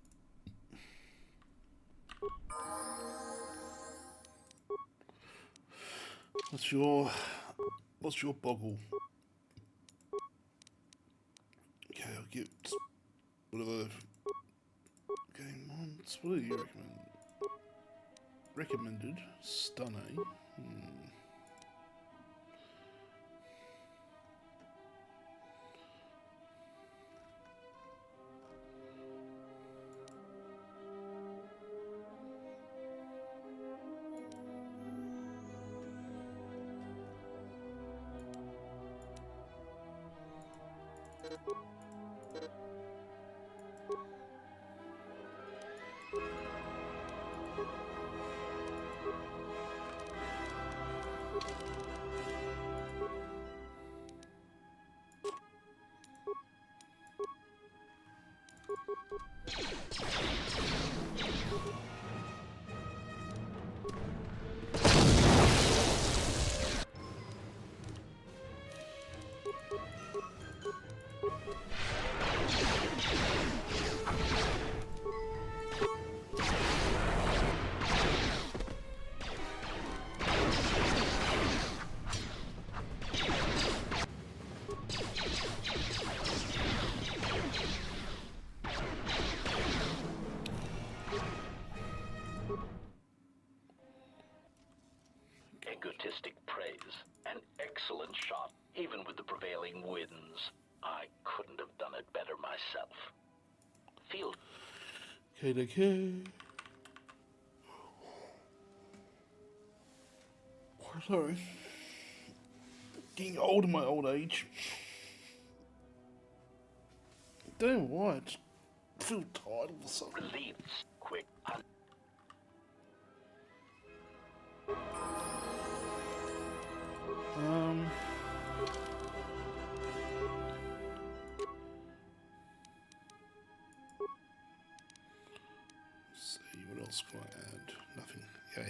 What's your boggle? Okay, I'll get whatever game mods. What do you recommend? Recommended stunning. Egotistic praise. An excellent shot, even with the prevailing winds. I couldn't have done it better myself. Field. Okay. Sorry. Getting old in my old age. Don't know why, I just feel tired all of a sudden. Relieved. Quick. Let's see, what else can I add? Nothing. Okay.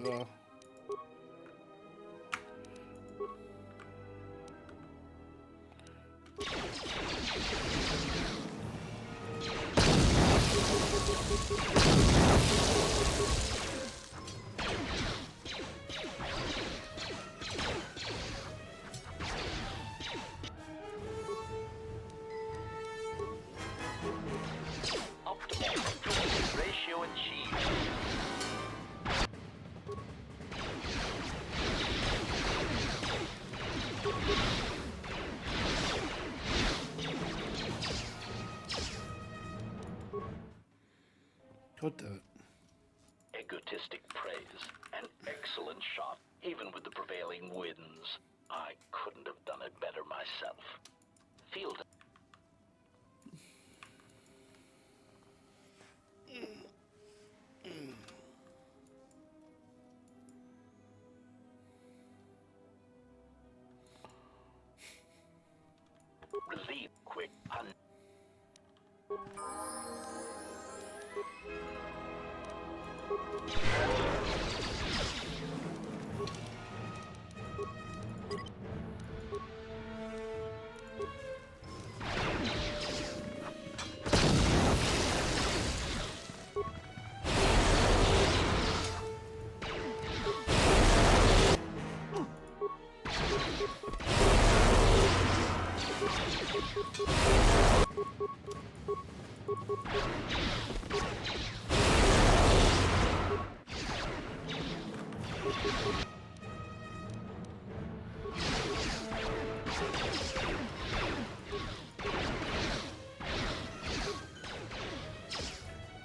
What are optimal ratio achieved. God damn it. Egotistic praise. An excellent shot, even with the prevailing winds. I couldn't have done it better myself. Field. Relief. Quick.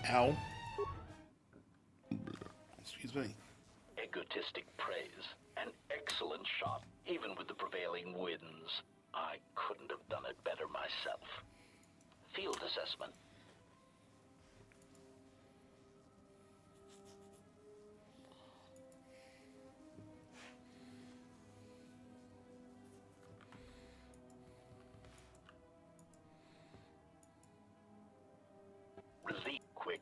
Ow. Excuse me. Egotistic praise. An excellent shot, even with the prevailing winds. I couldn't have done it better myself. Field assessment. Relief quick.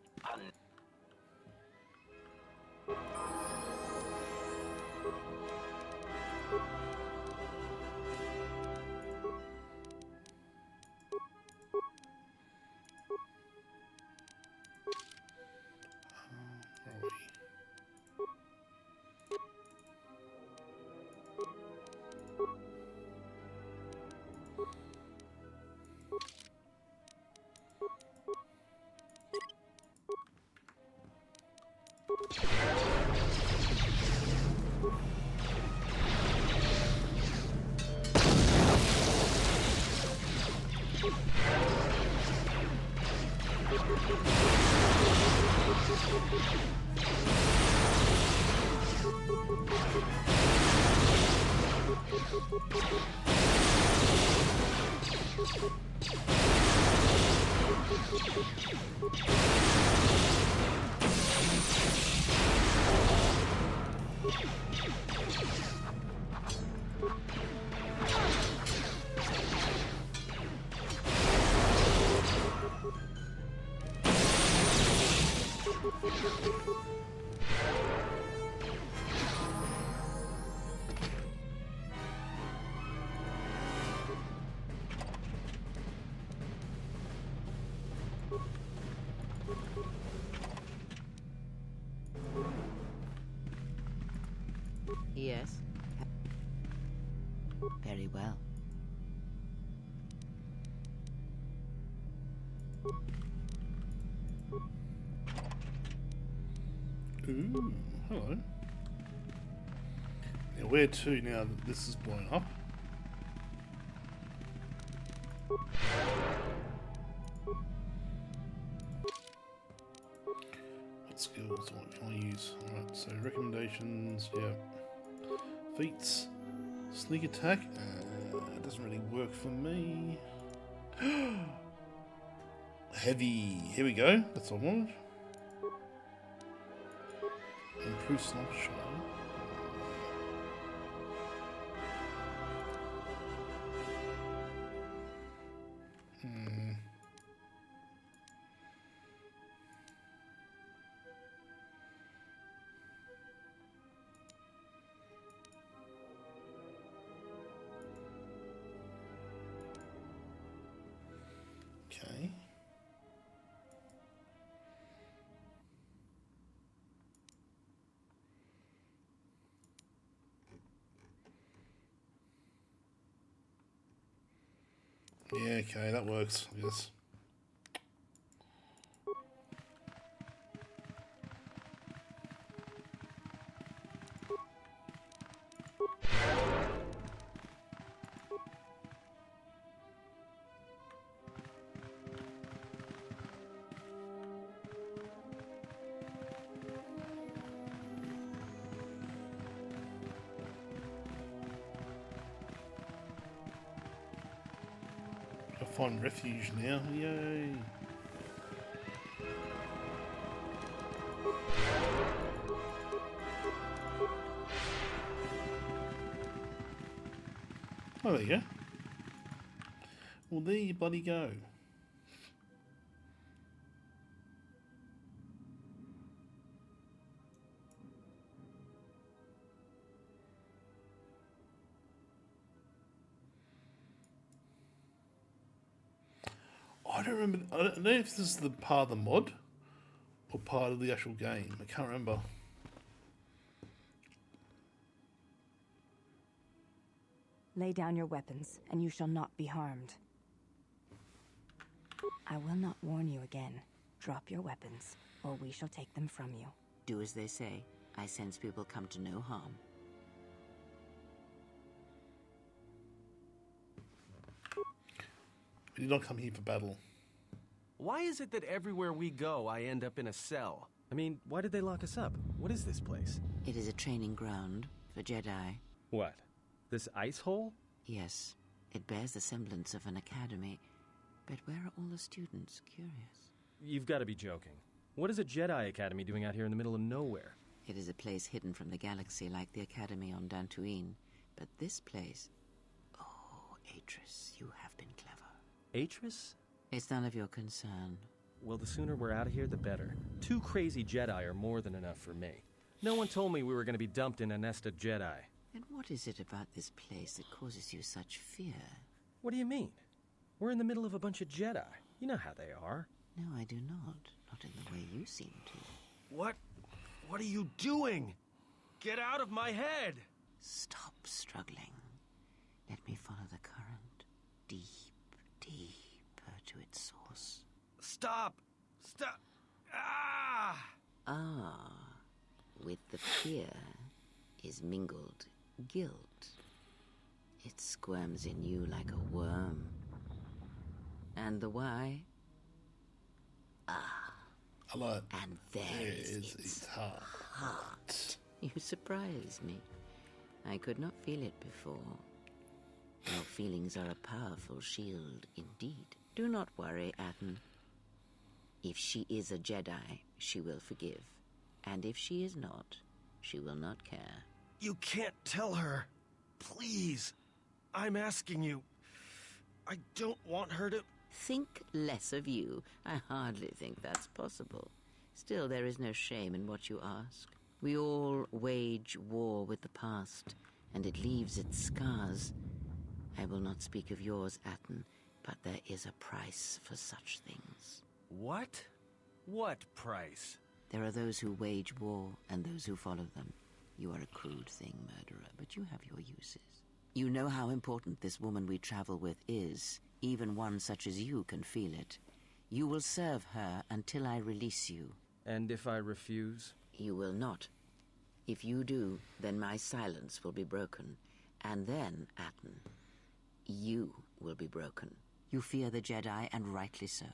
Yes. Very well. Ooh, hello. Now where to now that this is blown up? What skills can I use? Alright, so recommendations, yeah. Feats. Sneak attack. It doesn't really work for me. Heavy. Here we go. That's what I wanted. Improve sniper shot. Okay. Yeah, okay, that works, I guess. Find refuge now, yay! Oh, there you go. Well, there you bloody go. I don't remember. I don't know if this is the part of the mod or part of the actual game. I can't remember. Lay down your weapons, and you shall not be harmed. I will not warn you again. Drop your weapons, or we shall take them from you. Do as they say. I sense we will come to no harm. We did not come here for battle. Why is it that everywhere we go, I end up in a cell? I mean, why did they lock us up? What is this place? It is a training ground for Jedi. What? This ice hole? Yes, it bears the semblance of an academy. But where are all the students? Curious. You've got to be joking. What is a Jedi Academy doing out here in the middle of nowhere? It is a place hidden from the galaxy like the academy on Dantooine. But this place... Oh, Atris, you have been clever. Atris? It's none of your concern. Well, the sooner we're out of here, the better. 2 crazy Jedi are more than enough for me. No one told me we were going to be dumped in a nest of Jedi. And what is it about this place that causes you such fear? What do you mean? We're in the middle of a bunch of Jedi. You know how they are. No, I do not. Not in the way you seem to. What? What are you doing? Get out of my head! Stop struggling. Let me follow the current. Deeper to its source. Stop! Stop! Ah! Ah, with the fear is mingled guilt. It squirms in you like a worm. And the why? Ah. I like. And there is its heart. You surprise me. I could not feel it before. Your feelings are a powerful shield indeed. Do not worry, Atten. If she is a Jedi, she will forgive. And if she is not, she will not care. You can't tell her. Please. I'm asking you. I don't want her to... Think less of you. I hardly think that's possible. Still, there is no shame in what you ask. We all wage war with the past, and it leaves its scars. I will not speak of yours, Atten, but there is a price for such things. What? What price? There are those who wage war and those who follow them. You are a crude thing, murderer, but you have your uses. You know how important this woman we travel with is. Even one such as you can feel it. You will serve her until I release you. And if I refuse? You will not. If you do, then my silence will be broken. And then, Atten, you will be broken. You fear the Jedi, and rightly so.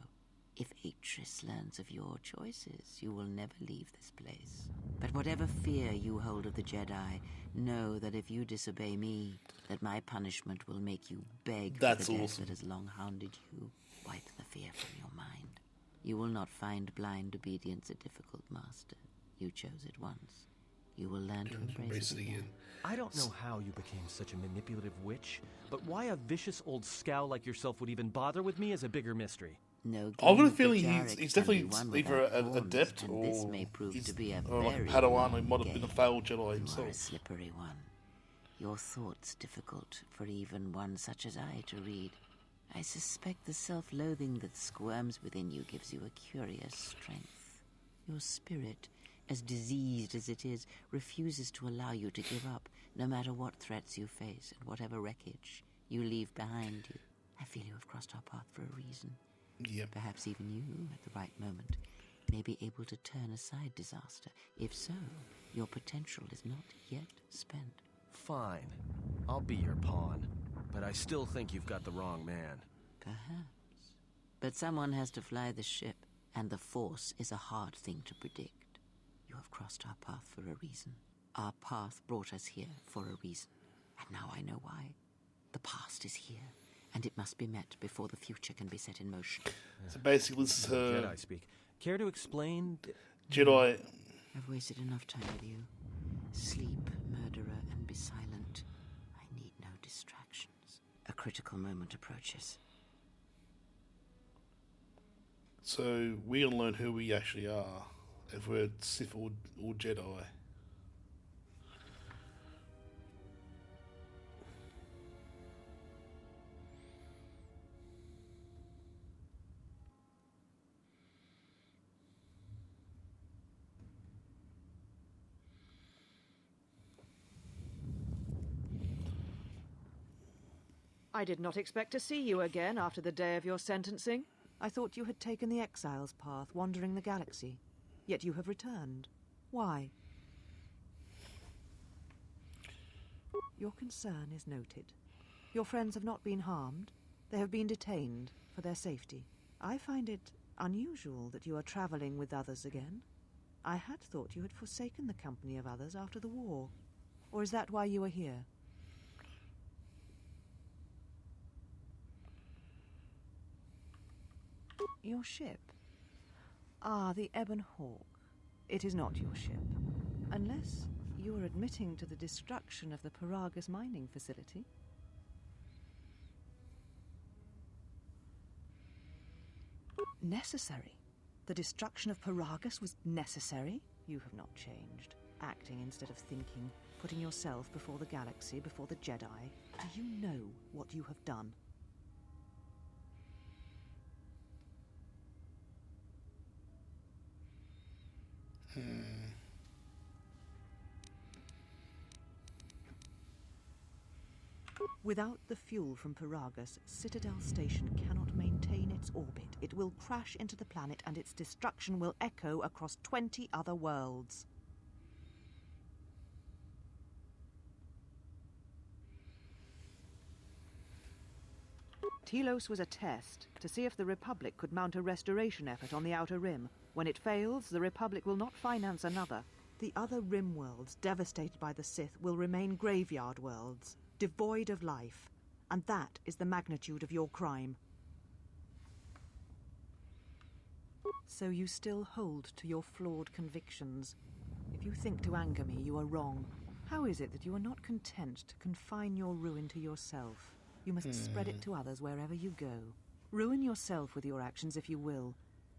If Atris learns of your choices, you will never leave this place. But whatever fear you hold of the Jedi, know that if you disobey me, that my punishment will make you beg for the death that has long hounded you. Wipe the fear from your mind. You will not find blind obedience a difficult master. You chose it once. You will learn to embrace it again. I don't know how you became such a manipulative witch, but why a vicious old scowl like yourself would even bother with me is a bigger mystery. No, I've got a feeling he's definitely either an adept or this may prove to be a like a very Padawan. He might have been a failed Jedi You are a himself. slippery one. Your thoughts difficult for even one such as I to read. I suspect the self-loathing that squirms within you gives you a curious strength. Your spirit, as diseased as it is, refuses to allow you to give up, no matter what threats you face and whatever wreckage you leave behind you. I feel you have crossed our path for a reason. Yep. Perhaps even you, at the right moment, may be able to turn aside disaster. If so, your potential is not yet spent. Fine. I'll be your pawn. But I still think you've got the wrong man. Perhaps. But someone has to fly the ship, and the Force is a hard thing to predict. You have crossed our path for a reason. Our path brought us here for a reason. And now I know why. The past is here, and it must be met before the future can be set in motion. So basically, this is her Jedi speak. Care to explain? Jedi. I've wasted enough time with you. Sleep, murderer, and be silent. I need no distractions. A critical moment approaches. So we're gonna learn who we actually are, if we're Sith or Jedi. I did not expect to see you again after the day of your sentencing. I thought you had taken the exile's path, wandering the galaxy. Yet you have returned. Why? Your concern is noted. Your friends have not been harmed. They have been detained for their safety. I find it Unusual that you are traveling with others again. I had thought you had forsaken the company of others after the war. Or is that why you are here? Your ship? Ah, the Ebon Hawk. It is not your ship. Unless you are admitting to the destruction of the Paragus mining facility. Necessary? The destruction of Paragus was necessary? You have not changed. Acting instead of thinking, putting yourself before the galaxy, before the Jedi. Do you know what you have done? Without the fuel from Paragus, Citadel Station cannot maintain its orbit. It will crash into the planet and its destruction will echo across 20 other worlds. Telos was a test to see if the Republic could mount a restoration effort on the Outer Rim. When it fails, the Republic will not finance another. The other Rim worlds, devastated by the Sith, will remain graveyard worlds, devoid of life. And that is the magnitude of your crime. So you still hold to your flawed convictions. If you think to anger me, you are wrong. How is it that you are not content to confine your ruin to yourself? You must spread it to others wherever you go. Ruin yourself with your actions if you will.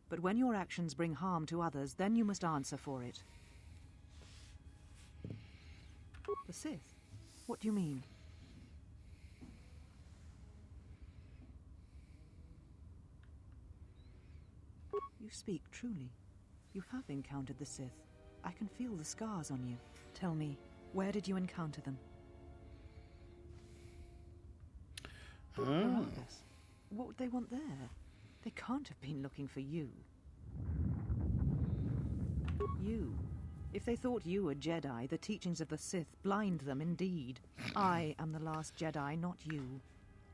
But when your actions bring harm to others, then you must answer for it. The Sith? What do you mean? You speak truly. You have encountered the Sith. I can feel the scars on you. Tell me, where did you encounter them? Paragus. What would they want there? They can't have been looking for you. You. If they thought you were Jedi, the teachings of the Sith blind them indeed. I am the last Jedi, not you.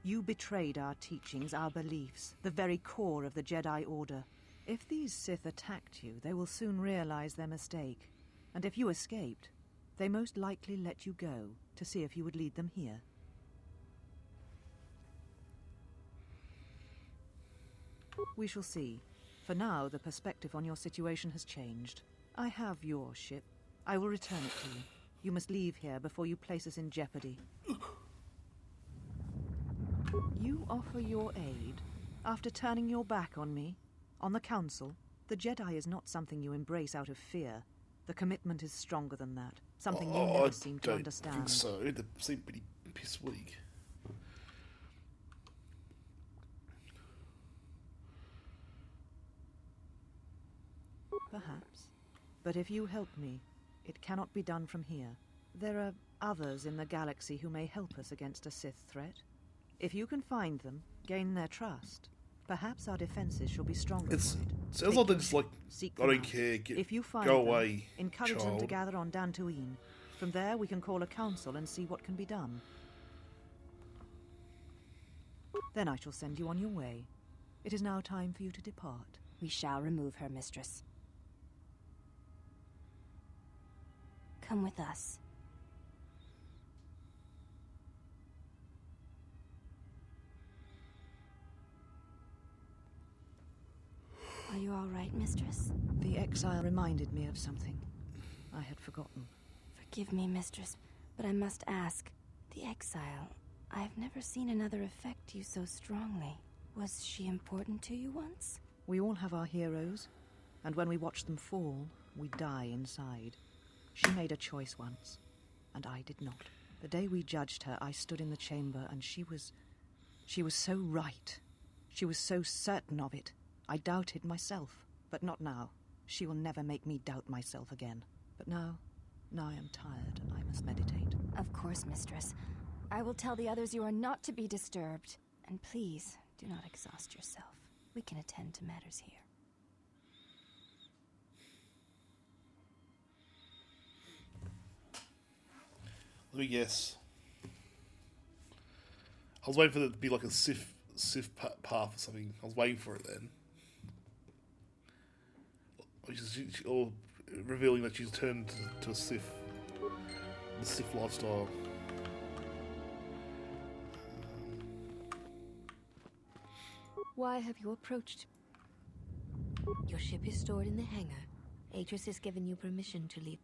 You betrayed our teachings, our beliefs, the very core of the Jedi Order. If these Sith attacked you, they will soon realize their mistake. And if you escaped, they most likely let you go to see if you would lead them here. We shall see. For now, the perspective on your situation has changed. I have your ship. I will return it to you. You must leave here before you place us in jeopardy. You offer your aid after turning your back on me, on the Council. The Jedi is not something you embrace out of fear. The commitment is stronger than that. Something you never seem to understand. I think so. They seem pretty piss weak. Perhaps. But if you help me, it cannot be done from here. There are others in the galaxy who may help us against a Sith threat. If you can find them, gain their trust, perhaps our defenses shall be stronger for it. Sounds like they're just like, I don't care, if you find go them, away, encourage child. them to gather on Dantooine. From there we can call a council and see what can be done. Then I shall send you on your way. It is now time for you to depart. We shall remove her, mistress. Come with us. Are you all right, mistress? The exile reminded me of something I had forgotten. Forgive me, mistress, but I must ask. The exile, I've never seen another affect you so strongly. Was she important to you once? We all have our heroes, and when we watch them fall, we die inside. She made a choice once, and I did not. The day we judged her, I stood in the chamber, and she was so right. She was so certain of it. I doubted myself, but not now. She will never make me doubt myself again. But now I am tired, and I must meditate. Of course, mistress. I will tell the others you are not to be disturbed. And please, do not exhaust yourself. We can attend to matters here. Let me guess. I was waiting for there to be like a Sith path or something. I was waiting for it then. or revealing that she's turned to a Sith, the Sith lifestyle. Why have you approached? Your ship is stored in the hangar. Atris has given you permission to leave.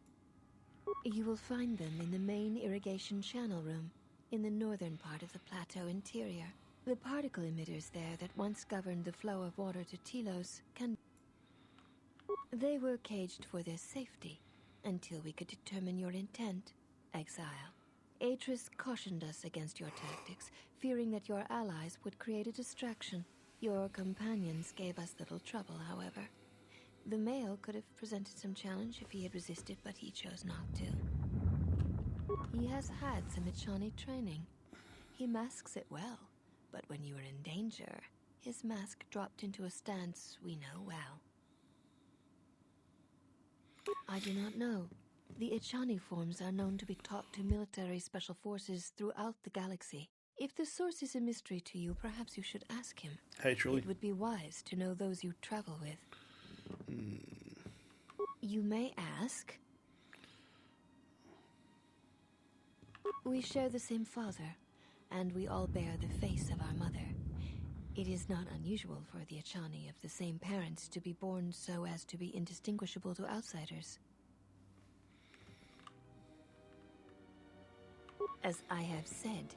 You will find them in the main irrigation channel room, in the northern part of the plateau interior. The particle emitters there that once governed the flow of water to Telos can... They were caged for their safety, until we could determine your intent, exile. Atris cautioned us against your tactics, fearing that your allies would create a distraction. Your companions gave us little trouble, however. The male could have presented some challenge if he had resisted, but he chose not to. He has had some Echani training. He masks it well, but when you are in danger, his mask dropped into a stance we know well. I do not know. The Echani forms are known to be taught to military special forces throughout the galaxy. If the source is a mystery to you, perhaps you should ask him. Hey, truly. It would be wise to know those you travel with. You may ask. We share the same father, and we all bear the face of our mother. It is not unusual for the Echani of the same parents to be born so as to be indistinguishable to outsiders. As I have said,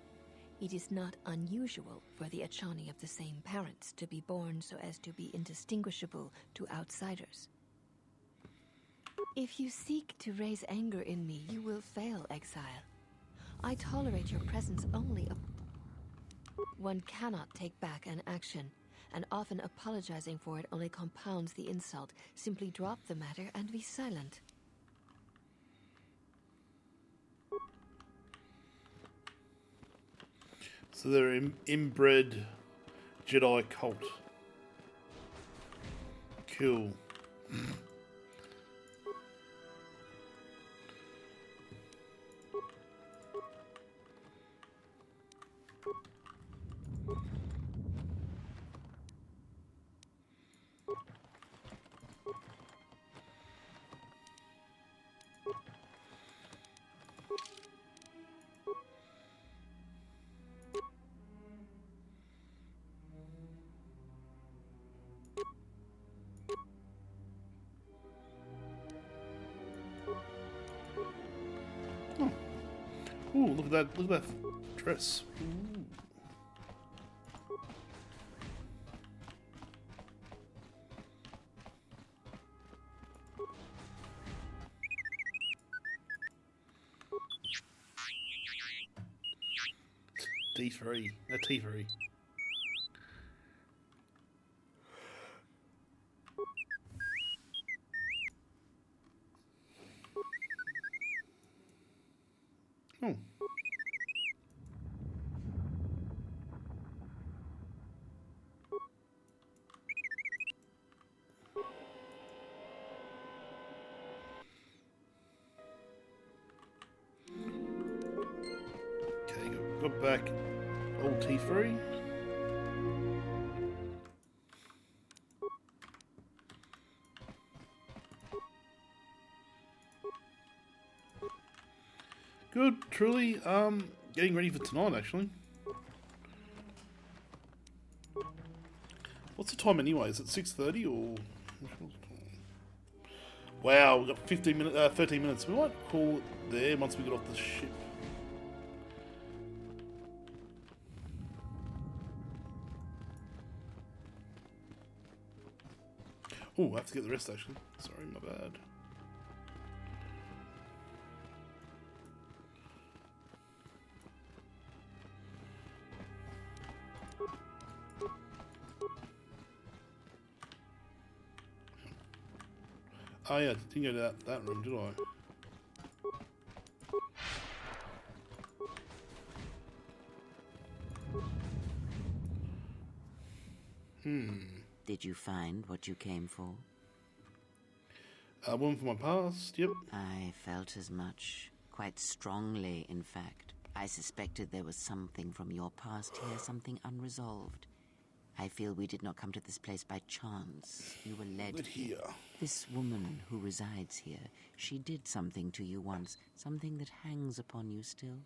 it is not unusual for the Echani of the same parents to be born so as to be indistinguishable to outsiders. If you seek to raise anger in me, you will fail, exile. I tolerate your presence only. One cannot take back an action, and often apologizing for it only compounds the insult. Simply drop the matter and be silent. So they're inbred Jedi cult. Cool. Ooh, look at that dress. Ooh. D3. T3. Oh. Okay, got back old T3. Good, truly. Getting ready for tonight, actually. What's the time anyway? Is it 6:30 or? Wow, we've got 13 minutes. We might call it there once we get off the ship. Oh, I have to get the rest actually. Sorry, my bad. Oh yeah, didn't go to that room, did I? Did you find what you came for? One for my past, yep. I felt as much. Quite strongly, in fact. I suspected there was something from your past here, something unresolved. I feel we did not come to this place by chance. You were led here. This woman who resides here, she did something to you once, something that hangs upon you still.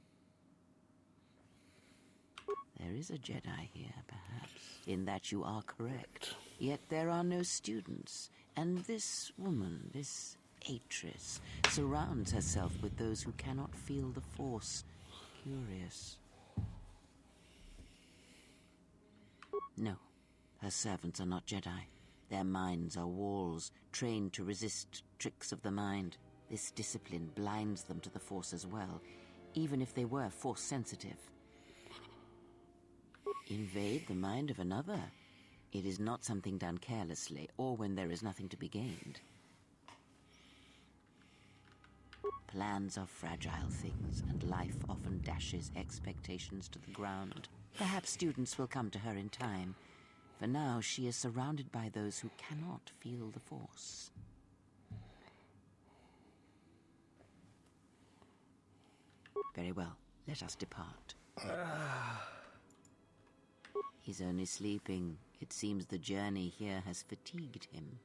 There is a Jedi here, perhaps, in that you are correct. Yet there are no students, and this woman, this Atris, surrounds herself with those who cannot feel the Force. Curious. No, her servants are not Jedi. Their minds are walls, trained to resist tricks of the mind. This discipline blinds them to the Force as well, even if they were Force-sensitive. Invade the mind of another. It is not something done carelessly, or when there is nothing to be gained. Plans are fragile things, and life often dashes expectations to the ground. Perhaps students will come to her in time. For now, she is surrounded by those who cannot feel the Force. Very well, let us depart. He's only sleeping. It seems the journey here has fatigued him.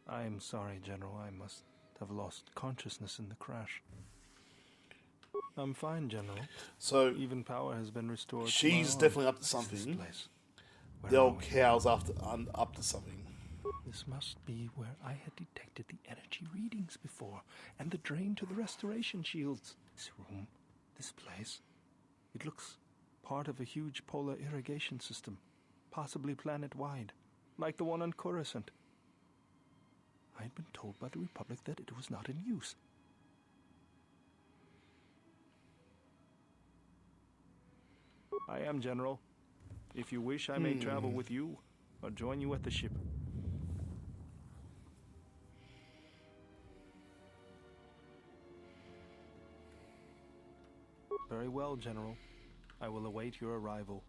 I am sorry, General. I must have lost consciousness in the crash. I'm fine, General. So even power has been restored. She's definitely up to something. The old cow's up to something. This must be where I had detected the energy readings before, and the drain to the restoration shields. This room, this place, it looks part of a huge polar irrigation system, possibly planet-wide, like the one on Coruscant. I had been told by the Republic that it was not in use. I am, General. If you wish, I may travel with you, or join you at the ship. Very well, General. I will await your arrival.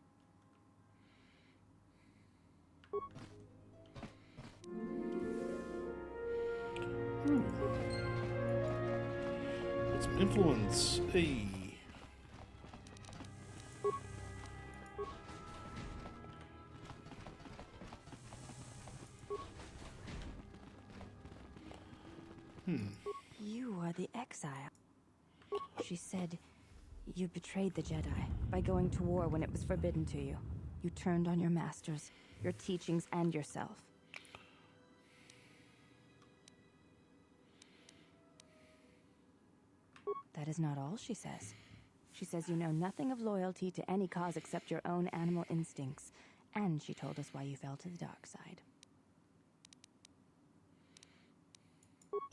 It's influence. Hey. You are the exile. She said you betrayed the Jedi by going to war when it was forbidden to you. You turned on your masters, your teachings, and yourself. That is not all she says. She says you know nothing of loyalty to any cause except your own animal instincts, and she told us why you fell to the dark side.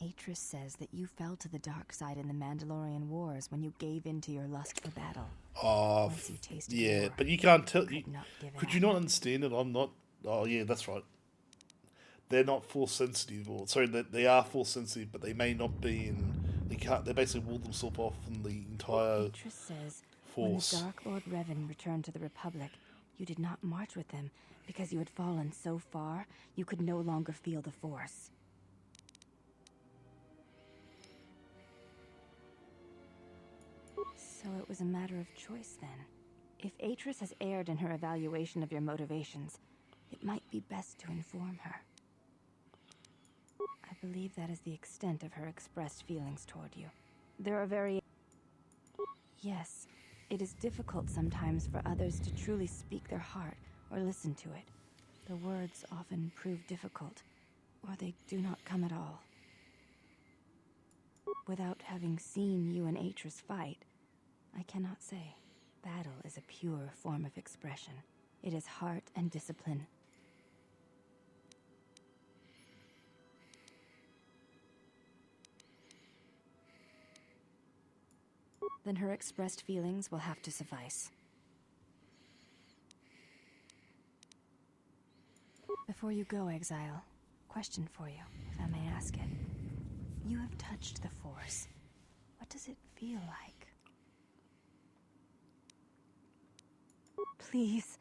Atris says that you fell to the dark side in the Mandalorian Wars when you gave in to your lust for battle. Yeah, war, but you can't tell. Could you not understand it? I'm not. Oh, yeah, that's right. They're not Force sensitive, or sorry, they are Force sensitive, but they may not be in. They can't. They basically wall themselves off from the entire Atris says Force. When the Dark Lord Revan returned to the Republic, you did not march with them because you had fallen so far you could no longer feel the Force. So it was a matter of choice then. If Atris has erred in her evaluation of your motivations, it might be best to inform her. I believe that is the extent of her expressed feelings toward you. There are Yes, it is difficult sometimes for others to truly speak their heart or listen to it. The words often prove difficult, or they do not come at all. Without having seen you and Atris fight, I cannot say. Battle is a pure form of expression. It is heart and discipline. Then her expressed feelings will have to suffice. Before you go, Exile, question for you, if I may ask it. You have touched the Force. What does it feel like? Please,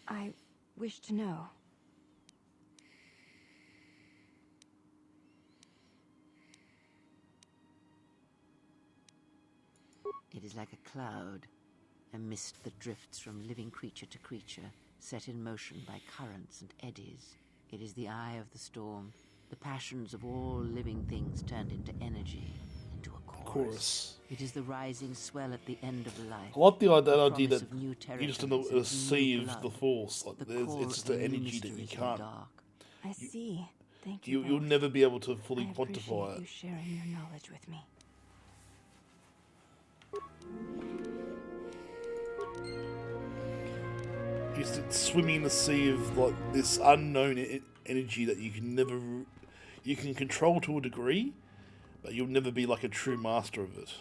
I wish to know. It is like a cloud, a mist that drifts from living creature to creature, set in motion by currents and eddies. It is the eye of the storm, the passions of all living things turned into energy, into a chorus. It is the rising swell at the end of life. I like the idea that of new you're just in territories a and sea new of the blood, Force. Like the there's, core it's just of an new energy that you mysteries in can't. the dark. I see. Thank you. You'll both. never be able to fully I appreciate quantify you it. sharing your knowledge with me. You're just swimming in the sea of like this unknown energy that you can never, you can control to a degree, but you'll never be like a true master of it.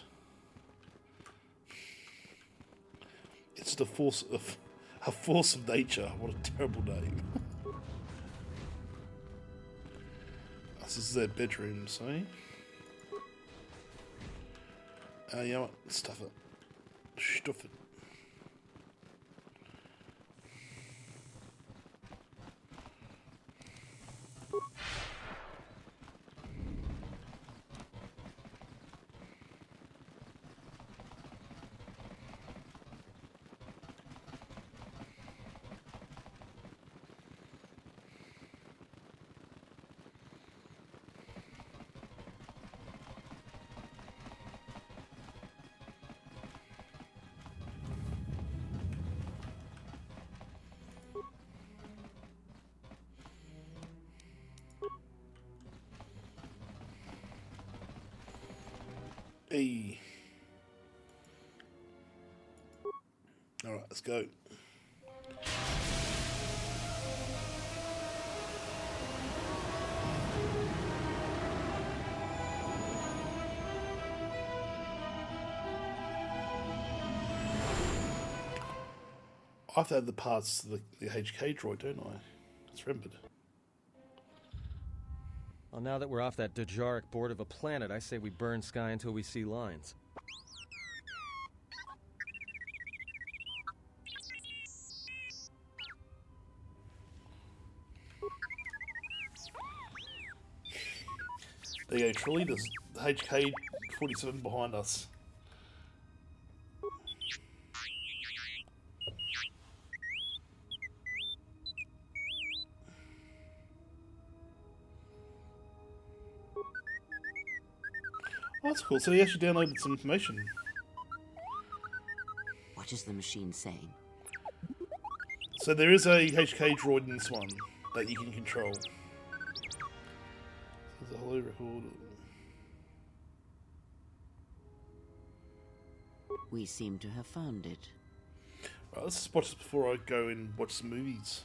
It's the force of a force of nature. What a terrible name. This is their bedroom, see? You know what? Stuff it. Stuff it. Hey. Alright, let's go. I have to add the parts to the HK droid, don't I? It's remembered. Well, now that we're off that Dejaric board of a planet, I say we burn sky until we see lines. There you go, truly, there's the HK-47 behind us. Oh, that's cool. So he actually downloaded some information. What is the machine saying? So there is a HK droid in this one that you can control. There's a hello record. We seem to have found it. Right, let's just watch this before I go and watch some movies.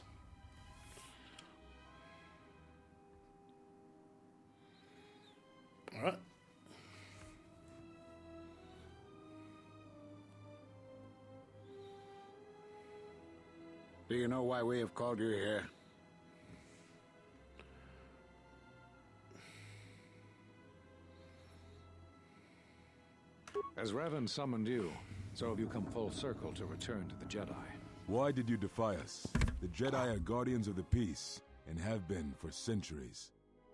Alright. Do you know why we have called you here? As Revan summoned you, so have you come full circle to return to the Jedi. Why did you defy us? The Jedi are guardians of the peace, and have been for centuries.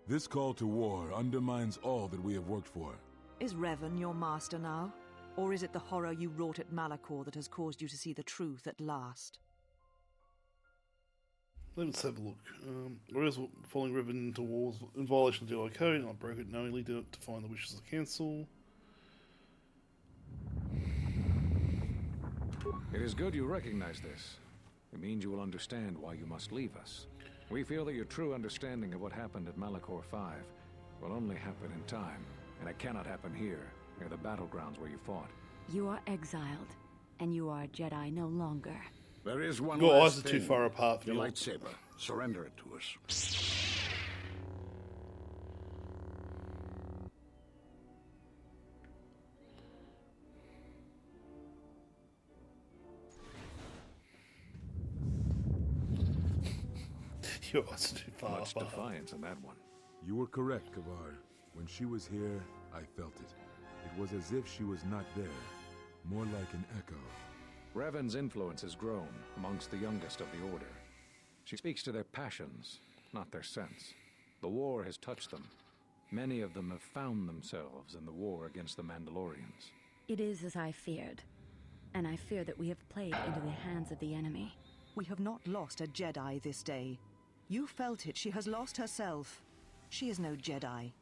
This call to war undermines all that we have worked for. Is Revan your master now? Or is it the horror you wrought at Malachor that has caused you to see the truth at last? Let's have a look. Whereas following Revan into wars in violation of the Jedi Code, and I broke it knowingly to define the wishes of the Council. It is good you recognize this. It means you will understand why you must leave us. We feel that your true understanding of what happened at Malachor 5 will only happen in time, and it cannot happen here, near the battlegrounds where you fought. You are exiled, and you are a Jedi no longer. There is one Your last eyes are too thing. far apart for Your you. lightsaber. Surrender it to us. Your eyes are too far Much apart. defiance in that one. You were correct, Kavar. When she was here, I felt it. It was as if she was not there, more like an echo. Revan's influence has grown amongst the youngest of the Order. She speaks to their passions, not their sense. The war has touched them. Many of them have found themselves in the war against the Mandalorians. It is as I feared. and I fear that we have played into the hands of the enemy. We have not lost a Jedi this day. You felt it. She has lost herself. She is no Jedi.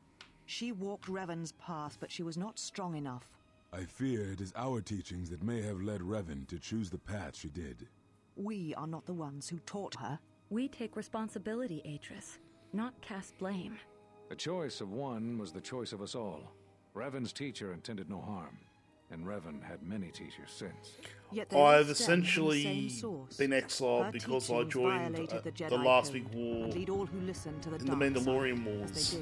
She walked Revan's path, but she was not strong enough. I fear it is our teachings that may have led Revan to choose the path she did. We are not the ones who taught her. We take responsibility, Atris, not cast blame. The choice of one was the choice of us all. Revan's teacher intended no harm, and Revan had many teachers since. I've essentially been exiled because I joined the last big war in the Mandalorian Wars.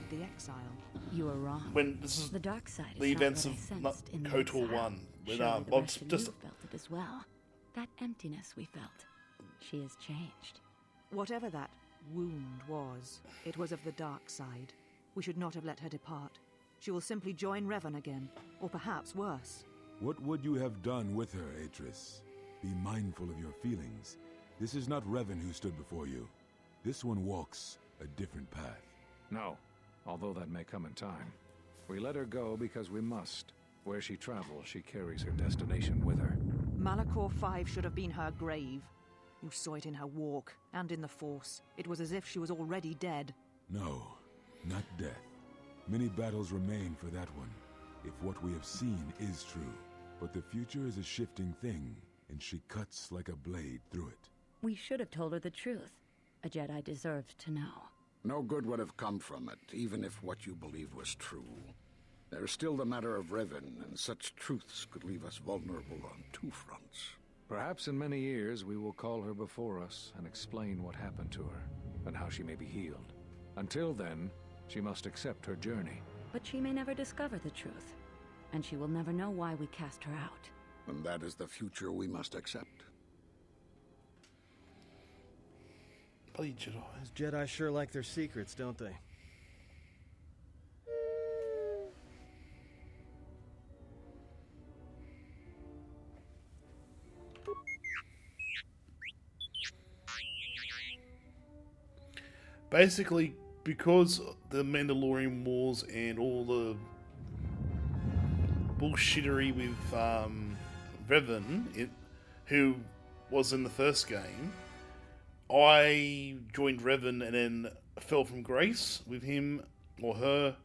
You are wrong. When this is the dark side is the events what of I sensed in the KOTOR exile. 1. When Surely the Bob's rest of just you felt it as well. That emptiness we felt. She has changed. Whatever that wound was, it was of the dark side. We should not have let her depart. She will simply join Revan again, or perhaps worse. What would you have done with her, Atris? Be mindful of your feelings. This is not Revan who stood before you. This one walks a different path. No, although that may come in time. We let her go because we must. Where she travels, she carries her destination with her. Malachor 5 should have been her grave. You saw it in her walk, and in the Force. It was as if she was already dead. No, not death. Many battles remain for that one, if what we have seen is true. But the future is a shifting thing, and she cuts like a blade through it. We should have told her the truth. A Jedi deserved to know. No good would have come from it, even if what you believed was true. There's still the matter of Revan, and such truths could leave us vulnerable on two fronts. Perhaps in many years we will call her before us and explain what happened to her, and how she may be healed. Until then, she must accept her journey. But she may never discover the truth, and she will never know why we cast her out. And that is the future we must accept. Bloody Jedi. Those Jedi sure like their secrets, don't they? Basically, because the Mandalorian Wars and all the bullshittery with Revan, who was in the first game, I joined Revan and then fell from grace with him or her,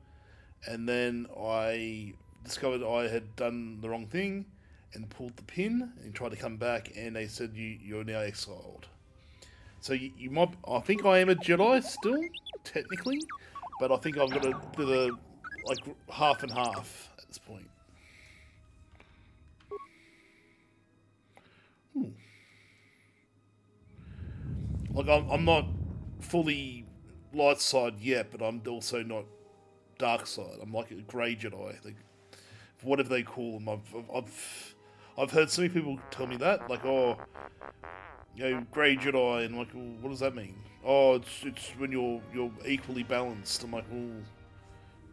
and then I discovered I had done the wrong thing and pulled the pin and tried to come back, and they said you're now exiled. So you might. I think I am a Jedi still, technically, but I think I've got a bit of like half and half at this point. Like I'm not fully light side yet, but I'm also not dark side. I'm like a grey Jedi, like whatever they call them. I've heard so many people tell me that, like, oh, you know, grey Jedi, and like, well, what does that mean? Oh, it's when you're equally balanced. I'm like, well,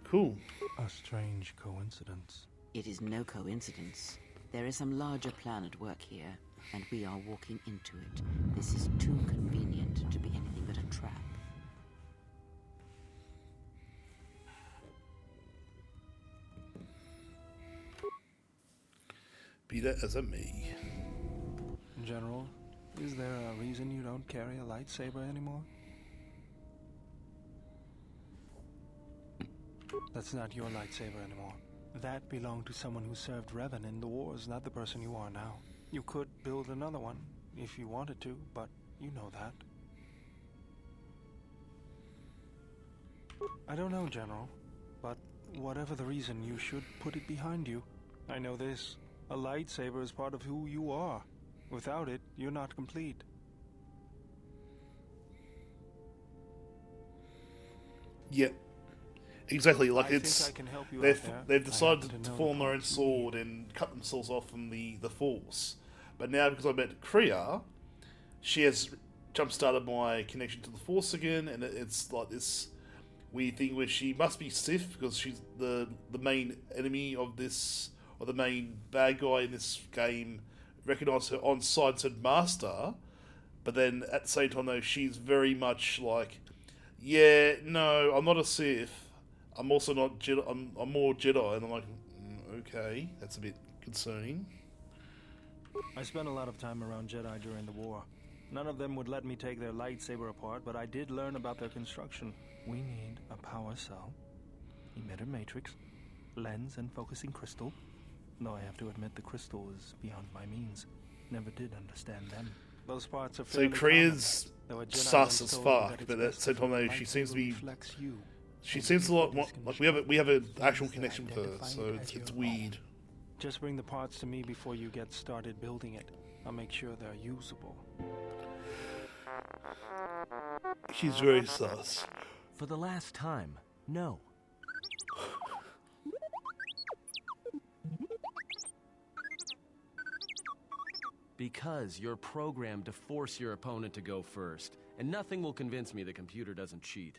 cool. A strange coincidence. It is no coincidence. There is some larger plan at work here, and we are walking into it. This is too convenient to be anything but a trap. Be that as it may. General, is there a reason you don't carry a lightsaber anymore? That's not your lightsaber anymore. That belonged to someone who served Revan in the wars, not the person you are now. You could build another one, if you wanted to, but you know that. I don't know, General, but whatever the reason, you should put it behind you. I know this. A lightsaber is part of who you are. Without it, you're not complete. Yep. Exactly, like I it's think I can help you they've decided to fall on their own sword and cut themselves off from the Force. But now, because I met Kriya, she has jump-started my connection to the Force again, and it's like this weird thing where she must be Sith because she's the main enemy of this, or the main bad guy in this game. Recognise her on side said master, but then at the same time though she's very much like, yeah, no, I'm not a Sith. I'm also not Jedi. I'm more Jedi, and I'm like, okay, that's a bit concerning. I spent a lot of time around Jedi during the war. None of them would let me take their lightsaber apart, but I did learn about their construction. We need a power cell, emitter matrix, lens and focusing crystal. Though I have to admit the crystal is beyond my means. Never did understand them. Those parts are so Kriya's sus as fuck, but at the same time though, she seems to be... She seems a lot more, like we have an actual connection with her, so it's weird. Just bring the parts to me before you get started building it. I'll make sure they're usable. She's very sus. For the last time, no. Because you're programmed to force your opponent to go first, and nothing will convince me the computer doesn't cheat.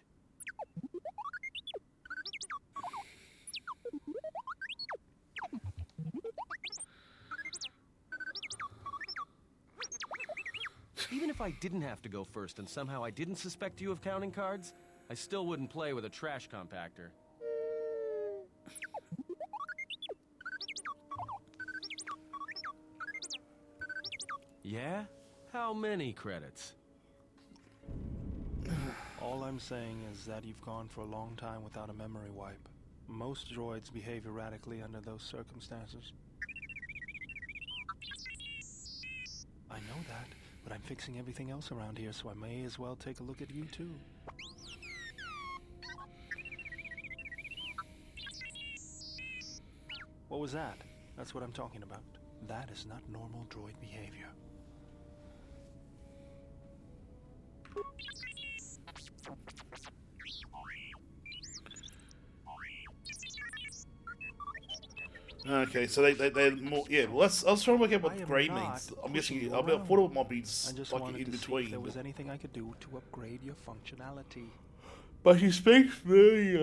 Even if I didn't have to go first and somehow I didn't suspect you of counting cards, I still wouldn't play with a trash compactor. Yeah? How many credits? All I'm saying is that you've gone for a long time without a memory wipe. Most droids behave erratically under those circumstances. I know that, but I'm fixing everything else around here, so I may as well take a look at you too. What was that? That's what I'm talking about. That is not normal droid behavior. Okay, so they're more, yeah. Well, I was trying to work out what grey means. I'm guessing I thought it might be like in between. If there was anything I could do to upgrade your functionality. But he speaks very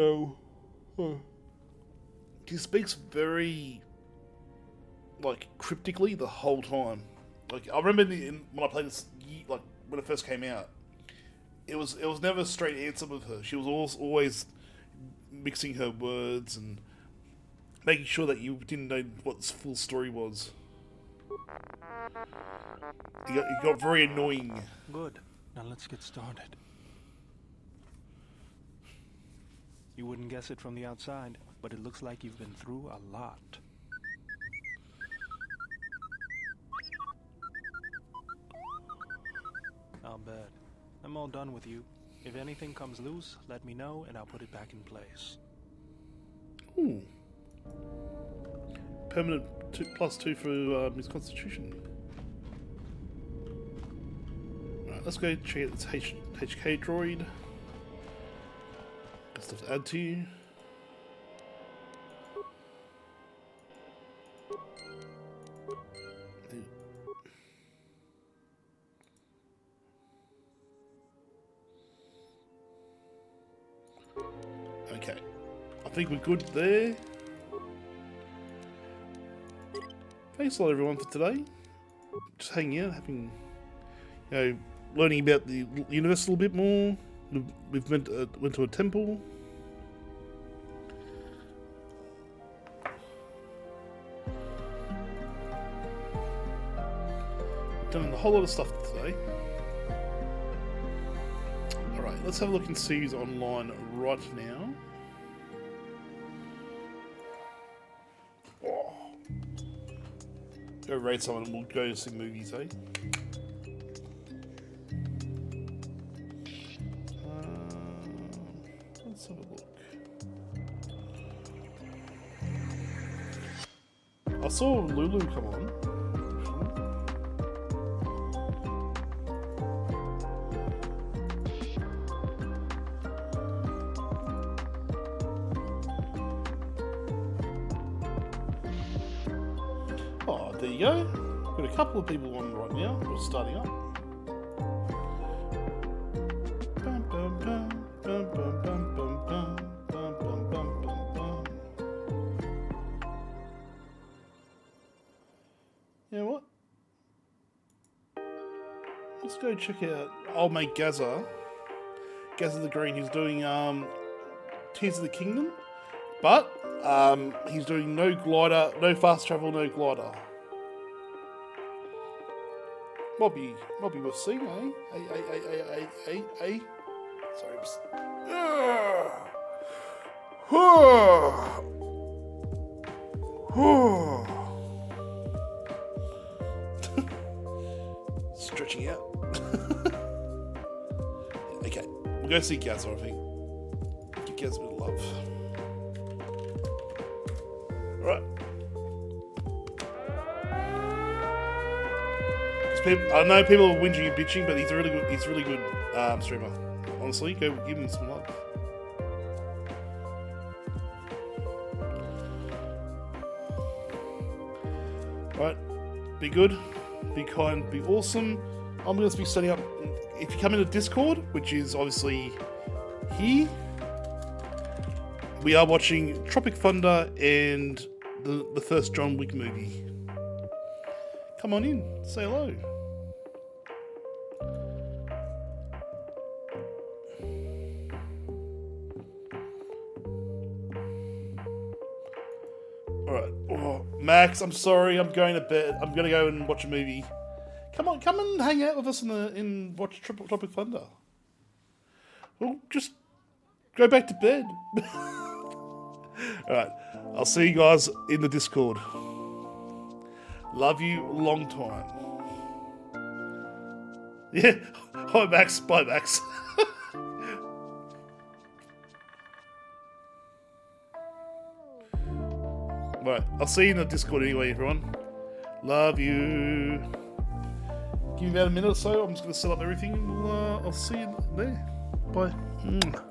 he speaks very like cryptically the whole time. Like I remember when I played this, like when it first came out, it was never a straight answer with her. She was always mixing her words and making sure that you didn't know what the full story was. It got very annoying. Good. Now let's get started. You wouldn't guess it from the outside, but it looks like you've been through a lot. I'll bet. I'm all done with you. If anything comes loose, let me know and I'll put it back in place. Ooh. Permanent +2 for his constitution. Right, let's go check out this HK droid. Got stuff to add to you. Okay, I think we're good there. Thanks a lot, everyone, for today. Just hanging out, having, learning about the universe a little bit more. We've went to a temple. Done a whole lot of stuff today. Alright, let's have a look and see who's online right now. Go raid someone and we'll go to some movies, eh? Let's have a look. I saw Lulu come on. Oh, there you go. Got a couple of people on right now. We're starting up. Bum, bum, bum, bum, bum, bum, bum, bum, bum, bum, bum, bum. You know what? Let's go check out old mate Gaza. Gaza the Green, who's doing Tears of the Kingdom. But he's doing no glider, no fast travel, no glider. Might be worth seeing, eh? Sorry, I'm just... Stretching out. Okay, we'll go see Gaz, I think. Give Gaz a bit of love. Alright. I know people are whinging and bitching, but he's a really good streamer. Honestly, go give him some love. Alright, be good, be kind, be awesome. I'm going to be setting up, if you come into Discord, which is obviously here, we are watching Tropic Thunder and the first John Wick movie. Come on in, say hello. Alright, oh, Max, I'm sorry, I'm going to bed. I'm going to go and watch a movie. Come on, come and hang out with us in watch Tropic Thunder. Well, just go back to bed. Alright, I'll see you guys in the Discord. Love you long time. Yeah, hi Max, bye Max. Right, I'll see you in the Discord anyway, everyone. Love you. Give me about a minute or so. I'm just going to set up everything and I'll see you there. Bye.